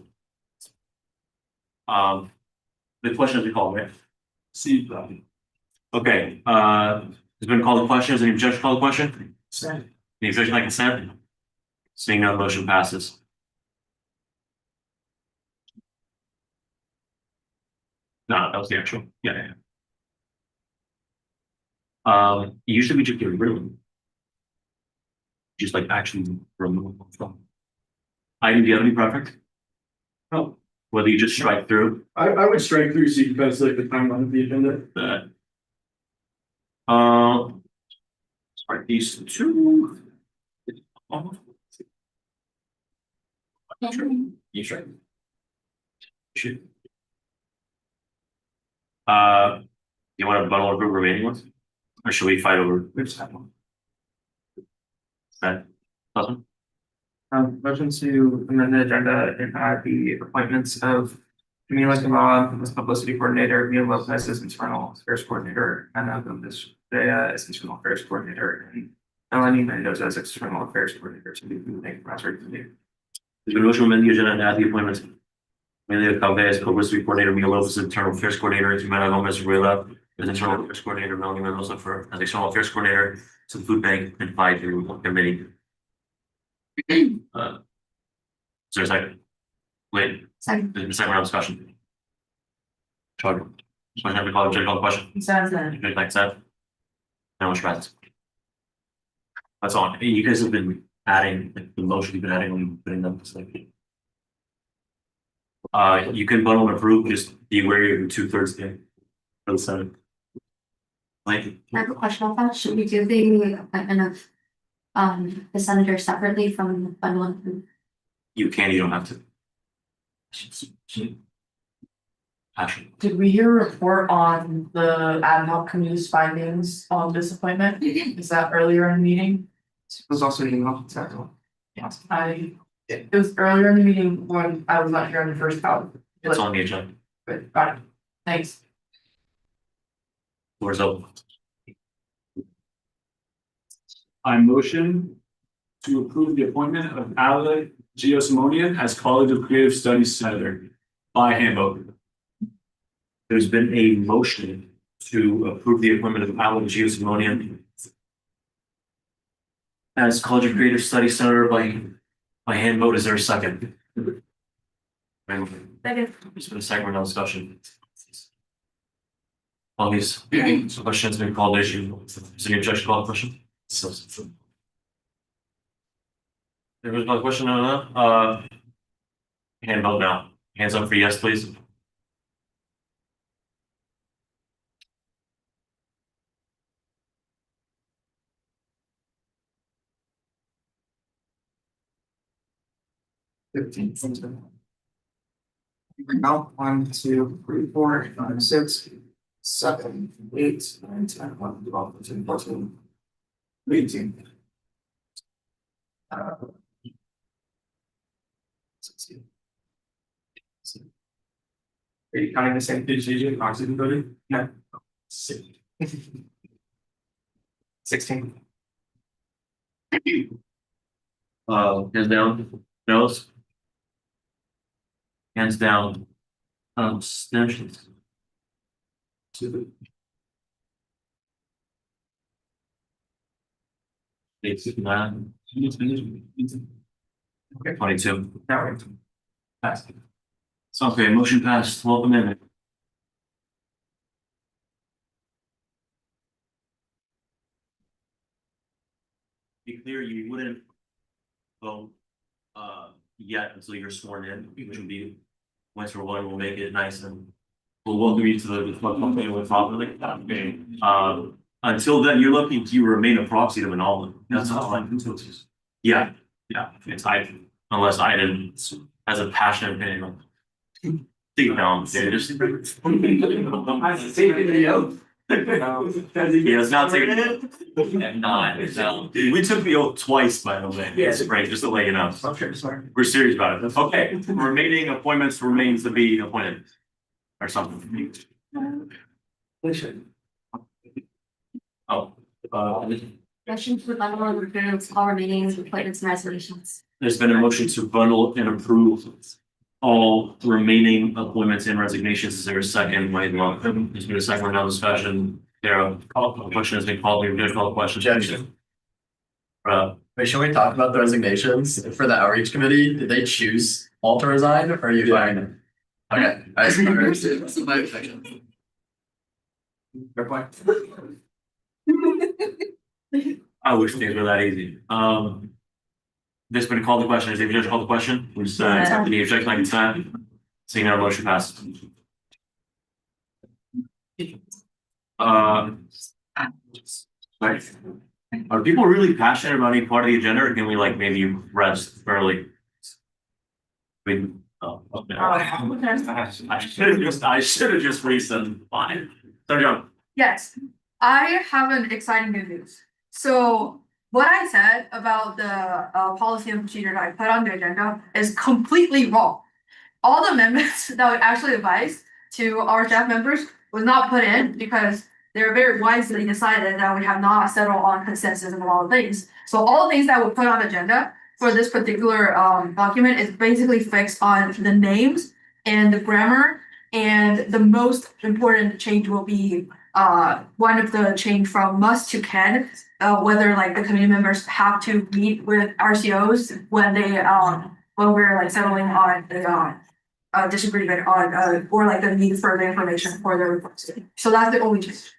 The question has been called, right? See, okay, has been called the question. Is any objection to call the question? Any objection by consent? Seeing none, motion passes. No, that was the actual, yeah. Usually we just get rid of them. Just like actually remove them from. Item, do you have any preference? No. Whether you just strike through I would strike through so you can like the timeline of the agenda. that. Strike these two. You strike. Should. You want to bundle or group remaining ones? Or should we fight over? We just have one. Okay. Awesome. Motion to amend the agenda and add the appointments of Camila Kamal as publicity coordinator, Mia Lopez as internal affairs coordinator, and this as internal affairs coordinator, and Melanie Mendoza as external affairs coordinator to be moving project committee. There's been a motion to amend the agenda and add the appointments. Amelia Calve as publicity coordinator, Mia Lopez as internal affairs coordinator, Jimena Gomez Ruela as internal affairs coordinator, Melanie Mendoza as external affairs coordinator to the food bank and fight through committee. Is there a second? Wait. Second. There's a second round of discussion. Charlie. Someone have to call the question. Sounds good. Good, thanks, Seth. No one passes. That's on. Hey, you guys have been adding like, the motion you've been adding when putting them to like. You can bundle and approve, just be wary of the 2/3 thing. For the Senate. Like, I have a question about that. Should we do the appointment of the senator separately from the bundle? you can, you don't have to. Passion. Did we hear a report on the ad hoc committee's findings on this appointment? Is that earlier in the meeting? It was also an email, exactly. Yes. It was earlier in the meeting when I was not here on the first call. It's on the agenda. Good, got it. Thanks. Floor is open. I motion to approve the appointment of Alec Geosimonian as College of Creative Studies Senator by hand vote. There's been a motion to approve the appointment of Alan Geosimonian as College of Creative Studies Senator by hand vote. Is there a second? Second. There's been a second round of discussion. All these questions been called issue. Is there any objection to call the question? There was another question on that. Hand vote now. Hands up for yes, please. Now, 1, 2, 3, 4, 5, 6, 7, 8, 9, 10, 11, 12, 13, 14, 18. 16. Are you counting the same digit oxygen voting? No. 16. Hands down, nose. Hands down. Abstentions. It's 9. Okay, 22. Passed. So, okay, motion passed, 12th amendment. Be clear, you wouldn't vote yet until you're sworn in, which would be once we're voting, we'll make it nice and we'll welcome you to the family properly. Until then, you're lucky you remain a proxy to Manala. That's all I can do. Yeah, it's unless I didn't has a passionate opinion on deep down. Yeah, it's not taking it. No. We took the oath twice, by the way. Yeah. It's great, just to let you know. Okay, sorry. We're serious about it. Okay, remaining appointments remains to be appointed. Or something. We should. Oh, Motion to bundle and approve all remaining appointments and resignations. there's been a motion to bundle and approve all remaining appointments and resignations. Is there a second? Wait, well, there's been a second round of discussion. There, a question has been called. We're going to call the question. Objection. Wait, should we talk about the resignations for the outreach committee? Did they choose all to resign or are you firing them? Okay, I just understood. That's my objection. Fair point. I wish things were that easy. This been called the question. Has any judge called the question? We just accept the objection by consent. Seeing none, motion passes. Right. Are people really passionate about any part of the agenda, or can we like maybe rest early? I mean, okay. I should have just reasoned. Fine. So John. Yes, I have an exciting good news. So what I said about the policy and procedure that I put on the agenda is completely wrong. All the amendments that we actually advised to our staff members was not put in because they were very wisely decided that we have not settled on consensus and a lot of things. So all the things that we put on the agenda for this particular document is basically fixed on the names and the grammar. And the most important change will be one of the change from must to can, whether like the community members have to meet with RCOs when they when we're like settling on the disagreement on or like the need further information for the request. So that's the only change.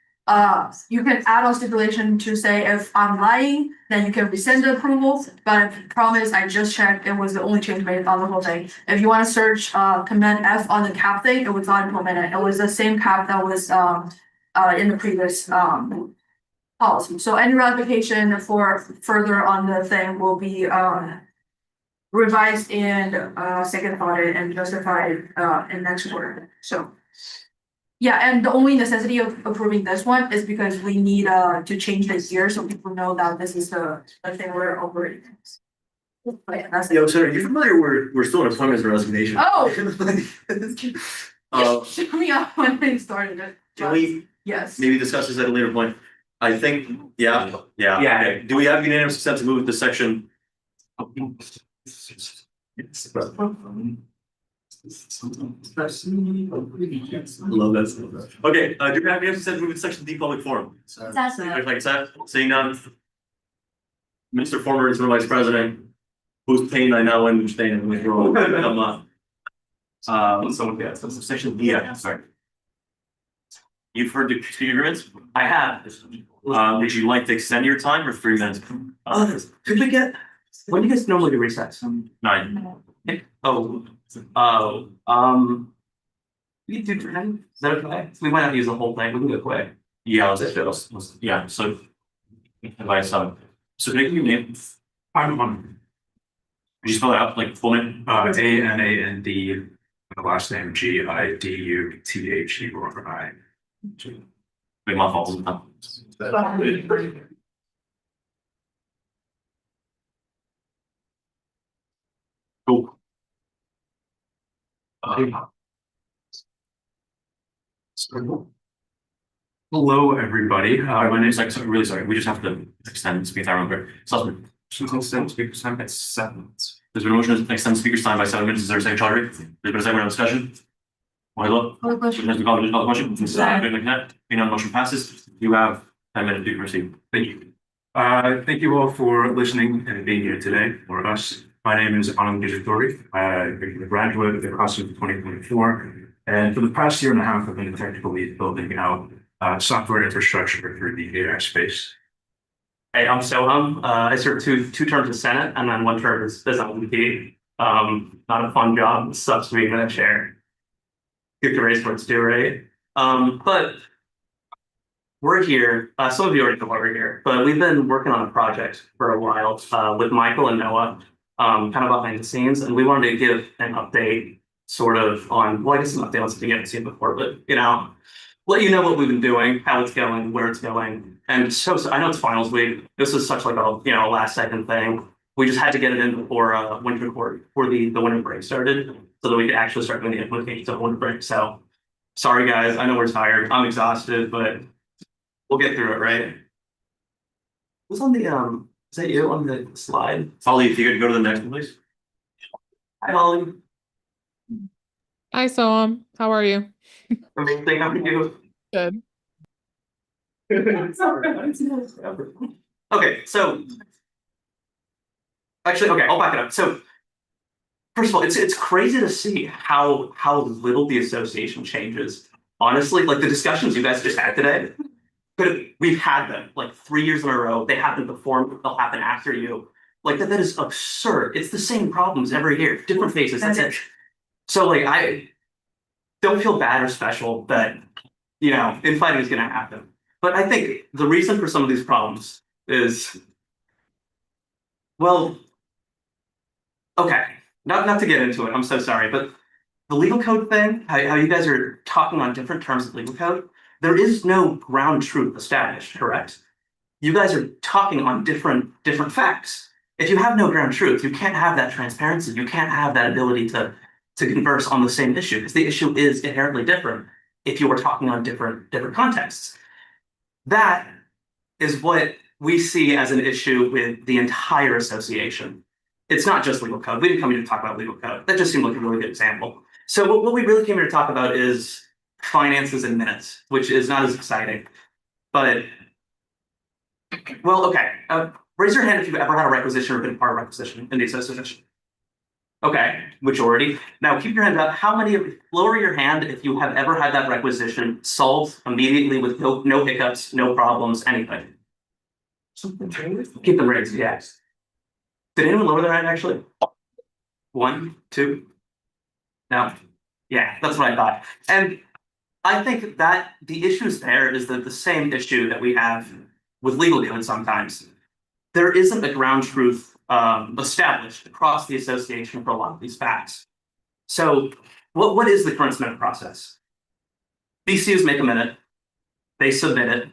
You can add on stipulation to say if I'm lying, then you can rescind the approval, but I promise I just checked, it was the only change made on the whole thing. If you wanna search command F on the cap thing, it was not implemented, it was the same cap that was in the previous policy. So any ratification for further on the thing will be revised and second audit and justified in next quarter, so. Yeah, and the only necessity of approving this one is because we need to change the year so people know that this is the thing we're operating. But yeah, that's it. Yo, sir, you're familiar we're still in appointments and resignation. Oh! Shoot me up when they started it. Can we Yes. maybe discuss this at a later point? I think, yeah. Okay. Do we have unanimous consent to move to section? Love that. Okay, do we have unanimous consent to move to section D public forum? That's Like I said, seeing none. Mr. Former is Vice President, whose pain I now understand with your own. Someone, yeah, so section D, yeah, sorry. You've heard the speaker agreements? I have. Would you like to extend your time or 3 minutes? Could we get, when do you guys normally do recess? 9. We do 10, is that okay? We might not use the whole thing, we can go quick. Yeah, let's yeah, so. Advice, so can I give you a name? I'm on Would you spell it out like full name? ANAND, the last name GIDUTHERI. Big mouth all the time. Cool. Hello, everybody. My name's like, really sorry, we just have to extend speaker time real quick. Sussman. Extend speaker time at 7 minutes. There's been a motion to extend speaker's time by 7 minutes. Is there a second charge rate? There's been a second round of discussion. Hello? Other question? Has been called, another question? Being none, motion passes. You have 10 minutes to proceed. Thank you. Thank you all for listening and being here today for us. My name is Anand Gijaturi. I'm a graduate of the class of 2024. And for the past year and a half, I've been the technical lead building out software infrastructure through the AI space. Hey, I'm Soham. I served two terms of Senate and then 1 term as LMP. Not a fun job. It sucks being in that chair. Get the race where it's due, right? But we're here. Some of you already know why we're here, but we've been working on a project for a while with Michael and Noah, kind of behind the scenes, and we wanted to give an update, sort of on. Well, I guess an update on something you haven't seen before, but let you know what we've been doing, how it's going, where it's going. And so I know it's finals week. This is such like a last second thing. We just had to get it in before winter court, before the winter break started, so that we could actually start doing the implementation of winter break. So sorry guys, I know we're tired. I'm exhausted, but we'll get through it, right? Who's on the is that you on the slide? Holly, if you could go to the next one, please. Hi Holly. Hi, Soam. How are you? Amazing, how are you? Good. Okay, so actually, okay, I'll back it up. So first of all, it's crazy to see how little the association changes. Honestly, like the discussions you guys just had today, But we've had them like 3 years in a row. They happen before, they'll happen after you. Like that is absurd. It's the same problems every year, different faces. That's it. So like I don't feel bad or special that infighting is gonna happen. But I think the reason for some of these problems is, well, okay, not to get into it, I'm so sorry, but the legal code thing, how you guys are talking on different terms of legal code, there is no ground truth established, correct? You guys are talking on different facts. If you have no ground truth, you can't have that transparency. You can't have that ability to converse on the same issue, because the issue is inherently different if you were talking on different contexts. That is what we see as an issue with the entire association. It's not just legal code. We didn't come here to talk about legal code. That just seemed like a really good example. So what we really came here to talk about is finances and minutes, which is not as exciting. But, well, okay. Raise your hand if you've ever had a requisition or been part of a requisition in the association. Okay, majority. Now keep your hand up. Lower your hand if you have ever had that requisition solved immediately with no hiccups, no problems, anything. Keep them raised, yes. Did anyone lower their hand actually? 1, 2. No. Yeah, that's what I thought. And I think that the issues there is the same issue that we have with legal code sometimes. There isn't a ground truth established across the association for a lot of these facts. So what is the current submit process? BCUs make a minute, they submit it,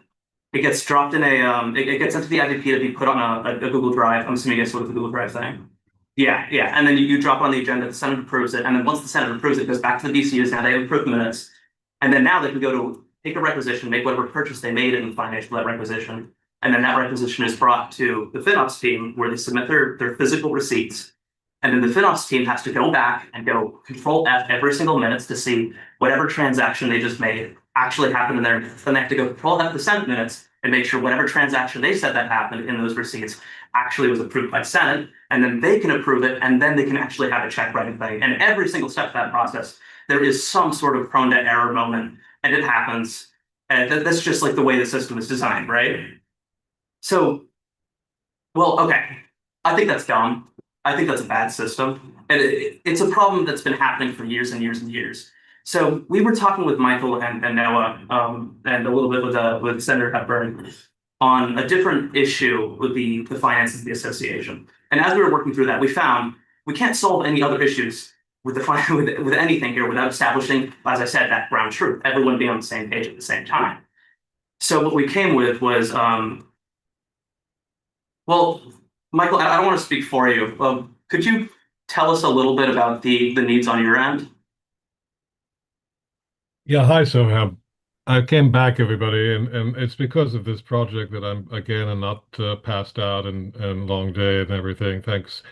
it gets dropped in it gets into the IVP to be put on a Google Drive. I'm assuming you guys know what the Google Drive thing. Yeah. And then you drop it on the agenda, the Senate approves it, and then once the Senate approves it, it goes back to the BCUs. Now they have approved minutes. And then now they can go to take a requisition, make whatever purchase they made in finance for that requisition. And then that requisition is brought to the FinOps team where they submit their physical receipts. And then the FinOps team has to go back and go Control F every single minutes to see whatever transaction they just made actually happened in there. Then they have to go Control F the Senate minutes and make sure whatever transaction they said that happened in those receipts actually was approved by Senate. And then they can approve it, and then they can actually have a check writing thing. And every single step of that process, there is some sort of prone to error moment, and it happens. And that's just like the way the system is designed, right? So, well, okay. I think that's dumb. I think that's a bad system. And it's a problem that's been happening for years and years and years. So we were talking with Michael and Noah, and a little bit with Senator Hepburn on a different issue with the finances of the association. And as we were working through that, we found we can't solve any other issues with with anything here without establishing, as I said, that ground truth, everyone being on the same page at the same time. So what we came with was, well, Michael, I don't want to speak for you. Could you tell us a little bit about the needs on your end? Yeah, hi, Soham. I came back, everybody, and it's because of this project that I'm again not passed out and long day and everything. Thanks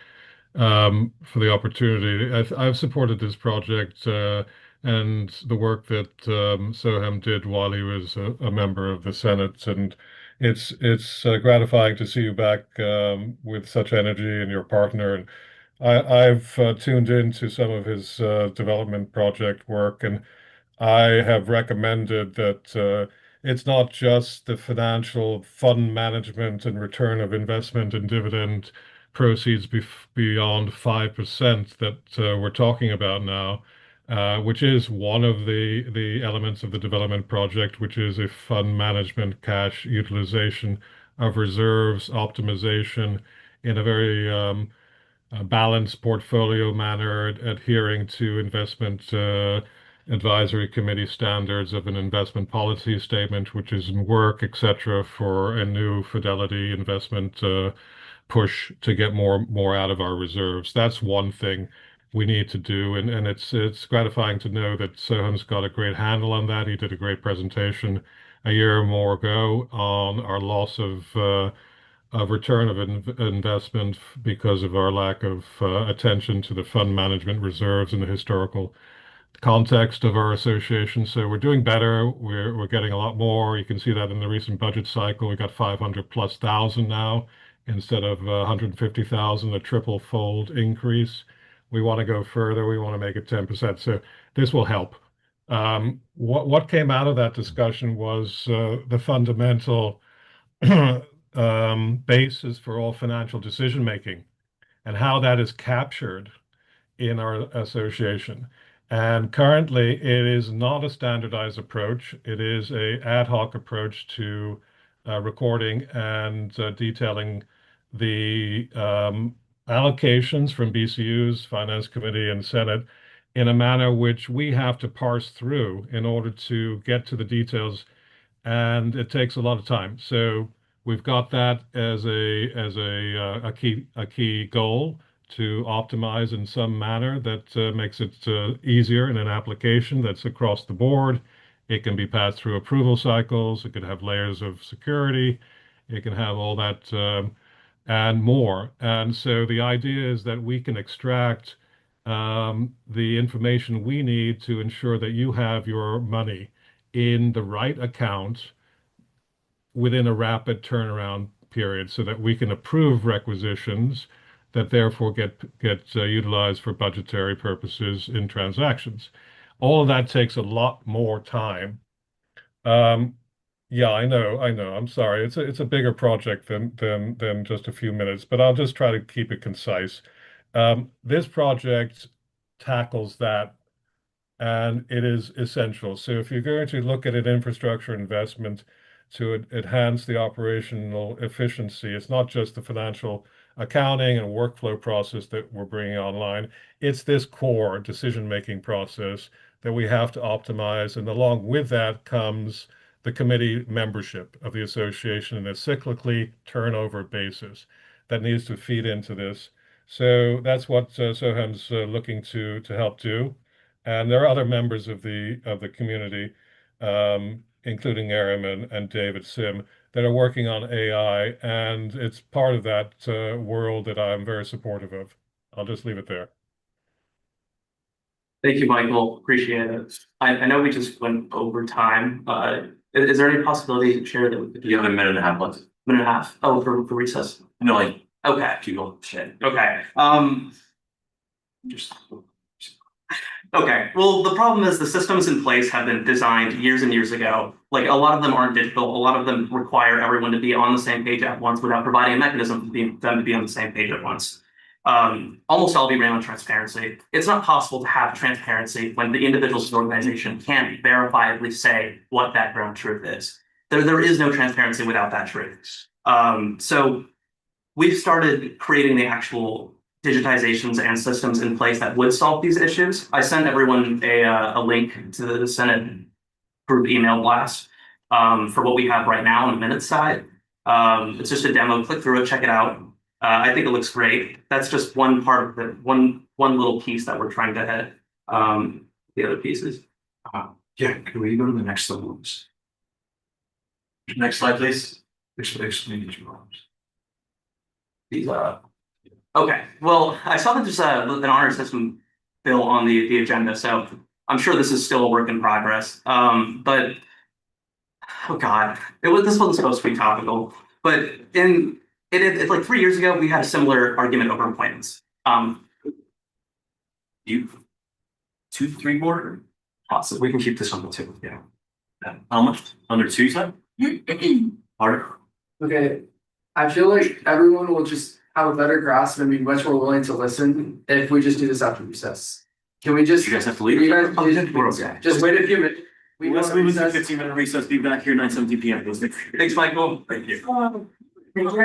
for the opportunity. I've supported this project and the work that Soham did while he was a member of the Senate, and it's gratifying to see you back with such energy and your partner. And I've tuned into some of his development project work, and I have recommended that it's not just the financial fund management and return of investment and dividend proceeds beyond 5% that we're talking about now, which is one of the elements of the development project, which is a fund management cash utilization of reserves optimization in a very balanced portfolio manner, adhering to investment advisory committee standards of an investment policy statement, which is in work, etc., for a new Fidelity investment push to get more out of our reserves. That's one thing we need to do, and it's gratifying to know that Soham's got a great handle on that. He did a great presentation a year or more ago on our loss of return of investment because of our lack of attention to the fund management reserves in the historical context of our association. So we're doing better. We're getting a lot more. You can see that in the recent budget cycle. We got 500,000+ now instead of 150,000, a triple fold increase. We want to go further. We want to make it 10%. So this will help. What came out of that discussion was the fundamental basis for all financial decision making and how that is captured in our association. And currently, it is not a standardized approach. It is a ad hoc approach to recording and detailing the allocations from BCU's Finance Committee and Senate in a manner which we have to parse through in order to get to the details, and it takes a lot of time. So we've got that as a key goal to optimize in some manner that makes it easier in an application that's across the board. It can be passed through approval cycles. It could have layers of security. It can have all that and more. And so the idea is that we can extract the information we need to ensure that you have your money in the right account within a rapid turnaround period so that we can approve requisitions that therefore get utilized for budgetary purposes in transactions. All of that takes a lot more time. Yeah, I know. I'm sorry. It's a bigger project than just a few minutes, but I'll just try to keep it concise. This project tackles that, and it is essential. So if you're going to look at an infrastructure investment to enhance the operational efficiency, it's not just the financial accounting and workflow process that we're bringing online. It's this core decision-making process that we have to optimize. And along with that comes the committee membership of the association in a cyclically turnover basis that needs to feed into this. So that's what SOHEM's looking to help do. And there are other members of the community, including Aram and David Sim, that are working on AI, and it's part of that world that I'm very supportive of. I'll just leave it there. Thank you, Michael. Appreciate it. I know we just went over time. Is there any possibility to share that we could? You have a minute and a half left. Minute and a half. Oh, for recess? No, like, okay. Keep going. Shit. Okay. Just. Okay, well, the problem is the systems in place have been designed years and years ago. Like, a lot of them aren't digital. A lot of them require everyone to be on the same page at once without providing a mechanism for them to be on the same page at once. Almost all be ran on transparency. It's not possible to have transparency when the individuals in the organization can't verifiably say what that ground truth is. There is no transparency without that truth. So we've started creating the actual digitizations and systems in place that would solve these issues. I sent everyone a link to the Senate group email blast for what we have right now on the minutes side. It's just a demo. Click through it, check it out. I think it looks great. That's just one part of it, one little piece that we're trying to hit. The other pieces. Yeah, can we go to the next slides? Next slide, please. Explain each problems. These okay. Well, I saw that there's an honor system bill on the agenda, so I'm sure this is still a work in progress. But oh God, this wasn't supposed to be topical. But it's like 3 years ago, we had a similar argument over appointments. You 2, 3 more? Awesome. We can keep this on the 2. Yeah. How much? Under 2, you said? Harder. Okay, I feel like everyone will just have a better grasp and be much more willing to listen if we just do this after recess. Can we just? You guys have to leave. You guys, just wait a few minutes. Let's move into 15-minute recess. Be back here 9:17 p.m. Thanks, Michael. Thank you. Yeah.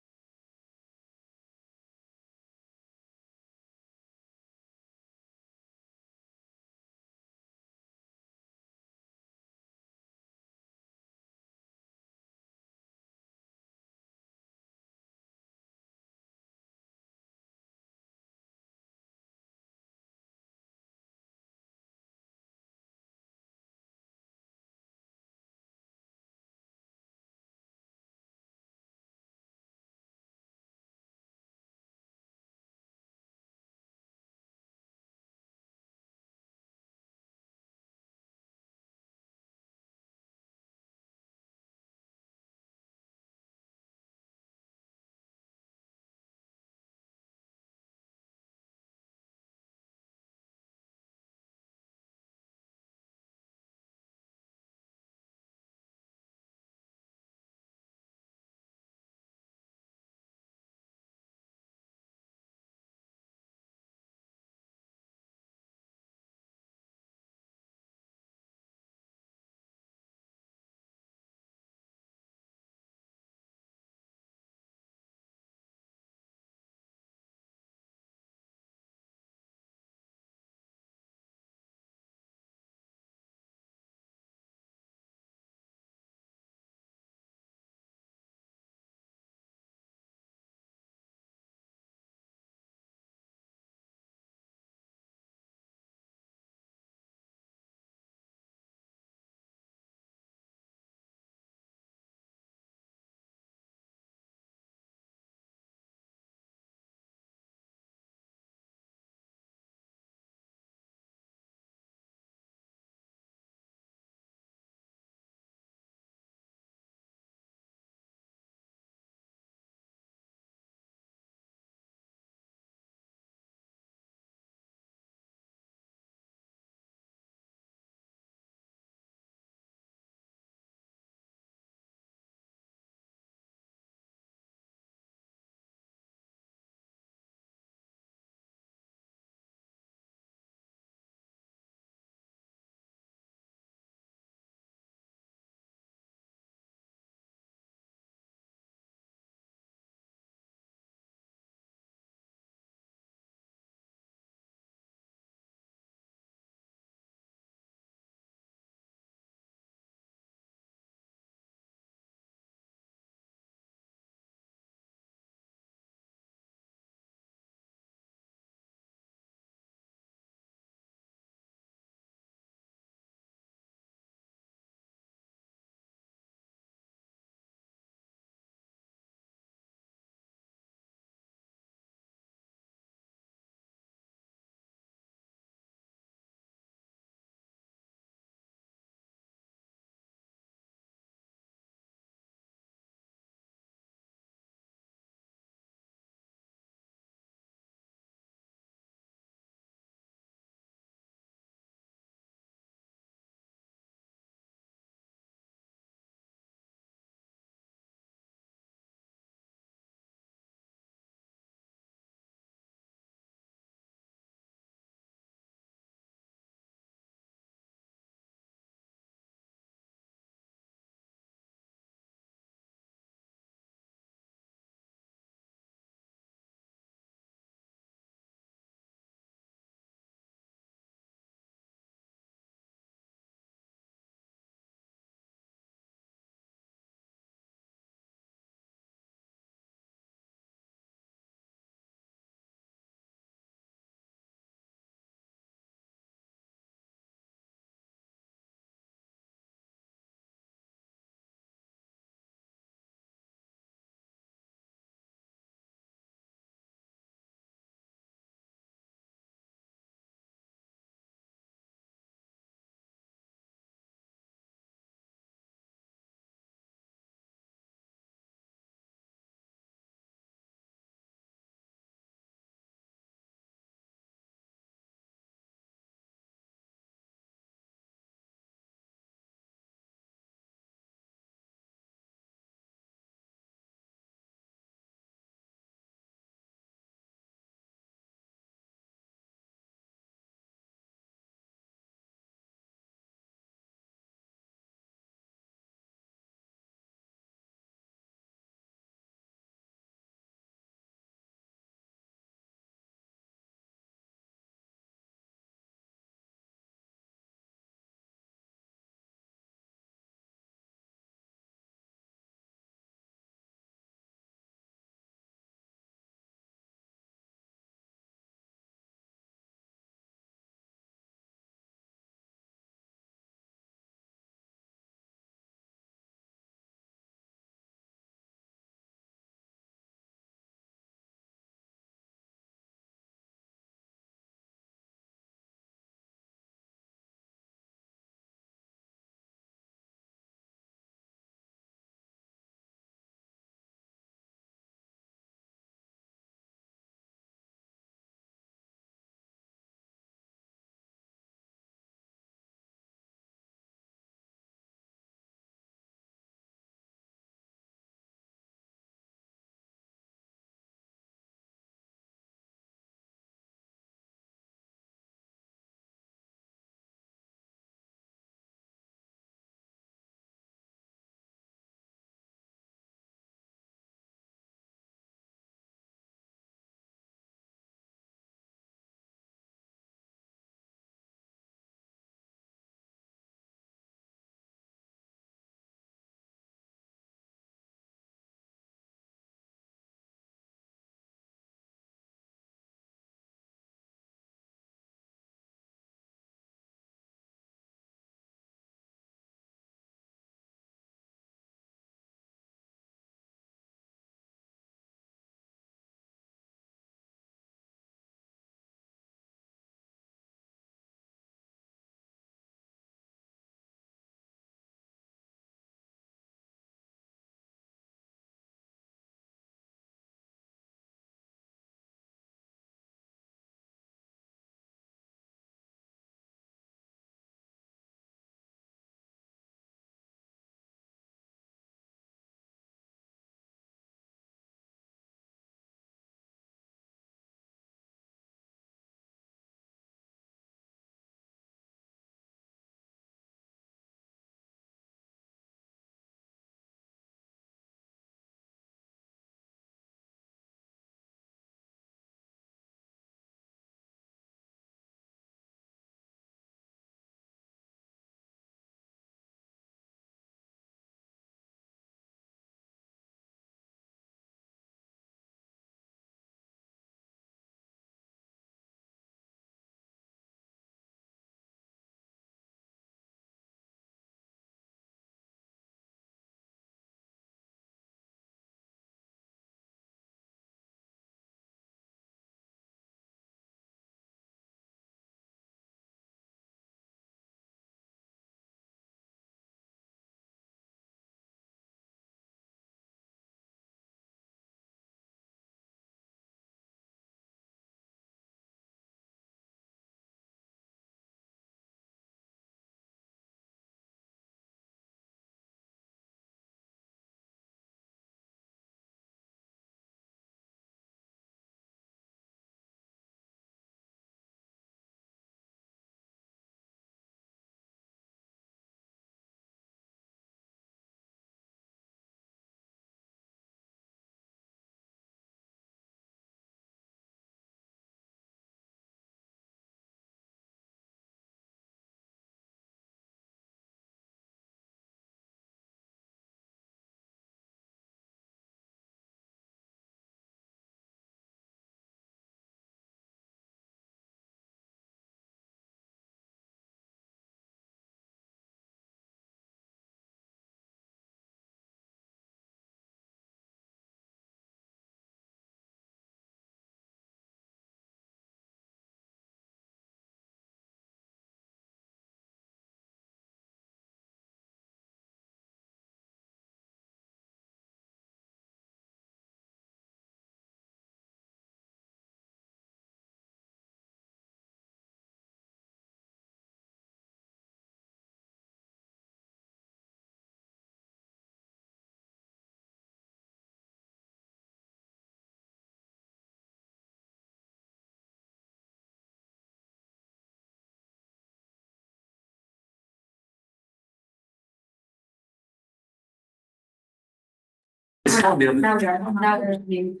Now there's you.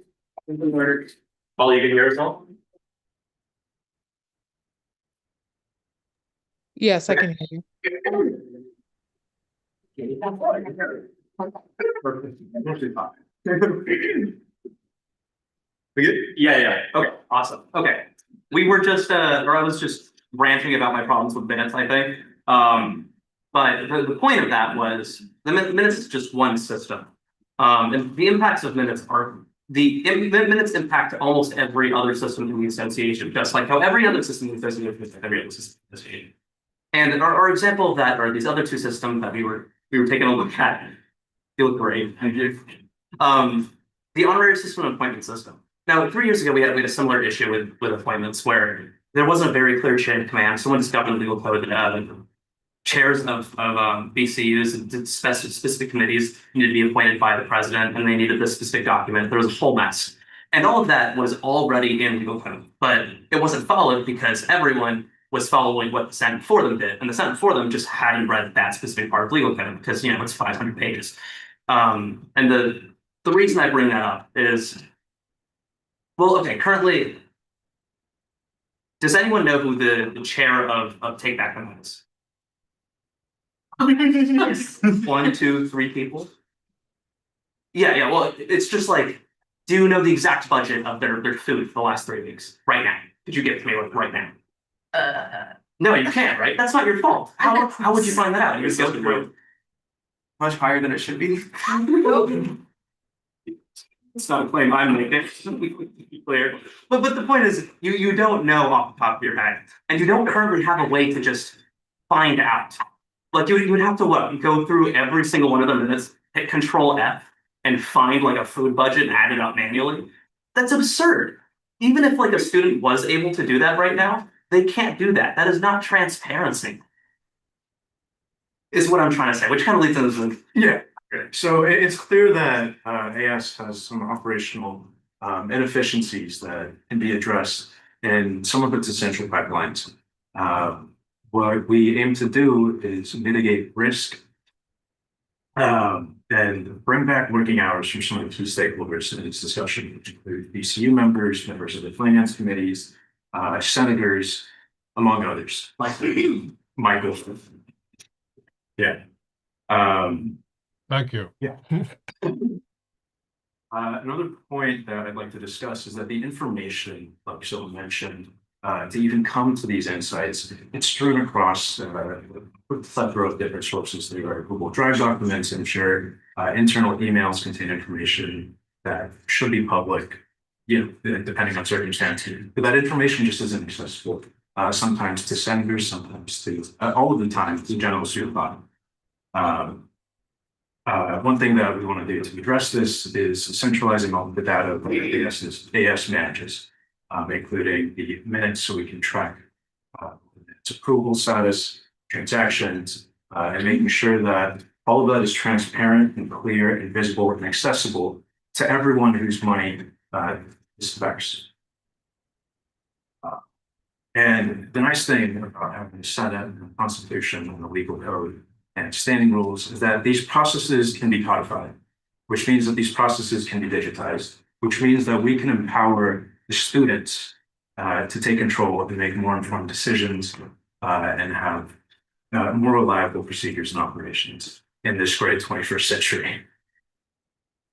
Paul, you can hear us all? Yes, I can hear you. We good? Yeah. Okay, awesome. Okay. We were just, or I was just ranting about my problems with minutes, I think. But the point of that was the minutes is just one system. And the impacts of minutes are the minutes impact almost every other system in the association, just like how every other system in the association impacts every other system in the association. And our example of that are these other two systems that we were taking a look at. They look great. The honorary system and appointment system. Now, 3 years ago, we had a similar issue with appointments where there wasn't a very clear chain of command. Someone discovered in the legal code that chairs of BCUs and specific committees needed to be appointed by the president, and they needed this specific document. There was a whole mess. And all of that was already in legal code, but it wasn't followed because everyone was following what the Senate for them did. And the Senate for them just hadn't read that specific part of legal code because, it's 500 pages. And the reason I bring that up is, well, okay, currently, does anyone know who the chair of Take Back the Money is? 1, 2, 3 people. Yeah. Well, it's just like, do you know the exact budget of their food for the last 3 weeks right now? Could you give it to me right now? No, you can't, right? That's not your fault. How would you find that out? You would go through Much higher than it should be. It's not a claim I'm making, to be clear. But the point is, you don't know off the top of your head, and you don't currently have a way to just find out. Like you would have to what? Go through every single one of the minutes, hit Control F, and find like a food budget and add it up manually. That's absurd. Even if like a student was able to do that right now, they can't do that. That is not transparency. Is what I'm trying to say, which kind of leads into Yeah. So it's clear that AS has some operational inefficiencies that can be addressed in some of its essential pipelines. What we aim to do is mitigate risk and bring back working hours from some of the key stakeholders in this discussion, which include BCU members, members of the finance committees, senators, among others. Michael. Yeah. Thank you. Yeah. Another point that I'd like to discuss is that the information, like Phil mentioned, to even come to these insights, it's strewn across a plethora of different sources. There are Google Drive documents and shared internal emails contain information that should be public, depending on circumstances. But that information just isn't accessible. Sometimes to senators, sometimes to all of the time to general student body. One thing that we want to do to address this is centralizing all of the data that AS manages, including the minutes so we can track its approval status, transactions, and making sure that all of that is transparent and clear and visible and accessible to everyone whose money this affects. And the nice thing about having the Senate and the Constitution and the legal code and standing rules is that these processes can be codified, which means that these processes can be digitized, which means that we can empower the students to take control and make more informed decisions and have more reliable procedures and operations in this great 21st century.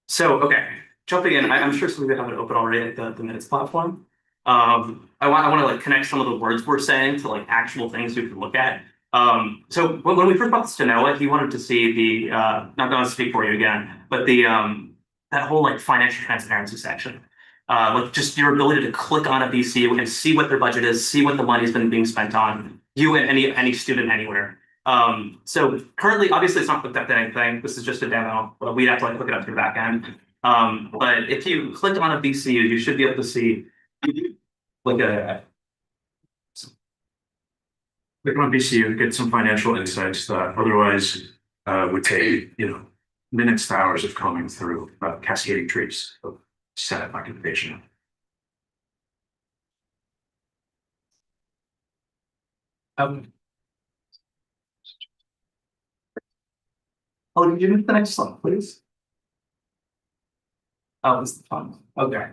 So, okay, jumping in, I'm sure some of you have it open already at the minutes platform. I want to like connect some of the words we're saying to like actual things we can look at. So when we first brought this to Noah, he wanted to see the not going to speak for you again, but the that whole like financial transparency section. Like just your ability to click on a BCU and see what their budget is, see what the money's been being spent on, you and any student anywhere. So currently, obviously, it's not hooked up to anything. This is just a demo, but we'd have to like look it up through the back end. But if you click on a BCU, you should be able to see like a Click on BCU, get some financial insights that otherwise would take, minutes to hours of combing through cascading trees of Senate documentation. Oh, did you move to the next slide, please? Oh, it's the fund. Okay.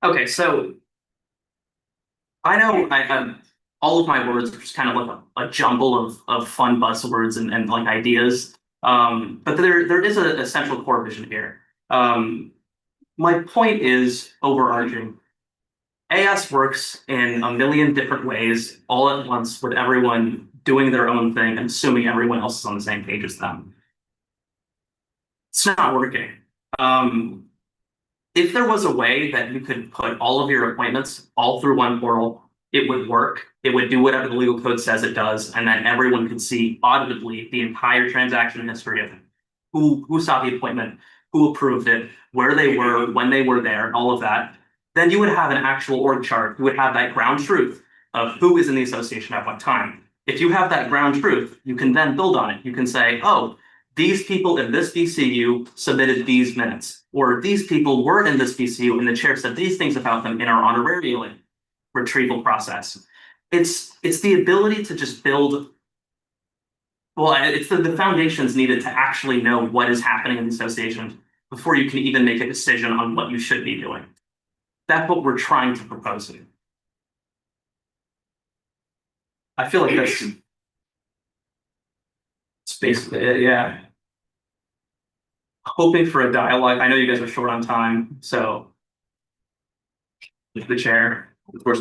Okay, so I know all of my words are just kind of like a jumble of fun buzzwords and like ideas. But there is a central core vision here. My point is overarching. AS works in a million different ways all at once with everyone doing their own thing and assuming everyone else is on the same page as them. It's not working. If there was a way that you could put all of your appointments all through one portal, it would work. It would do whatever the legal code says it does, and then everyone could see auditably the entire transaction history of who saw the appointment, who approved it, where they were, when they were there, all of that. Then you would have an actual org chart. You would have that ground truth of who is in the association at what time. If you have that ground truth, you can then build on it. You can say, oh, these people in this VCU submitted these minutes, or these people were in this VCU and the chair said these things about them in our honorarium retrieval process. It's the ability to just build. Well, it's the foundations needed to actually know what is happening in the association before you can even make a decision on what you should be doing. That's what we're trying to propose here. I feel like that's basically it, yeah. Hoping for a dialogue. I know you guys are short on time, so the chair, of course.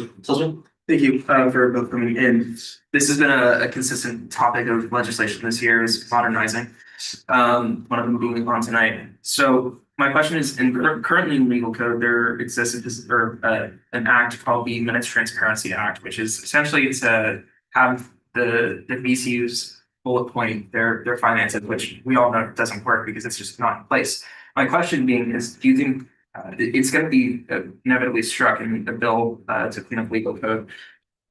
Thank you for both coming in. This has been a consistent topic of legislation this year is modernizing. One of them being on tonight. So my question is, currently in legal code, there exists an act called the Minutes Transparency Act, which is essentially to have the VCUs bullet point their finances, which we all know doesn't work because it's just not in place. My question being is, do you think it's going to be inevitably struck in the bill to clean up legal code?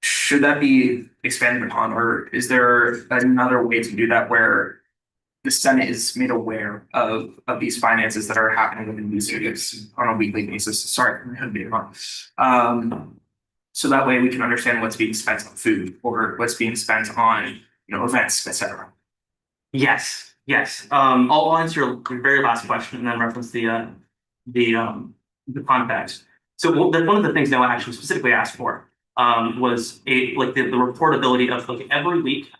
Should that be expanded upon, or is there another way to do that where the Senate is made aware of these finances that are happening within these studios on a weekly basis? Sorry, I'm being wrong. So that way we can understand what's being spent on food or what's being spent on events, etc. Yes. I'll answer your very last question and then reference the context. So one of the things Noah actually specifically asked for was the reportability of every week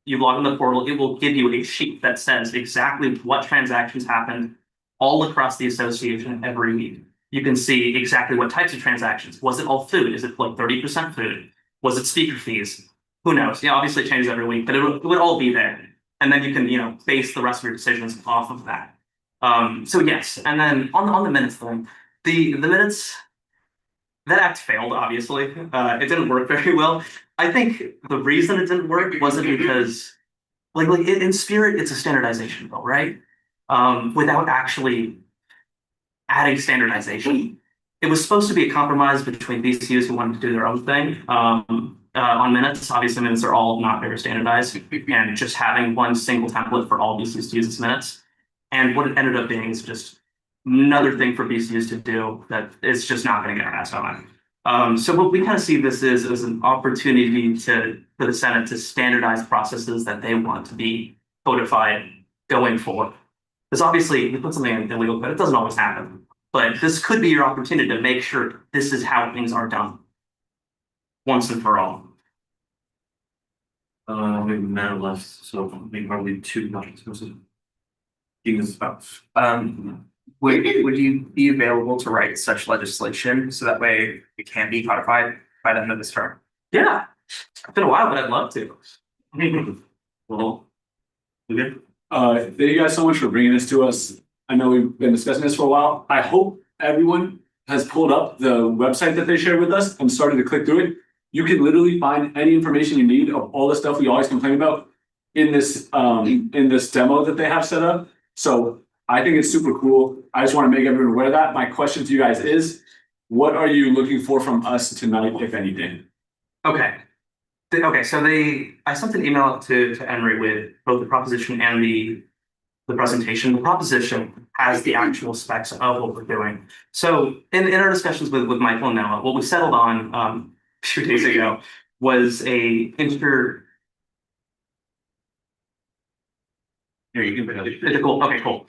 you log in the portal, it will give you a sheet that says exactly what transactions happened all across the association every week. You can see exactly what types of transactions. Was it all food? Is it like 30% food? Was it speaker fees? Who knows? Yeah, obviously it changes every week, but it would all be there. And then you can, base the rest of your decisions off of that. So yes, and then on the minutes thing, the minutes, that act failed, obviously. It didn't work very well. I think the reason it didn't work wasn't because, in spirit, it's a standardization bill, right? Without actually adding standardization. It was supposed to be a compromise between VCUs who wanted to do their own thing. On minutes, obviously minutes are all not very standardized, and just having one single template for all VCUs to use its minutes. And what it ended up being is just another thing for VCUs to do that is just not going to get passed on. So what we kind of see this is as an opportunity for the Senate to standardize processes that they want to be codified going forward. Because obviously, you put something in illegal code, it doesn't always happen. But this could be your opportunity to make sure this is how things are done once and for all. We have a minute left, so maybe probably 2 minutes. Would you be available to write such legislation so that way it can be codified by the end of this term? Yeah, it's been a while, but I'd love to. Well, okay. Thank you guys so much for bringing this to us. I know we've been discussing this for a while. I hope everyone has pulled up the website that they shared with us and started to click through it. You can literally find any information you need of all the stuff we always complain about in this demo that they have set up. So I think it's super cool. I just want to make everyone aware of that. My question to you guys is, what are you looking for from us tonight, if anything? Okay. So I sent an email to Henry with both the proposition and the presentation. The proposition has the actual specs of what we're doing. So in our discussions with Michael and Noah, what we settled on a few days ago was a Here, you can cool. Okay, cool.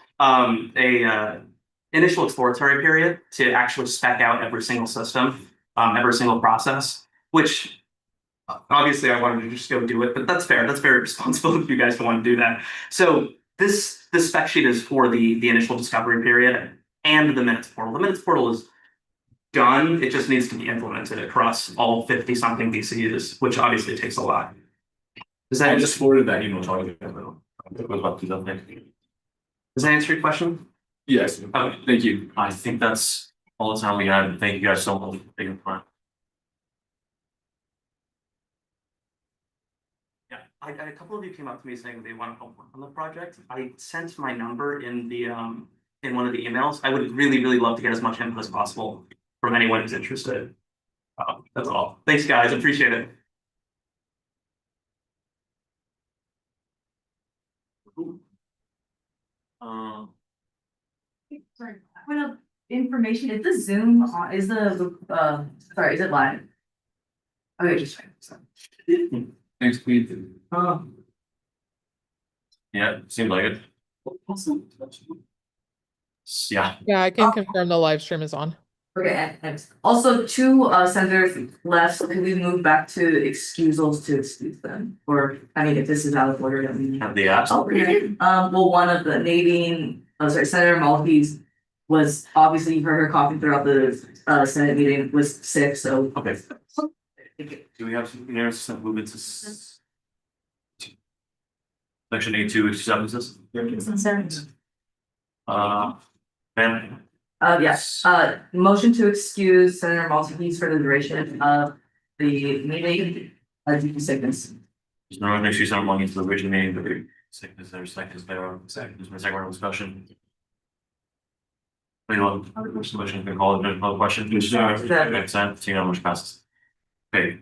initial exploratory period to actually spec out every single system, every single process, which obviously I wanted to just go do it, but that's fair. That's very responsible if you guys don't want to do that. So this spec sheet is for the initial discovery period and the minutes portal. The minutes portal is done. It just needs to be implemented across all 50 something VCUs, which obviously takes a lot. Does that I just forwarded that email talking about. Does that answer your question? Yes, Okay. thank you. I think that's all the time we have. Thank you guys so much for taking the time. Yeah, a couple of you came up to me saying they want to help work on the project. I sent my number in the in one of the emails. I would really love to get as much input as possible from anyone who's interested. That's all. Thanks, guys. Appreciate it. Sorry, point of information, is the Zoom, is sorry, is it live? Okay, just fine, sorry. Thanks, Queen. Yeah, seems like it. Yeah. Yeah, I can confirm the live stream is on. Okay, and also two senators left, can we move back to excusals to excuse them? Or, I mean, if this is out of order, then we Have the apps. Oh, okay. Well, one of the Nadine, Senator Maltese was obviously you heard her coughing throughout the Senate meeting, was sick, so. Okay. Do we have some unanimous move into section 82 acceptances? Ben, Yes, motion to excuse Senator Maltese for the duration of the meeting, due to sickness. there's no other issues on belonging to the original meeting, but second is there, second is my second round of discussion. Wait, look, which motion can call it, no question? Consent, seeing how much passes. Okay.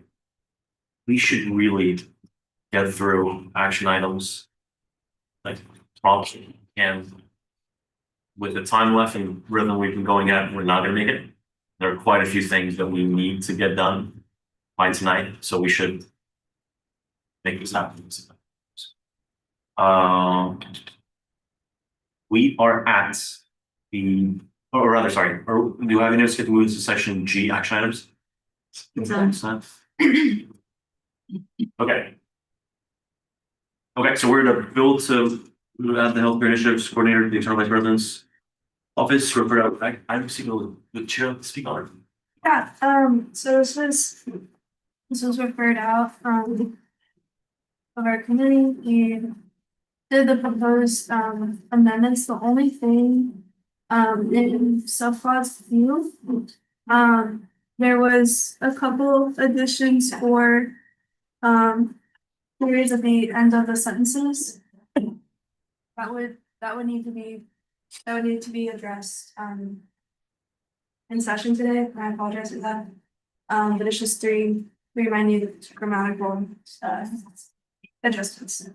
We should really get through action items. Like, promptly, and with the time left and rhythm we've been going at, we're not gonna make it. There are quite a few things that we need to get done by tonight, so we should make this happen. We are at the, or rather, sorry, or do you have any notes to move to section G action items? Okay. Okay, so we're gonna build to add the healthcare initiatives coordinator to the external vice president's office, refer out, I'm seeking the chair to speak on it. Yeah, so this was referred out from our committee and did the proposed amendments. The only thing in subclause few, there was a couple additions for periods at the end of the sentences. That would need to be addressed in session today. I apologize for that. But it's just three minute grammatical adjustments.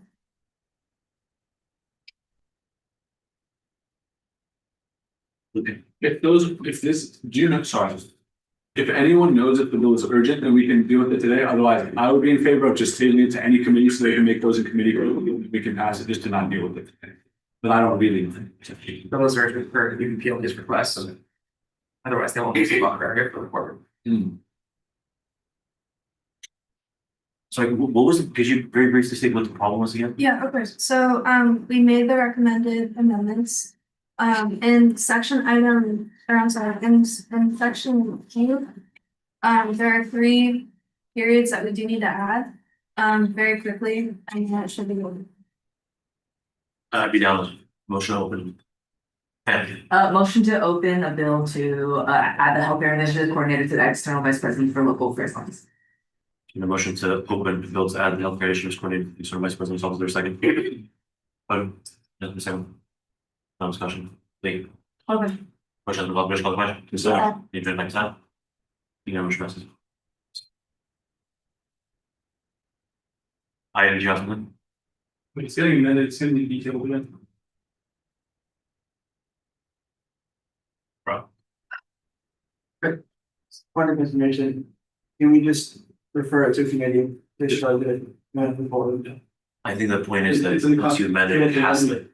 Okay. If anyone knows if the bill is urgent, then we can deal with it today. Otherwise, I would be in favor of just tabling it to any committee so they can make those in committee. We can pass it just to not deal with it today. But I don't really think. Those are for you can appeal his requests, and otherwise they won't be about paragraph for the court. So what was it, could you very briefly state what the problem was again? Yeah, of course. So we made the recommended amendments. In section item, or I'm sorry, in section Q, there are 3 periods that we do need to add very quickly, and that should be one. I'd be down with motion open. Motion to open a bill to add the healthcare initiative coordinator to the external vice president for local affairs funds. The motion to open the bill to add the healthcare initiatives coordinator to the sort of vice president's office, there a second? The second. No discussion. Thank Okay. Question, call the question. The agenda next time. You know, which passes. Did you have something? It's getting amended, it's gonna be detailed again. Bro. Point of information, can we just refer it to committee? They should move forward. I think the point is that It's in the once you amend it, it has to.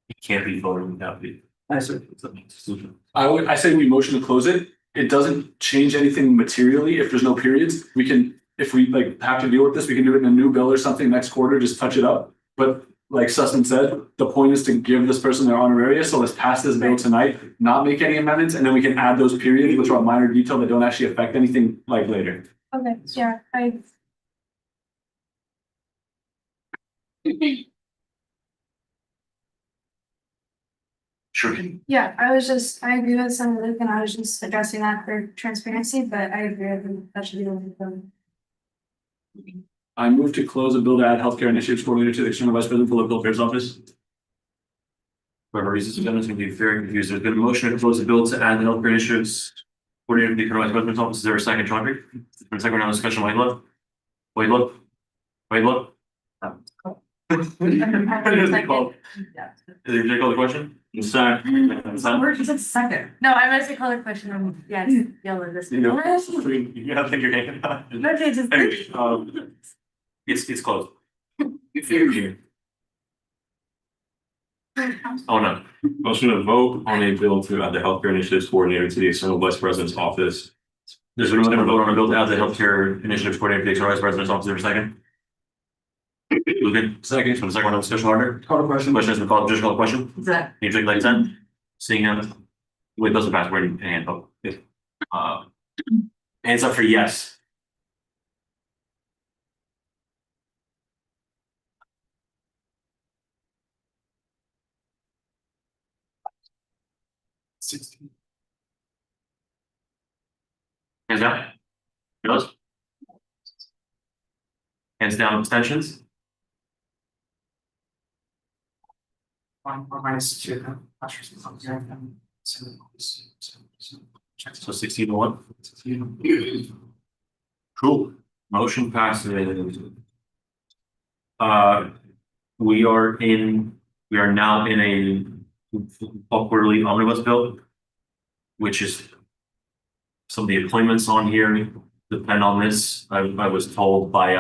It can't be voted without the. I see. I say we motion to close it. It doesn't change anything materially if there's no periods. We can, if we like have to deal with this, we can do it in a new bill or something next quarter, just touch it up. But like Sussman said, the point is to give this person their honoraria, so let's pass this bill tonight, not make any amendments, and then we can add those periods, which are minor detail that don't actually affect anything like later. Okay, yeah, Sure. yeah, I agree with some of Luke and I was just addressing that for transparency, but I agree with that should be the one. I move to close a bill to add healthcare initiatives coordinator to the external vice president for local affairs office. Whoever reads this agenda is going to be very confused. There's been a motion to close the bill to add the healthcare initiatives. Coordinator to the external vice president's office. Is there a second, Chandra? For a second round of discussion, Wade look. Wade look. Wade look. Is there call the question? Where is it second? No, I meant to call a question. Yeah, it's yellow this. You gotta think you're getting. Okay, just. Anyway, it's closed. Oh, no. Motion to vote on a bill to add the healthcare initiatives coordinator to the external vice president's office. There's a vote on a bill to add the healthcare initiatives coordinator to the external vice president's office. Is there a second? Lucan, second. For the second round of discussion order. Call the question. Question has been called. Just call the question. Zach. Can you drink like 10? Seeing none. Wait, doesn't pass. Where do you hand up? Hands up for yes. Hands down. Yours? Hands down, abstentions? Minus two. So 16-1. Cool. Motion passes. We are now in a quarterly omnibus bill, which is some of the appointments on here depend on this. I was told by,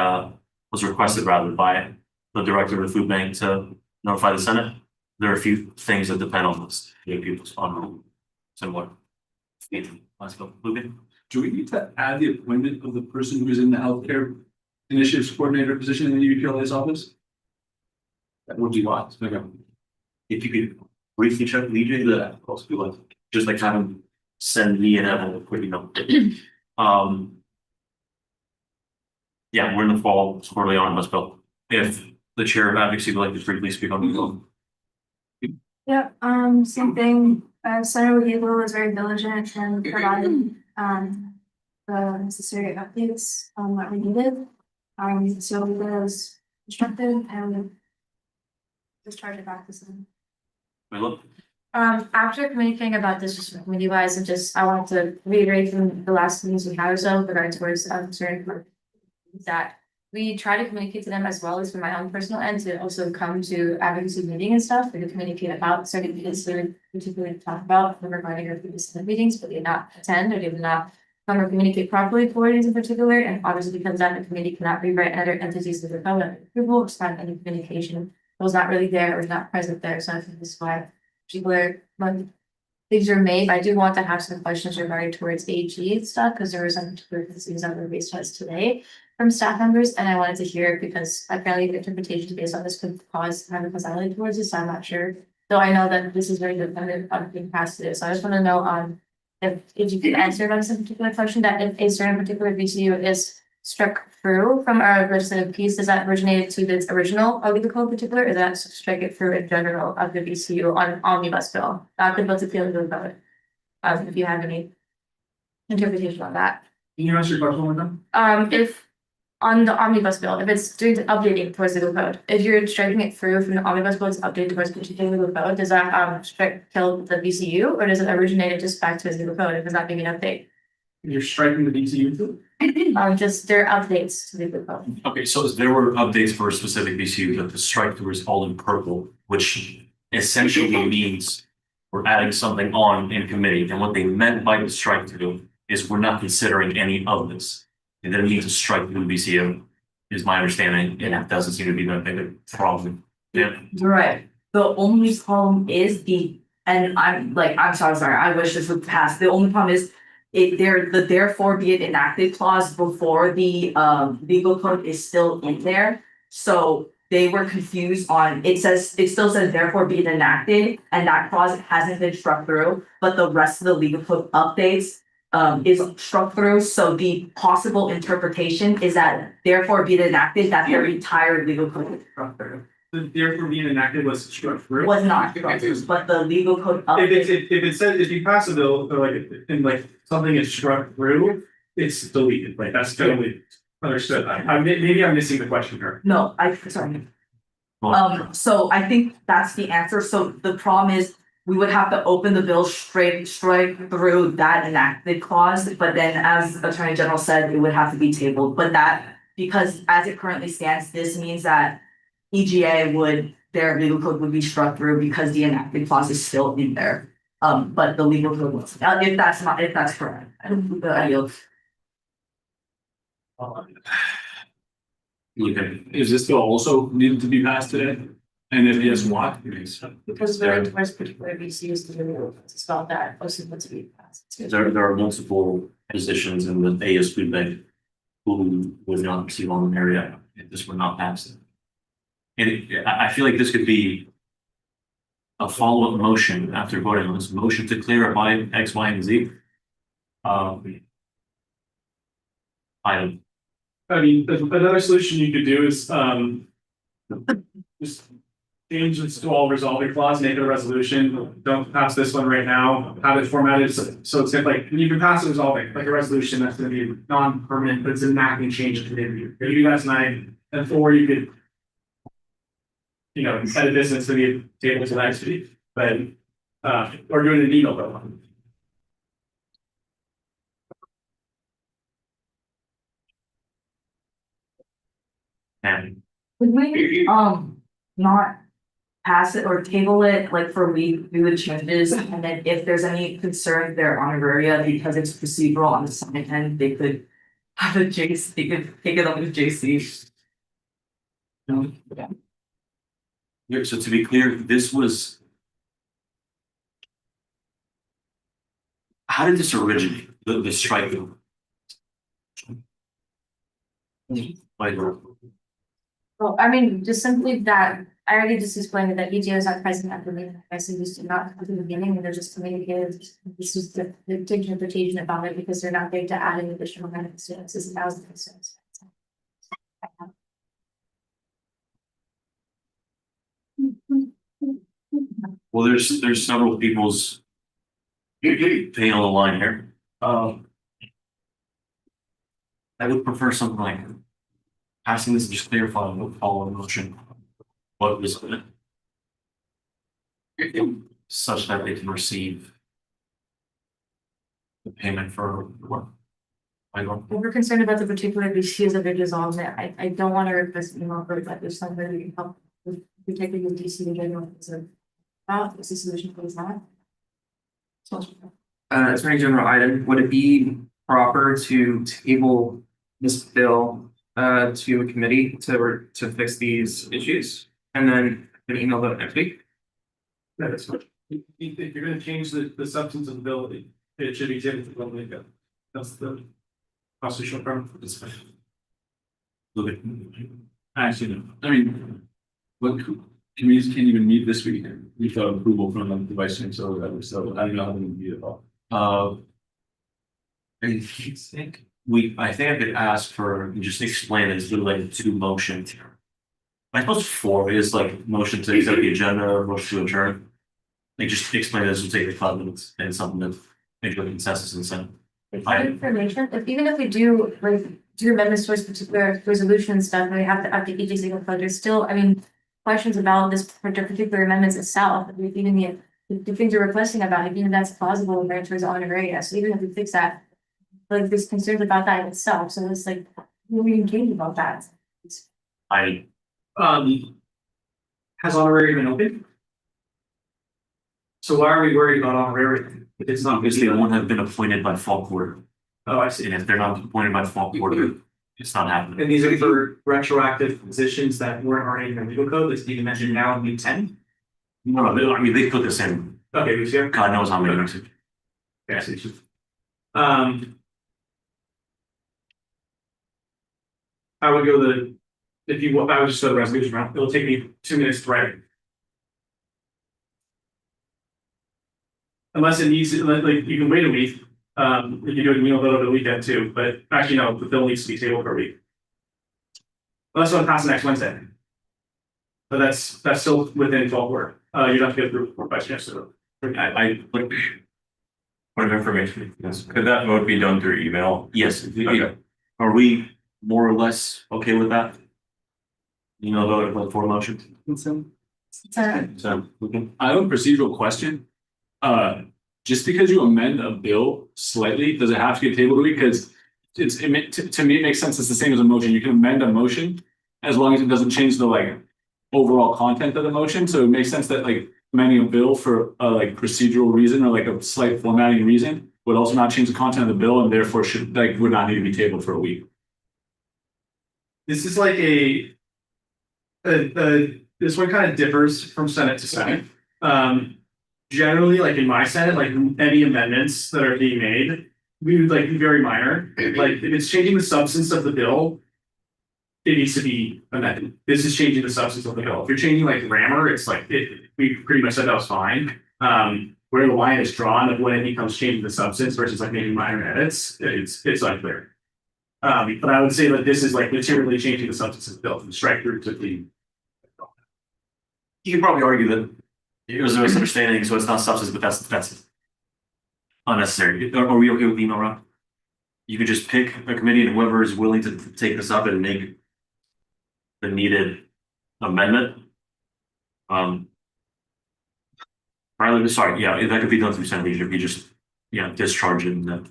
was requested rather by the director of the food bank to notify the Senate. There are a few things that depend on this. People on similar. Let's go. Lucan. Do we need to add the appointment of the person who is in the healthcare initiatives coordinator position in the UPLA's office? That would be wise. Okay. If you could briefly check Legion, that also be like, just like have him send me and have a quick note. Yeah, we're in the fall, it's quarterly omnibus bill. If the chair of advocacy would like to briefly speak on the bill. Yep, same thing, Senator Gable was very diligent and provided, the necessary updates, that we needed. So it was instructed and discharge it back to them. After communicating about this just committee wise and just, I want to reiterate from the last meetings we had or so regarding towards certain that we try to communicate to them as well as from my own personal end to also come to advocacy meeting and stuff, to communicate about certain things that we particularly talk about regarding our previous meetings, but they did not attend or did not come or communicate properly for these in particular, and obviously because that the committee cannot rewrite other entities of the government approval, expand any communication that was not really there or not present there, so I think this is why people are, when things are made, I do want to have some questions regarding towards AG and stuff, because there were some particular things that were raised to us today from staff members, and I wanted to hear it because apparently the interpretations based on this could cause kind of causality towards this, so I'm not sure. Though I know that this is very dependent on being passed today, so I just want to know if you could answer about this particular question, that if a certain particular VCU is struck through from our legislative piece, does that originate to the original of the code particular, or does that strike it through in general of the VCU on omnibus bill, not the bill to appeal to the vote? If you have any interpretation on that. Can you answer your question with them? If on the omnibus bill, if it's doing the updating towards the legal code, if you're striking it through from the omnibus bill to update towards the particular legal code, does that strike kill the VCU, or does it originate it just back to the legal code if it's not being an update? You're striking the VCU too? Just their updates to the legal code. Okay, so there were updates for a specific VCU that the strike through is all in purple, which essentially means we're adding something on in committee, and what they meant by the strike through is we're not considering any of this. They didn't need to strike through the VCU, is my understanding, and it doesn't seem to be that big a problem. Yeah. Right, The only problem is and I'm sorry, I wish this would pass. The only problem is the therefore be it enacted clause before the legal code is still in there. So they were confused on, it still says therefore be it enacted, and that clause hasn't been struck through, but the rest of the legal code updates is struck through. So the possible interpretation is that therefore be it enacted, that their entire legal code is struck through. Therefore being enacted was struck through. Was not struck through, but the legal code If update. if it says, if you pass a bill, or like something is struck through, it's deleted, like that's totally understood. Maybe I'm missing the question here. No, sorry. So I think that's the answer. So the problem is we would have to open the bill straight through that enacted clause, but then as Attorney General said, it would have to be tabled. But that, because as it currently stands, this means that their legal code would be struck through because the enacted clause is still in there. But the legal code was, if that's correct. I yield. Okay, is this bill also needed to be passed today? And if yes, why? Because the right towards particular VCs to remove, it's about that, also what's to be passed. There are multiple positions in the AS Food Bank who would not receive on an area if this were not passed. And I feel like this could be a follow-up motion after voting on this motion to clarify X, Y, and Z. Item. I mean, another solution you could do is, just change this to all resolving clause, make it a resolution, don't pass this one right now, have it formatted, so it's like, you can pass a resolving, like a resolution that's gonna be non-permanent, but it's enacting change to the interview. You guys and I, and or you could, edit this into the table to next week, but, or doing an email though. And Would we not pass it or table it like for a week, do the changes, and then if there's any concern there on Auraria because it's procedural on the second end, they could have a JC, they could take it up with JC. yeah, so to be clear, this was. How did this originate, the strike? Like, Well, I mean, just simply that, I already just explained it, that EGO is not present at the meeting, I said just did not at the beginning, and they're just communicated. This is the interpretation about it, because they're not there to add an additional kind of students, this is 1,000 students. well, there's several people's paying on the line here. I would prefer something like passing this and just clarifying what follow motion. What was it? Such that they can receive the payment for work. We're concerned about the particular issues of it dissolved, I don't want to request email for that, there's somebody who can help with protecting the DC in general, so. What's the solution for that? Attorney General Iden, would it be proper to table this bill to a committee to fix these issues and then an email vote next week? That is fine. If you're gonna change the substance of the bill, it should be tabled to the public. That's the constitutional preference. Look at. Actually, no. I mean, what committees can't even meet this week without approval from the vice chancellor or whatever, so I don't know how they can meet at all. I think I could ask for, just explain it, do like 2 motions here. I suppose 4 is like motion to accept the agenda or motion to adjourn. Like just explain this will take 5 minutes and something that make a consensus and Senate. Information, even if we do, like, do amendments towards particular resolution stuff, we have to update each single code, there's still, I mean, questions about this particular amendments itself, even the things you're requesting about, even that's plausible in towards on area, so even if we fix that, like, there's concerns about that itself, so it's like, we're engaged about that. Has honorary been open? So why are we worried about honorary? It's not because they won't have been appointed by fall quarter. Oh, I see. And if they're not appointed by fall quarter, it's not happening. And these are for retroactive positions that weren't already in the legal code, that's even mentioned now in B10? No, I mean, they put this in, Okay, we see it. God knows how many years. Okay, I see. Um. I would go I would just go the resolution route. It'll take me 2 minutes to write. Unless it needs, like, you can wait a week. If you do a meal vote over the weekend too, but actually, no, the bill needs to be tabled for a week. Unless it's passed next Wednesday. But that's still within 12 work. You don't have to get through by chance to. I like. Point of information, yes. Could that vote be done through email? Yes, Okay. are we more or less okay with that? You know, vote like for motion? So, we can. I have a procedural question. Just because you amend a bill slightly, does it have to get tabled a week? Because to me, it makes sense. It's the same as a motion. You can amend a motion as long as it doesn't change the like overall content of the motion. So it makes sense that like amending a bill for a like procedural reason or like a slight formatting reason would also not change the content of the bill and therefore would not need to be tabled for a week. This is like this one kind of differs from Senate to Senate. Generally, like in my Senate, like any amendments that are being made, we would like be very minor. Like if it's changing the substance of the bill, it needs to be amended. This is changing the substance of the bill. If you're changing like grammar, it's like we pretty much said that was fine. Where the line is drawn of when it becomes changing the substance versus like making minor edits, it's unclear. But I would say that this is like materially changing the substance of the bill from strike through to the. You could probably argue that it was a misunderstanding, so it's not substance, but that's unnecessary. Are we okay with email route? You could just pick a committee and whoever is willing to take this up and make the needed amendment. Riley, sorry, yeah, that could be done through Senate leadership. You just, discharge it and then.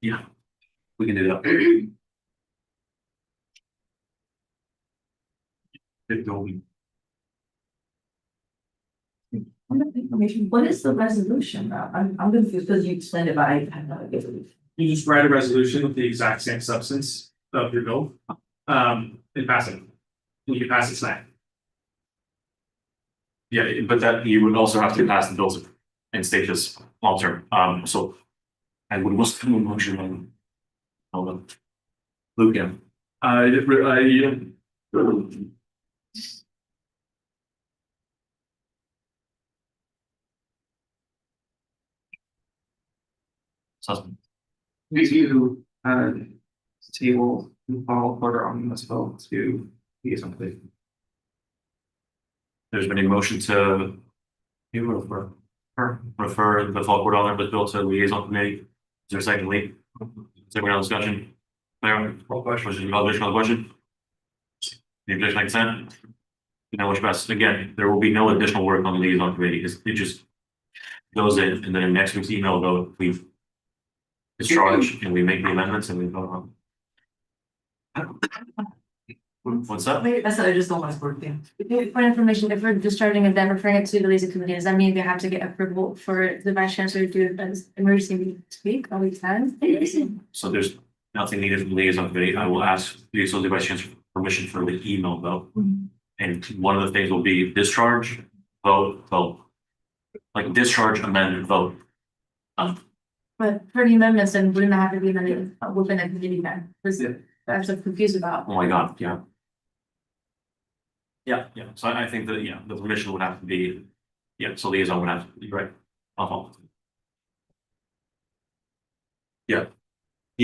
Yeah, we can do that. Information, what is the resolution now? I'm confused because you explained it, but I have no idea. You just write a resolution with the exact same substance of your bill, and pass it. And you can pass it tonight. Yeah, but that you would also have to pass the bills and state this long term. So I would most come a motion on Luke, yeah. You table and follow order on this bill to be something. There's been a motion to refer the fall quarter omnibus bill to liaison committee. Is there a second lead? Is everyone else discussion? Claire, question, additional question? The objection, consent? Now, which best, again, there will be no additional work on the liaison committee, it just goes in, and then in next week's email vote, we've discharged and we make the amendments and we vote on. What's that? Wait, that's I just don't want to work there. For information, if we're discharging and then referring it to the liaison committee, does that mean they have to get approval for the vice chancellor to do it as emergency meeting this week? All these times? So there's nothing needed from the liaison committee. I will ask the associate vice chancellor for permission for the email vote. And one of the things will be discharge, vote. Like discharge, amend, vote. But for the amendments, then wouldn't have to be amended within a committee then? Was it, I'm so confused about. Oh my God, yeah. Yeah, so I think that, the permission would have to be, so liaison would have to be, right? Yeah,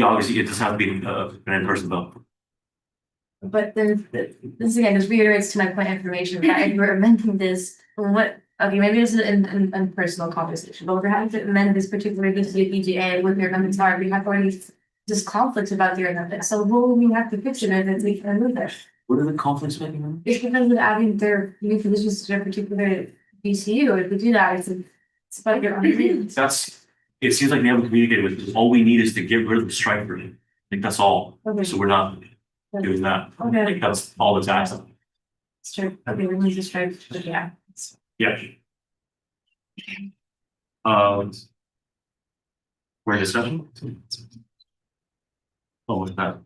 obviously it does have to be an in-person vote. But then, this again just reiterates to my point of information that if we're amending this, okay, maybe this is in personal conversation, but we're having to amend this particular PGA with your amendments are, we have already just conflicts about your amendment, so will we have to fix it and then we can remove it? What are the conflicts making? It's because of adding their new positions to their particular DCU, if we do that, it's about your own. It seems like we haven't communicated with this. All we need is to get rid of the strike through. I think that's all. Okay. So we're not doing that. Okay. I think that's all that's asked. It's true, okay, we need to strike, but yeah. Yeah. We're in discussion? Oh, what's that?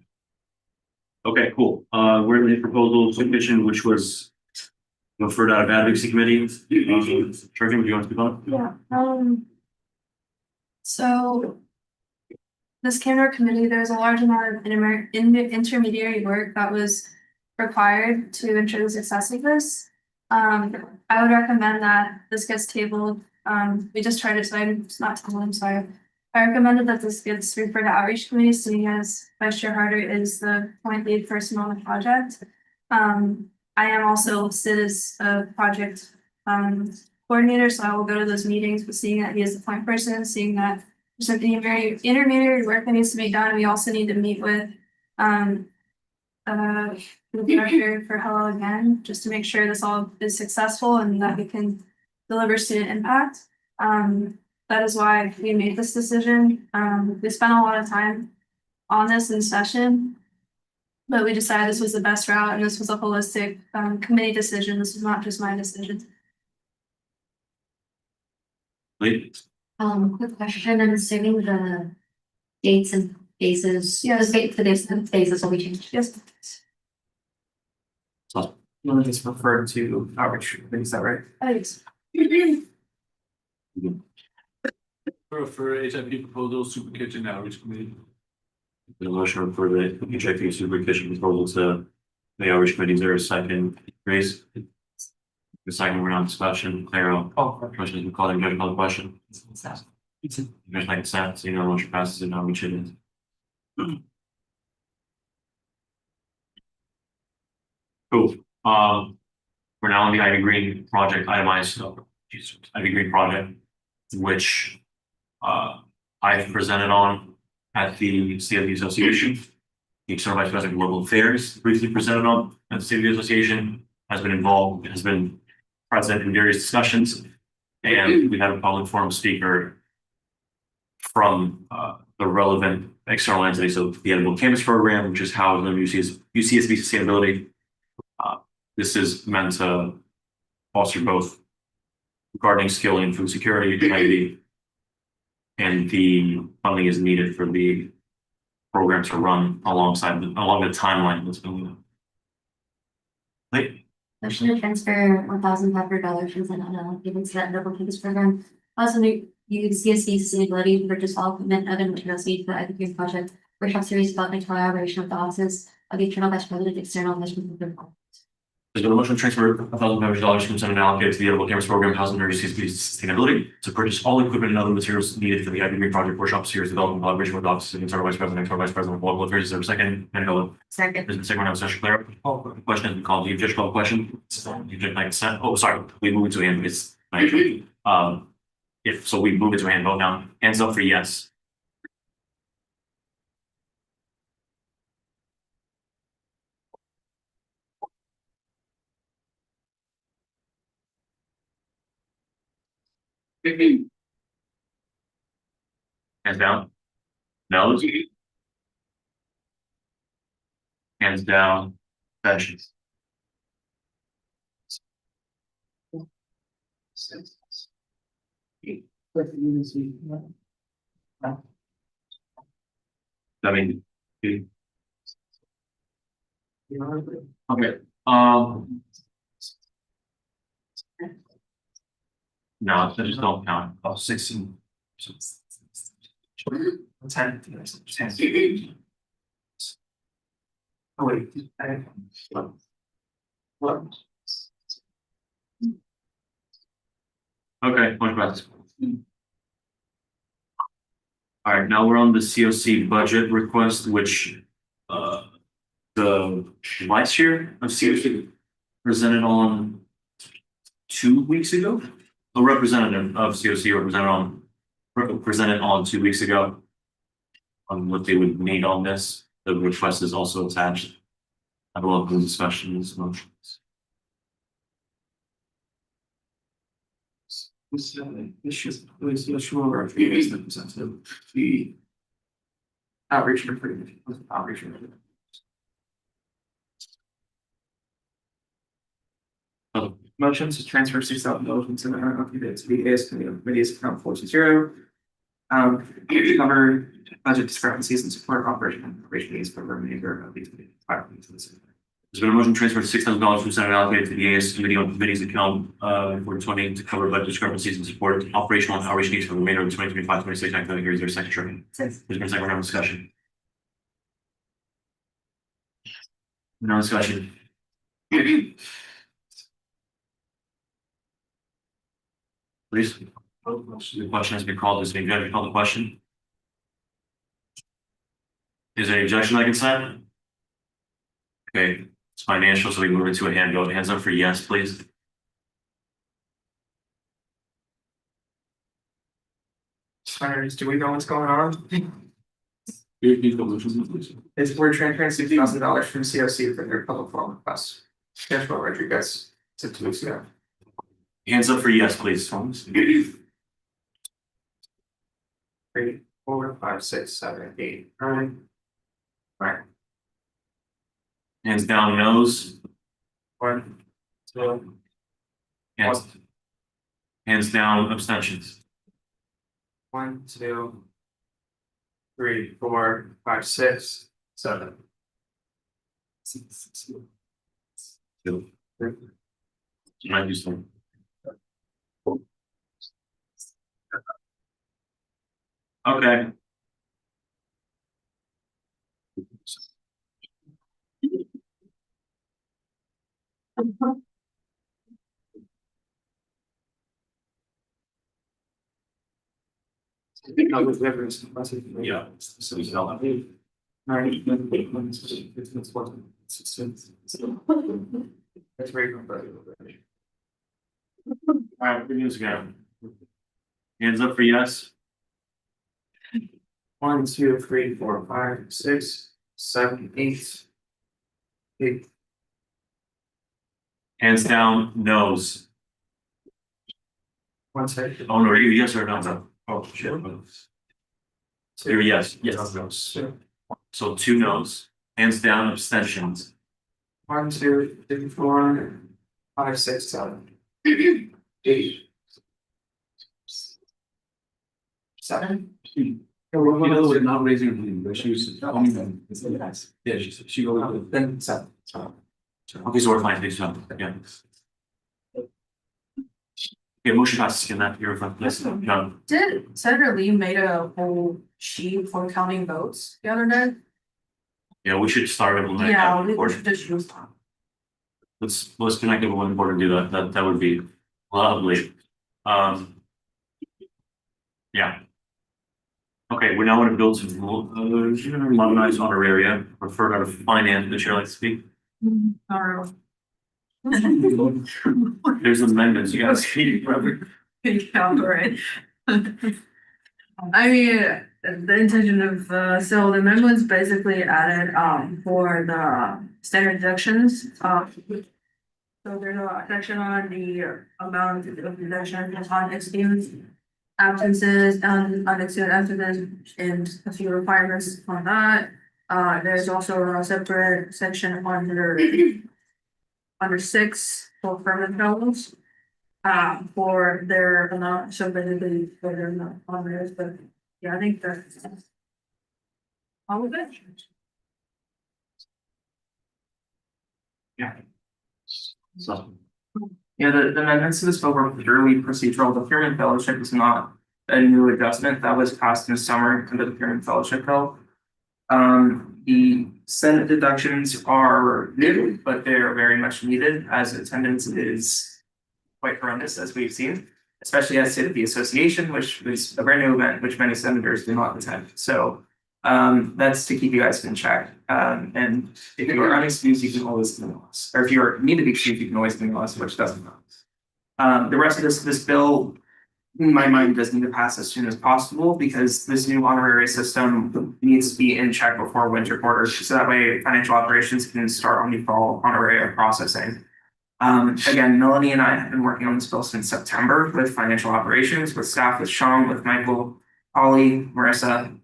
Okay, cool. We're in the proposal submission, which was Go further out of advocacy committee. Treasurer, would you want to speak on it? Yeah, so. This came to our committee, there was a large amount of intermediary work that was required to ensure the success of this. I would recommend that this gets tabled. We just tried it, so it's not tabled, I'm sorry. I recommended that this gets referred to outreach committee, seeing as Vice Chair Harder is the point lead person on the project. I am also listed as a project coordinator, so I will go to those meetings, but seeing that he is the point person, seeing that there's some intermediary work that needs to be done, we also need to meet with the director for Hello Again, just to make sure this all is successful and that we can deliver student impact. That is why we made this decision. We spent a lot of time on this in session, but we decided this was the best route, and this was a holistic committee decision. This was not just my decision. Please. Quick question, I'm assuming the dates and phases. Yes. The dates and phases will be changed. Yes. One of these referred to outreach, is that right? Thanks. For HIP proposal, super kitchen outreach committee. The motion for the HIP super kitchen proposal to the outreach committee, is there a second? Grace? The second, we're on discussion, Claro. Commissioners McCall, judge call the question. Commissioner like consent, so you know, motion passes and outreach it is. Cool, we're now on the Ivy Green project itemized, Ivy Green project, which I've presented on at the State of the Association. The External Vice President of Global Affairs briefly presented on at the State of the Association, has been involved, has been present in various discussions. And we have a public forum speaker from the relevant external entity, so the Edible Campus Program, which is housed in UCSB Sustainability. This is meant to foster both gardening skill and food security, equity, and the funding is needed for the program to run along the timeline that's been. Motion to transfer $1,500 from Senate unallocated to that Edible Campus Program. Also, UCSB Sustainability purchase all equipment, other materials needed for the Ivy Green project. Workshop series about the collaboration of the offices of the Internal Vice President, External Vice President. There's been a motion to transfer $1,500 from Senate allocated to the Edible Campus Program, Housing and UCSB Sustainability to purchase all equipment and other materials needed for the Ivy Green project workshop series development collaboration with the office of the Internal Vice President, External Vice President of Global Affairs. Is there a second? And go. Second. There's a second round of session clear. Question has been called. You just called a question. You just like consent. Oh, sorry. We move it to a hand. It's if so, we move it to a hand vote now. Hands up for yes. Hands down. No. Hands down. Benches. I mean. Okay. No, I just don't count. Oh, 16. 10. Oh, wait. What? Okay, much better. All right, now we're on the COC budget request, which the vice chair of COC presented on 2 weeks ago. A representative of COC presented on 2 weeks ago on what they would need on this. The request is also attached. I will open discussions, motions. This issue or the outreach recruitment. Motions to transfer $6,000 to the AS committee's account 420. To cover budget discrepancies and support operation needs for the remainder of these. Is There's been a motion to transfer $6,000 from Senate allocated to the AS Committee on Committees account for 20 to cover budget discrepancies and support operational and outreach needs for the remainder of the 2025-26 academic year. Is there a second, Chair? There's been a second round of discussion. No discussion. Please. The question has been called. Has been good. Call the question. Is there any objection to that consent? Okay, it's financial, so we move into a hand vote. Hands up for yes, please. Senators, do we know what's going on? It's We're transferring $60,000 from COC for their public forum request. Councilor Rodriguez said 2 weeks ago. Hands up for yes, please. 3, 4, 5, 6, 7, 8, 9. Right. Hands down, no's. 1, 2, Hands down, abstentions. 1, 2, 3, 4, 5, 6, 7. Might do some. Okay. Yeah. So we tell them. That's very good. All right, good news again. Hands up for yes. 1, 2, 3, 4, 5, 6, 7, 8. 8. Hands down, no's. 1 second. Oh, no, are you yes or no? Oh, shit. You're yes. Yes. So 2 no's. Hands down, abstentions. 1, 2, 3, 4, 5, 6, 7. 8. 7. Was not raising her hand, but she was telling them. Yeah, she goes. Then 7. Okay, so we're fine, please, yeah. Okay, motion passes, can that be reflected, please? John? Did Senator Lee made a whole sheet for counting votes the other day? Yeah, we should start implementing Yeah, that. we Or should just use that. let's connect with one board and do that, that would be lovely. Yeah. Okay, we're now going to build some modernized honoraria, referred out of finance, the chair like to speak. There's amendments, you guys. Right. I mean, the intention of, so the amendments basically added, for the standard deductions, so there's a section on the amount of deductions on excused absences and unexcused absences and a few requirements on that. There's also a separate section under 6 for permanent fellows. For their amount, so basically for their amount on theirs, but yeah, I think that's all of it. Yeah. So. Yeah, the amendments to this bill were purely procedural. The Pyramid Fellowship is not a new adjustment that was passed in the summer under the Pyramid Fellowship bill. The Senate deductions are new, but they're very much needed as attendance is quite horrendous, as we've seen, especially as State of the Association, which was a brand new event, which many senators do not attend. So that's to keep you guys in check. And if you are unexcused, you can always email us. Or if you need to be excused, you can always email us, which doesn't matter. The rest of this bill, in my mind, does need to pass as soon as possible because this new honorary system needs to be in check before winter quarter. So that way financial operations can start on the fall honorary processing. Again, Melanie and I have been working on this bill since September with financial operations, with staff, with Sean, with Michael, Ollie, Marissa.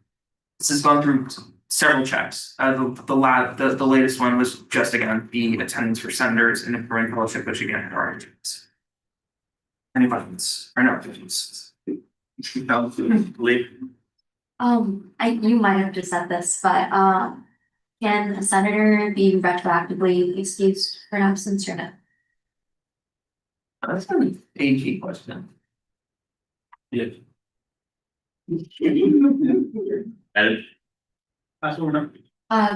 This has gone through several checks. The latest one was just again the attendance for senators in the Pyramid Fellowship, which again had our attendance. Any questions or no questions? Lee? You might have just said this, but Can a senator be retroactively excused for an absence or not? That's an AG question. Yeah. Edit. That's what we're not.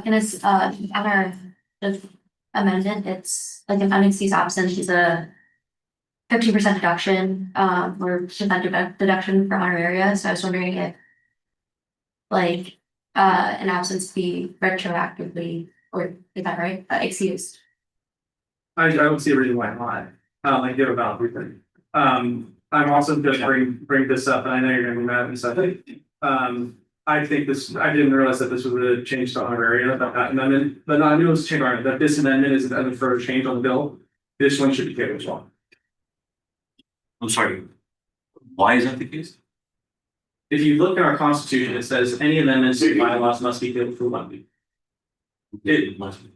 Can it's, on our amendment, it's like if unexcused absence is a 50% deduction, or percent deduction for honor area, so I was wondering if like, an absence be retroactively, or is that right, excused? I don't see a reason why not. I give a valid reason. I'm also gonna bring this up, and I know you're gonna be mad at me, so I think this, I didn't realize that this was a change to honor area, that amendment, but no, I knew it was a change to honor, that this amendment is an further change on the bill. This one should be tabled as well. I'm sorry. Why is that the case? If you look at our constitution, it says any amendments to bylaws must be tabled for 1 week. It must be.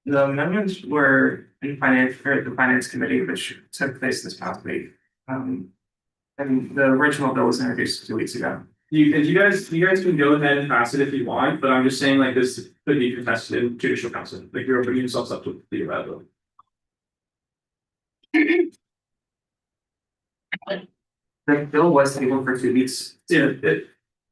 The amendments were in finance, or the finance committee, which took place this past week. And the original bill was introduced 2 weeks ago. You guys can go ahead and pass it if you want, but I'm just saying like this could be contested in judicial council, like you're opening yourselves up to the irrelevant. The bill was tabled for 2 weeks. Yeah,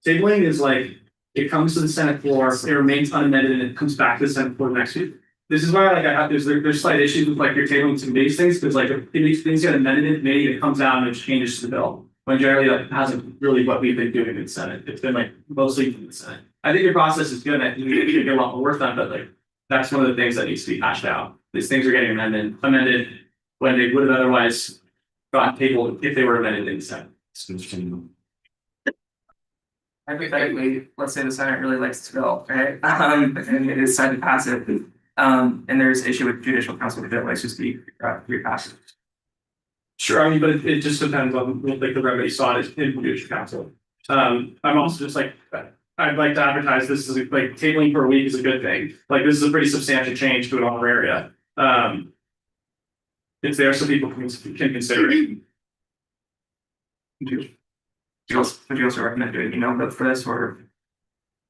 tabling is like, it comes to the Senate floor, it remains unamended, and it comes back to the Senate floor next week. This is why like I have, there's slight issues with like you're tabling some of these things, because like if these things get amended in committee, it comes out and it changes to the bill. When generally that hasn't really what we've been doing in the Senate, it's been like mostly in the Senate. I think your process is good, I think you get a lot more work done, but like, that's one of the things that needs to be hashed out. These things are getting amended when they would have otherwise got tabled if they were amended in the Senate. Hypothetically, let's say the Senate really likes this bill, right? And it is decided to pass it. And there's issue with judicial council with it, let's just be repassed. Sure, I mean, but it just depends on like the remedy sought is in judicial council. I'm also just like, I'd like to advertise this as like tabling for a week is a good thing. Like this is a pretty substantial change to an honor area. It's there so people can consider it. Would you also recommend doing email vote for this, or?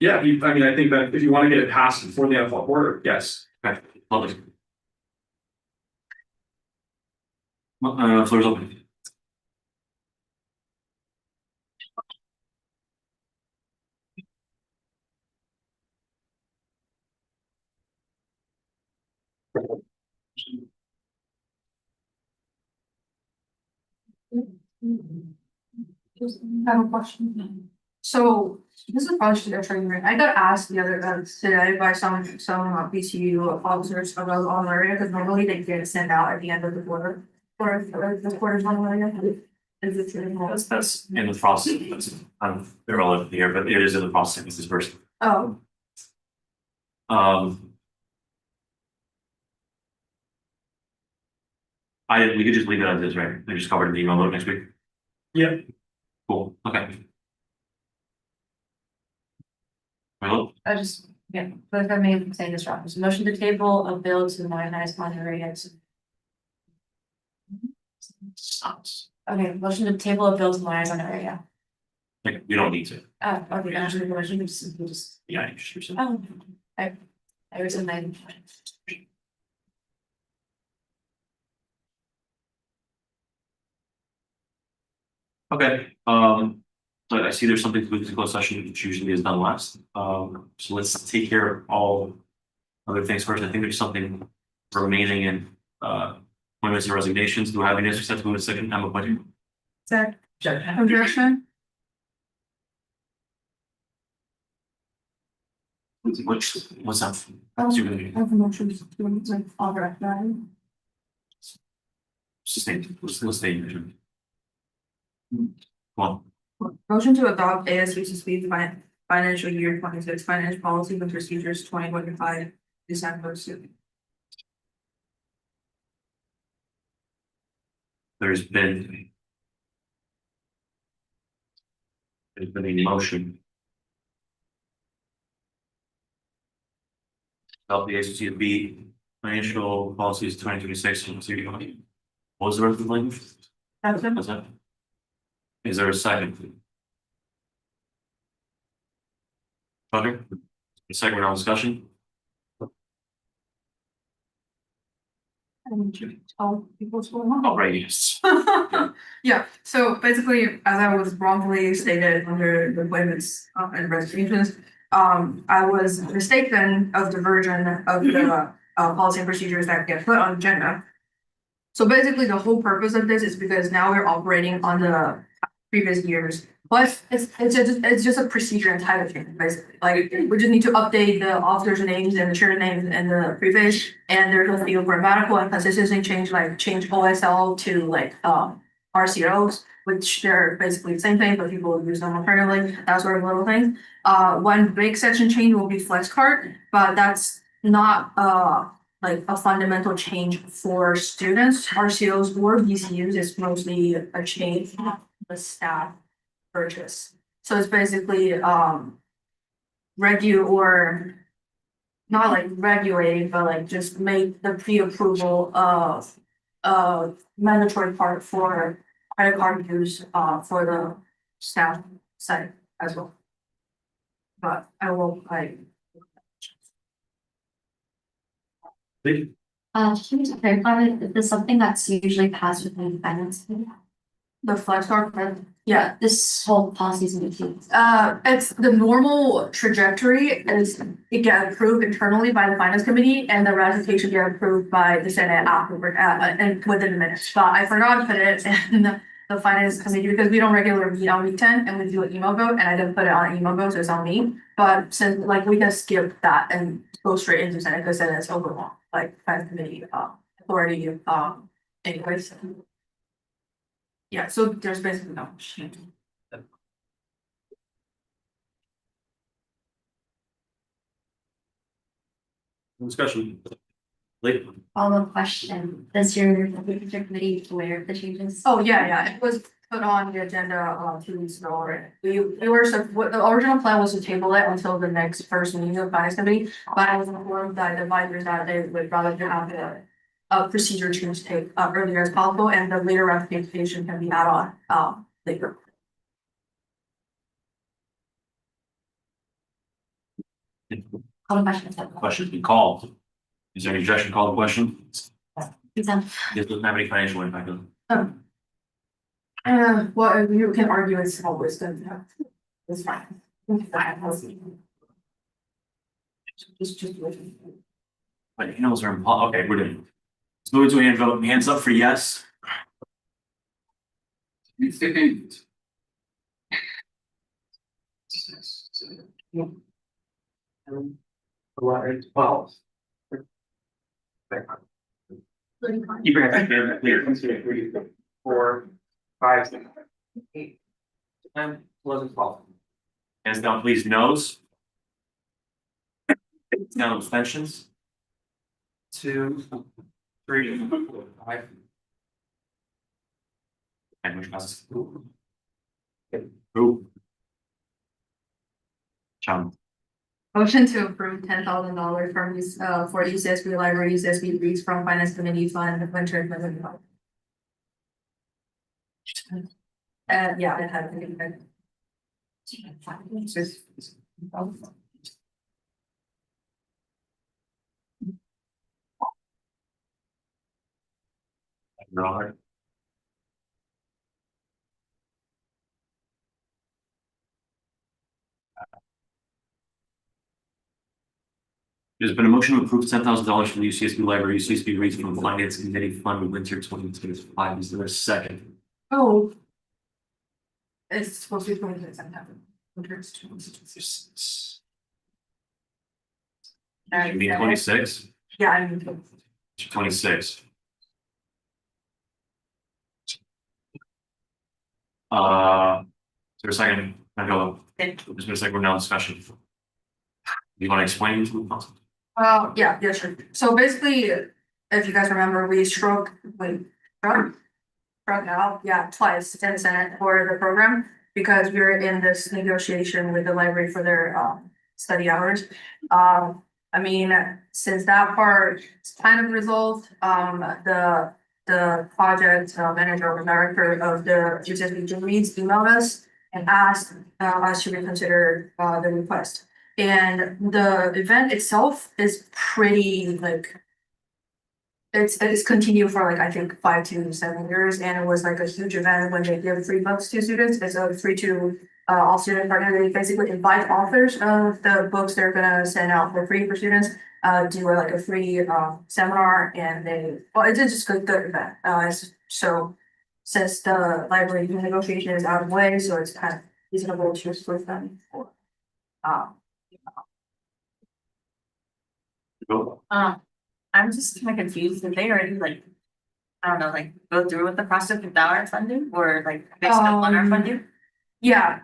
Yeah, I mean, I think that if you want to get it passed before the NFL order, yes. Okay, lovely. Floor's open. I have a question. So this is probably should attorney, right? I got asked the other today by some BCU officers about the honor area, because normally they get sent out at the end of the quarter. Or the quarter's honor area. Is it true? That's in the process, that's irrelevant here, but it is in the process of disbursement. Oh, We could just leave it as is, right? They just covered the email vote next week. Yeah. Cool, okay. Well, I just, yeah, but if I may say this wrong, so motion to table a bill to modernize honor areas. Okay, motion to table a bill to modernize honor area. like, we don't need to. Oh, okay, actually, the motion just. Yeah, interesting. Oh, I rescind my. Okay, but I see there's something to do with the closed session, which usually is done last. So let's take care of all other things first. I think there's something remaining in appointments and resignations. Do I have any answers to move to second time appointment? Zach, objection? What's that? I have a motion to like authorize that. Sustain, let's stay. Come on. Motion to adopt ASB's speed financial year 26 financial policy with procedures 2025 December. There's been a motion. About the ACCB financial policies 2026. What was the rest of the language? What's that? Is there a second? Butter? A second round discussion? tell people what's going on. All right, yes. Yeah, so basically, as I was wrongfully stated under the appointments and resignations, I was mistaken of the version of the policy and procedures that get put on the agenda. So basically, the whole purpose of this is because now we're operating on the previous years. But it's just a procedure and title change, basically. Like, we just need to update the officers' names and the chair names and the preface. And there's going to be a grammatical and consistency change, like change OSL to like RCOs, which they're basically the same thing, but people use them alternatively, that sort of little thing. One big section change will be flex card, but that's not like a fundamental change for students, RCOs or VCUs. It's mostly a change of the staff purchase. So it's basically or not like regulating, but like just make the pre-approval of mandatory part for credit card use for the staff side as well. But I will like. Can you clarify, is this something that's usually passed within the finance committee? The flex card, Yeah, this whole policy is new to you. it's the normal trajectory is it get approved internally by the finance committee and the ratification get approved by the Senate afterward, and within the minutes. But I forgot to put it in the finance committee because we don't regularly meet on week 10 and we do an email vote and I didn't put it on an email vote, so it's on me. But since like we can skip that and go straight into Senate because then it's overwhelmed, like finance committee authority anyways. Yeah, so there's basically no change. Discussion. Late. Follow-up question, does your committee aware of the changes? Oh, yeah, it was put on the agenda 2 weeks ago already. We were, so what the original plan was to table it until the next first meeting of finance committee, but I was informed by the advisors that they would rather have a procedure change take earlier as possible and the later ratification can be added on later. Call the question. Question's been called. Is there any objection to call the question? Please, This doesn't have any financial impact on Well, you can argue it's always going to have, it's fine. Just. But he knows are okay, we're doing. Let's move to a hand vote. Hands up for yes. Keep your hands clear. 1, 2, 3, 4, 5, 6, 8, 10, 11, 12. Hands down, please. Noes. Down abstentions. 2, 3, 4, 5. And which passes. Who? Chum. Motion to approve $10,000 from for UCSB Library, UCSB Reads from Finance Committee Fund, Winter. Yeah, it had to be good. Robert. There's been a motion to approve $10,000 from the UCSB Library, UCSB Reads from the Finance Committee Fund Winter 2025. Is there a second? Oh. It's supposed to be 26 September. You mean 26? Yeah, I mean. 26. Is there a second? I go. There's been a second, we're now in discussion. You want to explain to the Yeah, sure. So basically, if you guys remember, we struck out, twice in the Senate for the program because we were in this negotiation with the library for their study hours. I mean, since that part is kind of resolved, the project manager or director of the UCSB Reads emailed us and asked us to reconsider the request. And the event itself is pretty like it's continued for like, I think, 5 to 7 years, and it was like a huge event when they give free books to students. It's a free to all student partner. They basically invite authors of the books they're gonna send out for free for students, do like a free seminar, and it's just a good event. So since the library negotiation is out of the way, so it's kind of reasonable to split them for I'm just kind of confused. Did they already like, I don't know, like go through with the process without our funding, or like they still want our funding? Yeah,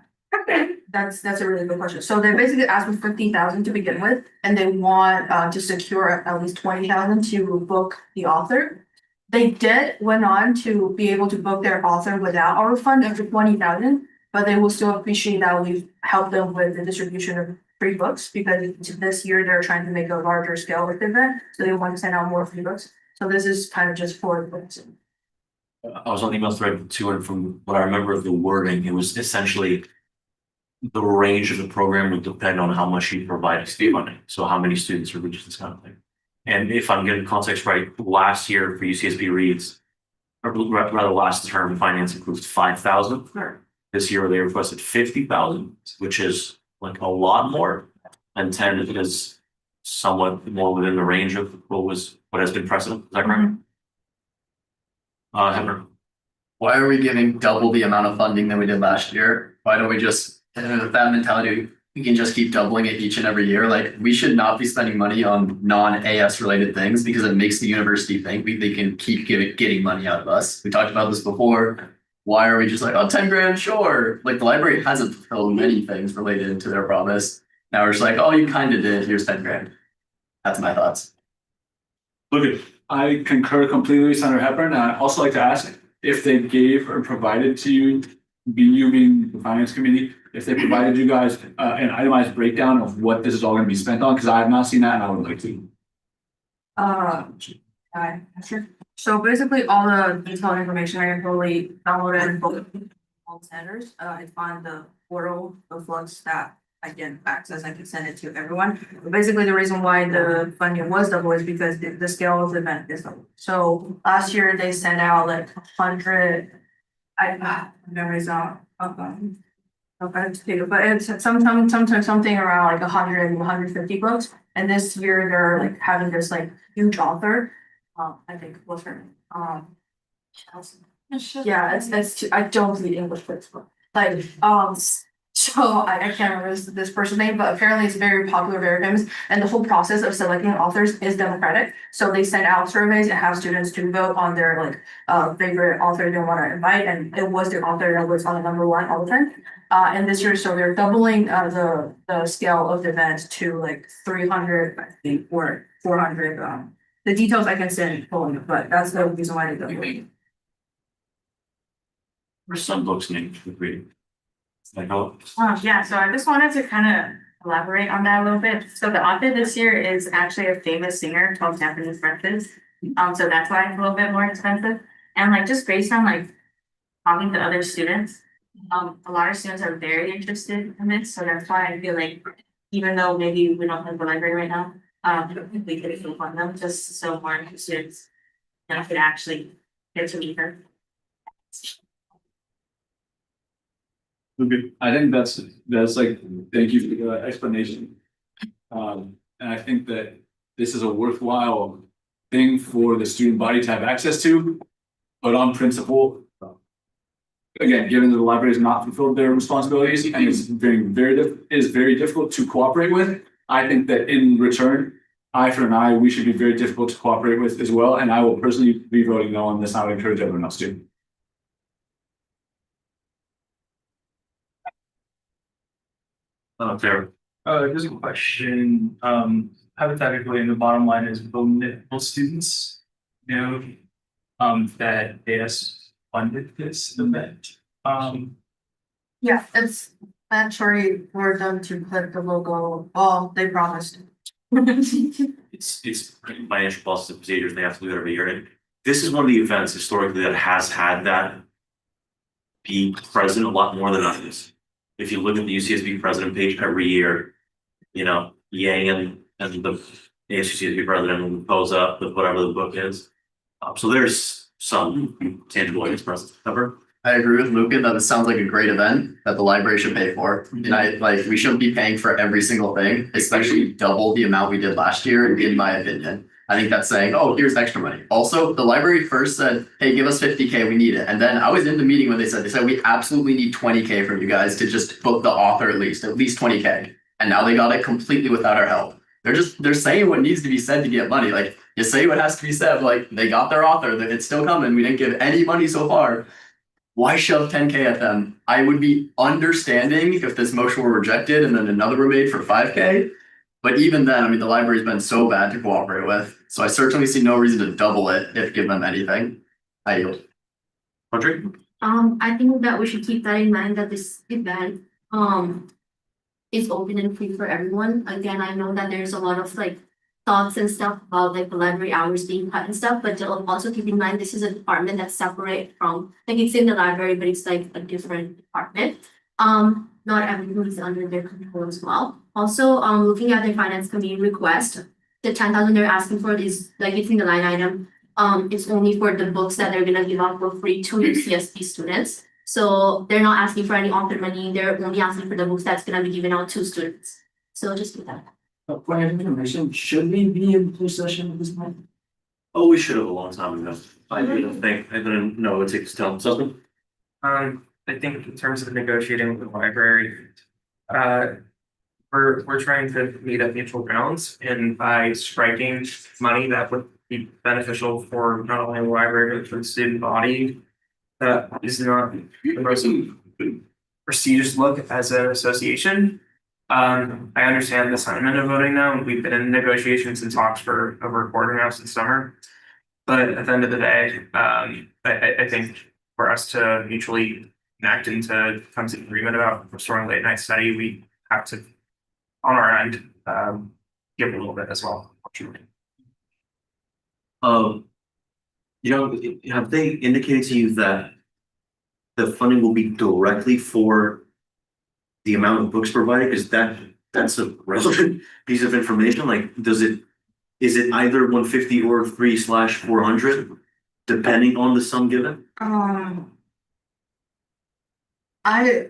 that's a really good question. So they basically asked for 50,000 to begin with, and they want to secure at least 20,000 to book the author. They went on to be able to book their author without our fund of 20,000, but they will still appreciate that we've helped them with the distribution of free books, because this year they're trying to make a larger scale of the event, so they want to send out more free books. So this is kind of just for the books. I was on the email thread too, and from what I remember of the wording, it was essentially the range of the program would depend on how much you provide state funding. So how many students are reaching this kind of thing. And if I'm getting context right, last year for UCSB Reads, or rather last term, finance approved 5,000. This year they requested 50,000, which is like a lot more. And 10 is somewhat more within the range of what has been precedent. Is that correct? Heather. Why are we giving double the amount of funding than we did last year? Why don't we just, with that mentality, we can just keep doubling it each and every year? Like, we should not be spending money on non-AS related things, because it makes the university think they can keep getting money out of us. We talked about this before. Why are we just like, oh, 10 grand, sure. Like, the library hasn't fulfilled many things related to their promise. Now we're just like, oh, you kind of did, here's 10 grand. That's my thoughts. Look, I concur completely with Senator Hepburn. I'd also like to ask if they gave or provided to you, being the finance committee, if they provided you guys an itemized breakdown of what this is all going to be spent on, because I have not seen that and I would like to. Sure. So basically all the detailed information I fully downloaded in both all centers. It's on the portal, the flux that I can access. I can send it to everyone. But basically, the reason why the funding was double is because the scale of the event is double. So last year they sent out like 100. Memory's not okay, but it's sometimes something around like 100, 150 books. And this year they're like having this like huge author. I think what's her name? Yeah, it's I don't read English books, but like so I can't remember this person's name, but apparently it's very popular, very famous, and the whole process of selecting authors is democratic. So they send out surveys and have students to vote on their like favorite author they want to invite, and it was the author that was on the #1 all the time. And this year, so they're doubling the scale of the event to like 300, I think, or 400. The details I can send, but that's the reason why they do it. There's some books named for reading. Like, oh, Yeah, so I just wanted to kind of elaborate on that a little bit. So the author this year is actually a famous singer called Japanese Breakfast. So that's why it's a little bit more expensive. And like just based on like talking to other students, a lot of students are very interested in this. So that's why I feel like even though maybe we don't have the library right now, we could still fund them just so more students could actually get to meet her. I think that's like, thank you for the explanation. And I think that this is a worthwhile thing for the student body to have access to, but on principle, again, given that the library has not fulfilled their responsibilities and it's very difficult to cooperate with, I think that in return, eye for an eye, we should be very difficult to cooperate with as well. And I will personally be voting no on this. I would encourage everyone else to. Fair. Here's a question. Hypothetically, and the bottom line is, will students know that AS funded this event? Yeah, it's mandatory for them to click the logo. Oh, they promised. It's financial policies and procedures. They have to do it every year. And this is one of the events historically that has had that be present a lot more than others. If you look at the UCSB president page every year, you know, Yang and the ASUCSB president will pose up with whatever the book is. So there's some tangible evidence for us to cover. I agree with Luca that it sounds like a great event that the library should pay for. And I like, we shouldn't be paying for every single thing, especially double the amount we did last year, in my opinion. I think that's saying, oh, here's extra money. Also, the library first said, hey, give us 50K, we need it. And then I was in the meeting when they said we absolutely need 20K from you guys to just book the author at least 20K. And now they got it completely without our help. They're saying what needs to be said to get money. Like, you say what has to be said, like they got their author, that it's still coming. We didn't give any money so far. Why shove 10K at them? I would be understanding if this motion were rejected and then another were made for 5K. But even then, I mean, the library's been so bad to cooperate with. So I certainly see no reason to double it if give them anything. I yield. Audrey? I think that we should keep that in mind, that this event, is open and free for everyone. Again, I know that there's a lot of like thoughts and stuff about like the library hours being cut and stuff, but also keep in mind, this is a department that's separate from, like it's in the library, but it's like a different department. Not everything is under their control as well. Also, looking at their finance committee request, the 10,000 they're asking for is like, it's in the line item. It's only for the books that they're gonna give out for free to UCSB students. So they're not asking for any author money, they're only asking for the books that's gonna be given out to students. So just do that. Point of information, should we be in closed session at this point? Oh, we should have a long time ago. I didn't know it would take us till something. I think in terms of negotiating with the library, we're trying to meet at mutual grounds, and by striking money that would be beneficial for not only the library but for the student body, that is not the most prestigious look as an association. I understand the sentiment of voting no. We've been in negotiations and talks for over a quarter now since summer. But at the end of the day, I think for us to mutually connect and to come to an agreement about restoring late night study, we have to, on our end, give a little bit as well. Have they indicated to you that the funding will be directly for the amount of books provided? Because that's a relevant piece of information. Like, is it either 150 or 3/400, depending on the sum given? I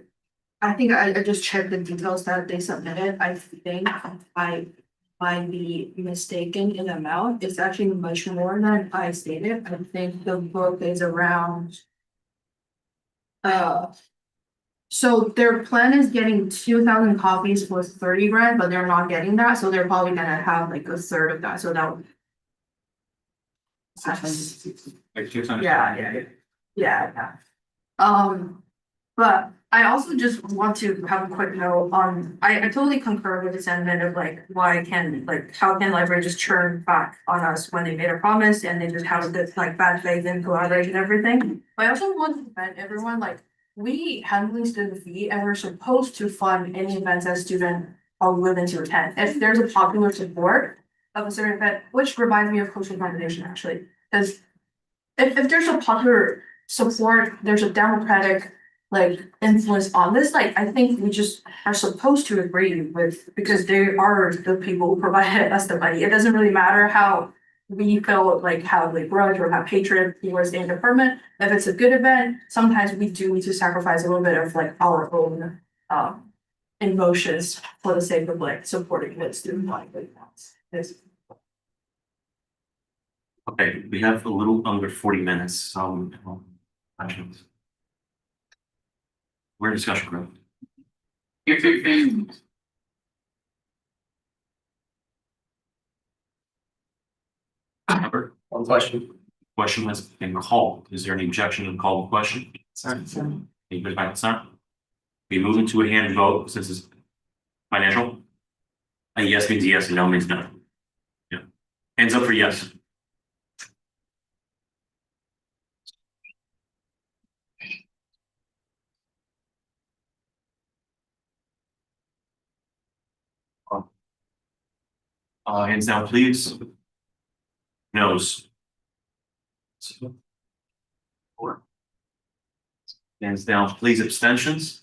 think I just checked the details that they submitted. I think I might be mistaken in the amount. It's actually much more than I stated. I think the book is around. So their plan is getting 2,000 copies for 30 grand, but they're not getting that, so they're probably gonna have like a third of that, so that would. Like 600. Yeah. But I also just want to have a quick note on, I totally concur with the sentiment of like, how can library just churn back on us when they made a promise and they just have this like bad faith and collaboration and everything. But I also want to defend everyone, like, we handling student fee and we're supposed to fund any events that student are willing to attend. If there's a popular support of a certain event, which reminds me of Coastal Foundation actually, because if there's a popular support, there's a democratic like influence on this, like I think we just are supposed to agree with, because they are the people who provided us the money. It doesn't really matter how we feel like have like grudge or have hatred towards the department. If it's a good event, sometimes we do need to sacrifice a little bit of like our own emotions for the sake of like supporting the student body. Okay, we have a little under 40 minutes. Questions. We're in discussion group. One question. Question has been called. Is there any objection to call the question? Anybody by consent? We move into a hand vote since it's financial. A yes means yes, and no means no. Yeah. Hands up for yes. Hands down, please. Nose. 4. Hands down, please. Abstentions.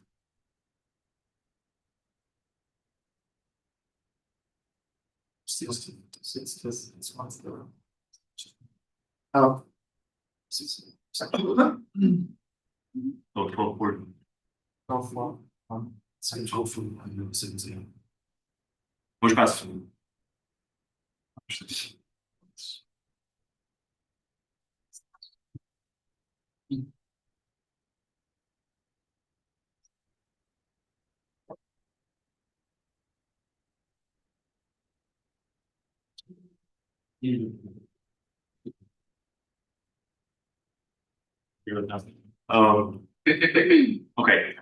Oh, Vote 12 for. Motion passes. Okay.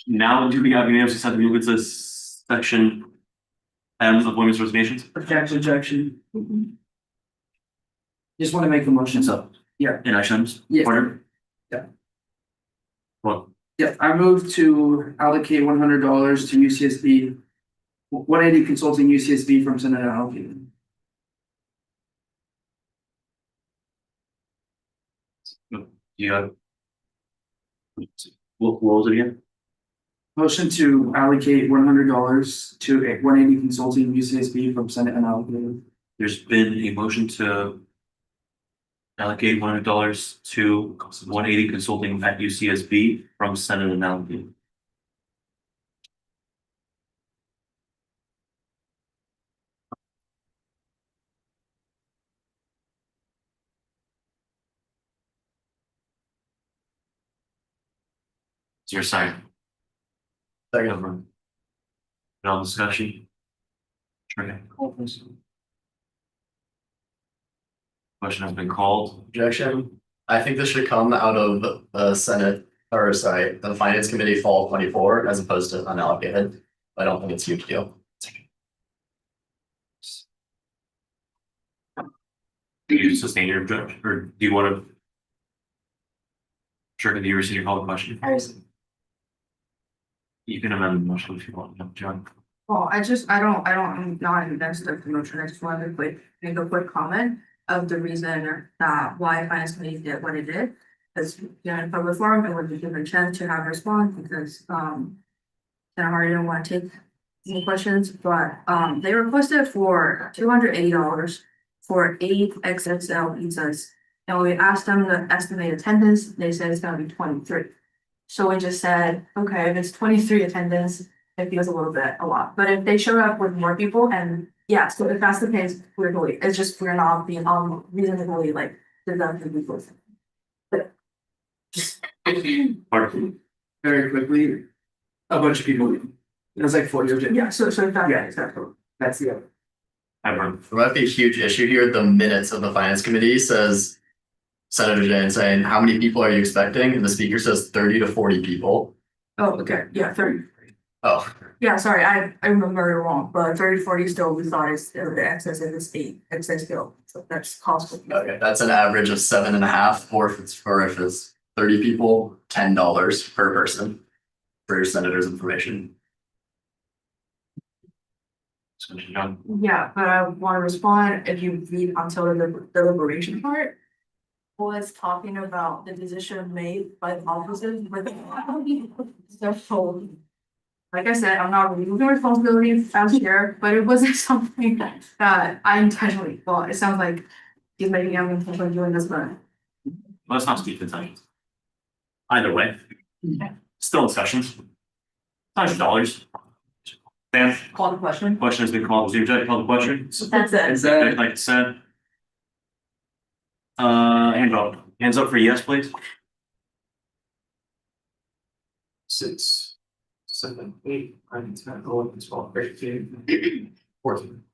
Now do we have unanimous consent to move into section M of women's resignations? Objection. Just want to make the motion. So. Yeah. In actions? Yeah. Order? Yeah. What? Yeah, I move to allocate $100 to UCSB. 180 Consulting UCSB from Senate allocated. You got. What was it again? Motion to allocate $100 to 180 Consulting UCSB from Senate unallocated. There's been a motion to allocate $100 to 180 consulting at UCSB from Senate and allocated. Is there a second? Second. No discussion? Okay. Question has been called. Objection. I think this should come out of the Senate, or sorry, the Finance Committee Fall 24 as opposed to unallocated. I don't think it's a huge deal. Do you sustain your objection, or do you want to? Sure, do you receive your call the question? You can amend the motion if you want, John. Well, I'm not invested in the motion. I just wanted to make a quick comment of the reason that why finance committee did what it did. Because, in public forum, it would be given a chance to have a response because, Senator Hardy didn't want to take any questions, but, they requested for $280 for 8 XXL pizzas. And we asked them the estimated attendance, they said it's gonna be 23. So we just said, okay, if it's 23 attendance, it feels a lot, but if they showed up with more people and yeah, so if that's the case, it's just, we're not being reasonably like deductive people. But just. Very quickly, a bunch of people. It was like 40. Yeah, so that, Yeah, exactly. That's the other. There might be a huge issue here. The minutes of the Finance Committee says Senator Jane saying, how many people are you expecting? And the speaker says 30 to 40 people. Oh, okay, yeah, 30. Oh, Yeah, sorry, I remember it wrong, but 30, 40 still, we thought is the excess of this 8 excess bill, so that's costly. okay. That's an average of 7.5, or if it's 30 people, $10 per person for your senator's information. Yeah, but I wanna respond, if you read until the deliberation part. Was talking about the decision made by the officers with their full. Like I said, I'm not removing responsibility as chair, but it wasn't something that I intentionally, well, it sounds like he's making me intentionally doing this, but. Let's not speak the time. Either way. Still in sessions. $100. Dan, Call the question. question has been called. Was your judge called the question? That's it. Is that Like I said. Hands up for yes, please. 6, 7, 8, 9, 10, 11, 12, 13, 14.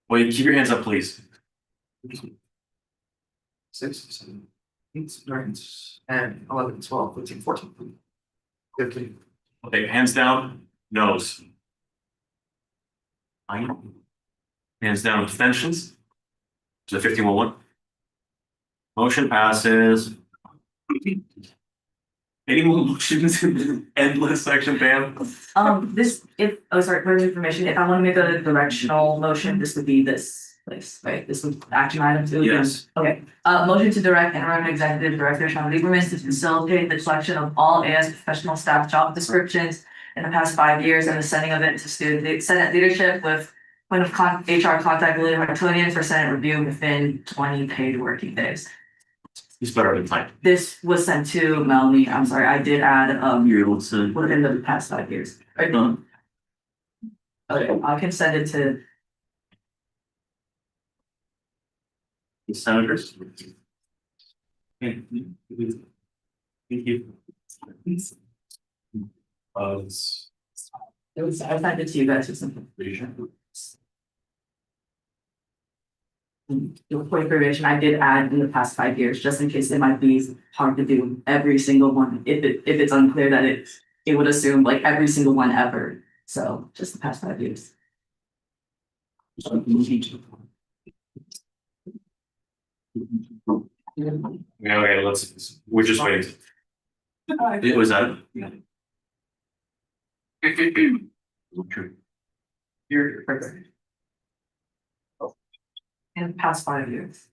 Well, you keep your hands up, please. 6, 7, 8, 9, 10, 11, 12, 13, 14. 15. Okay, hands down, no's. Hands down, abstentions. To the 51-1. Motion passes. Any more motions in this endless section, Pam? For information, if I want to make a directional motion, this would be this place, right? This would action item 2. Yes. Okay, motion to direct interim executive director Sean Lieberman to facilitate the collection of all AS professional staff job descriptions in the past 5 years and the sending of it to Senate leadership with point of HR contact with Hartonian for Senate review within 20 paid working days. He's better than time. This was sent to Melanie. I'm sorry, I did add You're able to. within the past 5 years. Okay, I can send it to The senators. Thank you. I sent it to you guys or something. The point variation I did add in the past 5 years, just in case it might be hard to do every single one. If it's unclear that it would assume like every single one ever. So just the past 5 years. Okay, we're just waiting. It was that. You're perfect. In the past 5 years.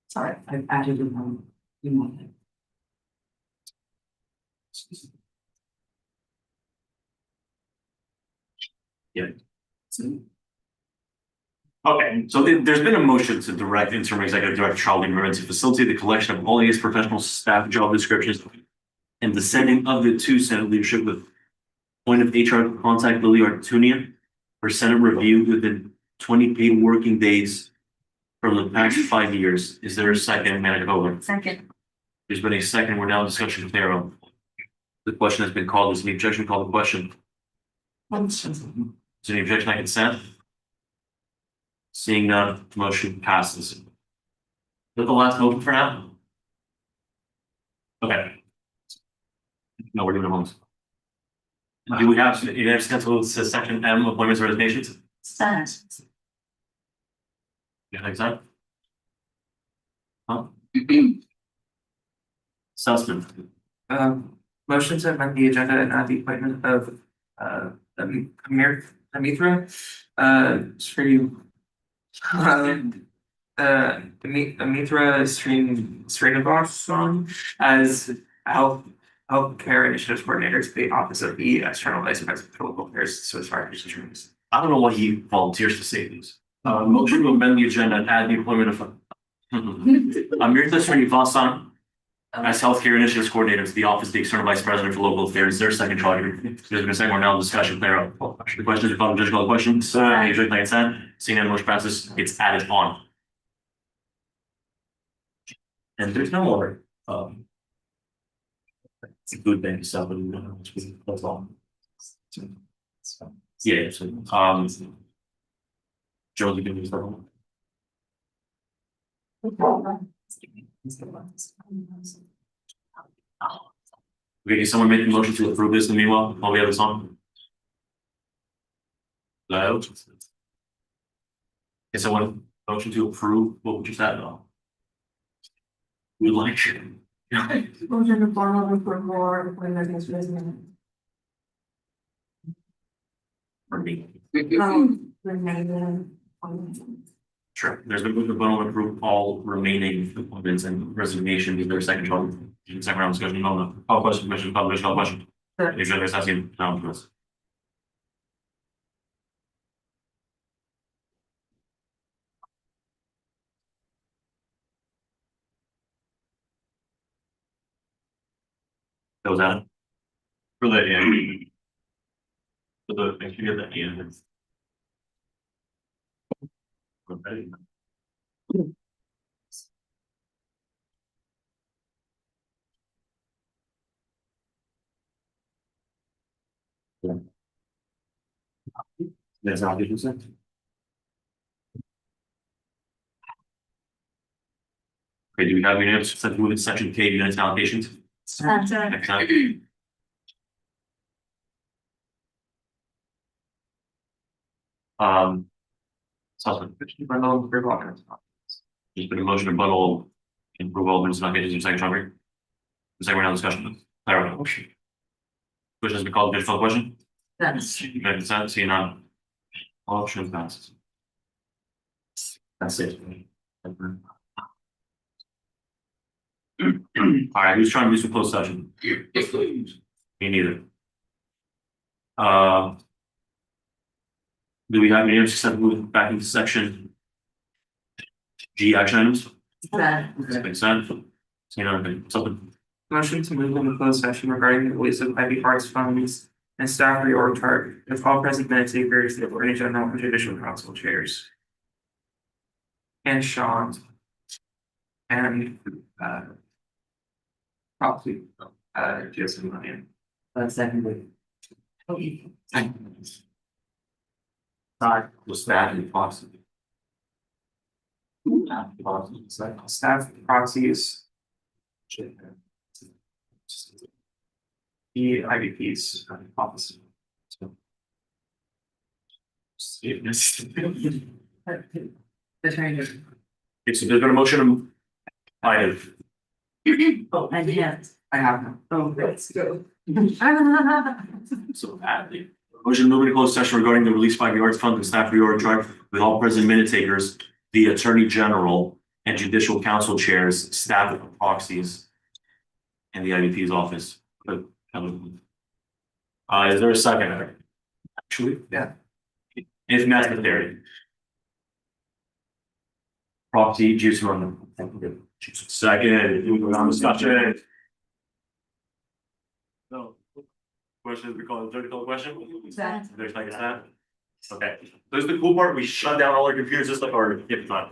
Sorry, I've added in one. Yeah. Okay, so there's been a motion to direct interim executive director Charlie Mervin to facilitate the collection of all these professional staff job descriptions and the sending of the to Senate leadership with point of HR contact Lily Artunian for Senate review within 20 paid working days from the past 5 years. Is there a second, Manitoba? Second. There's been a second. We're now in discussion with Darrow. The question has been called. Is any objection? Call the question. Is there any objection on consent? Seeing none, motion passes. Is that the last motion for now? Okay. No, we're doing a moment. Do we have, you have scheduled section M, appointments or resignations? Senate. Yeah, next time. Huh? Sussman. Motion to amend the agenda and add the appointment of Amitra Amitra Srinivasan as healthcare initiatives coordinator to the office of the external vice president for local affairs, so as far as insurance. I don't know why he volunteers to say these. Motion to amend the agenda and add the employment of Amrita Srinivasan as healthcare initiatives coordinator to the office of the external vice president for local affairs. There's second charge. There's been a second, we're now in discussion. Clear up. The questions are called, judge call the questions. Any objection, like consent? Seeing none, motion passes. It's added on. And there's no more. It's a good thing, so that's all. Yeah, so Joe, you can use that one. Okay, can someone make a motion to approve this in the meanwhile, while we have this on? Hello? Can someone motion to approve what we just had on? We'd like. Motion to formally for more when there's resident. For me. Remaining. Sure, there's been moved to vote to approve all remaining appointments and resignation. Is there a second round? Second round discussion, no, call question, call question. If you're asking, no, please. That was that. For the end. For the, make sure you get that end. Okay. That's how I did it. Okay, do we have units set to move in section K units allocations? Next time. Sussman. Just put a motion to bundle and approve all minutes not getting second summary. The second round discussion. Clear. Question has been called. Additional question? That's. You got consent, seeing none. All options passes. That's it. All right, who's trying to do some closed session? Me neither. Do we have any interest in moving back into section G action items? Makes sense. You know, something. Motion to move into closed session regarding the release of Ivy Park's funds and staff reorg chart, with all present minutes takers, the attorney general and judicial council chairs. And Sean. And, probably, Jason Ryan. Secondly. Sorry, was that in possible? Staff proxies. The IVP's office. It's there's been a motion. Item. Oh, and hands. I have them. Oh, let's go. So badly. Motion moving to closed session regarding the release by the arts fund and staff reorg chart with all present minute takers, the attorney general and judicial council chairs, staff and proxies. And the IVP's office. Is there a second? Actually, yeah. If necessary. Proxy, juice run. Second, moving on discussion. No. Question, we call it third call question? There's like a that. Okay, so this is the cool part, we shut down all our computers just like our, if not.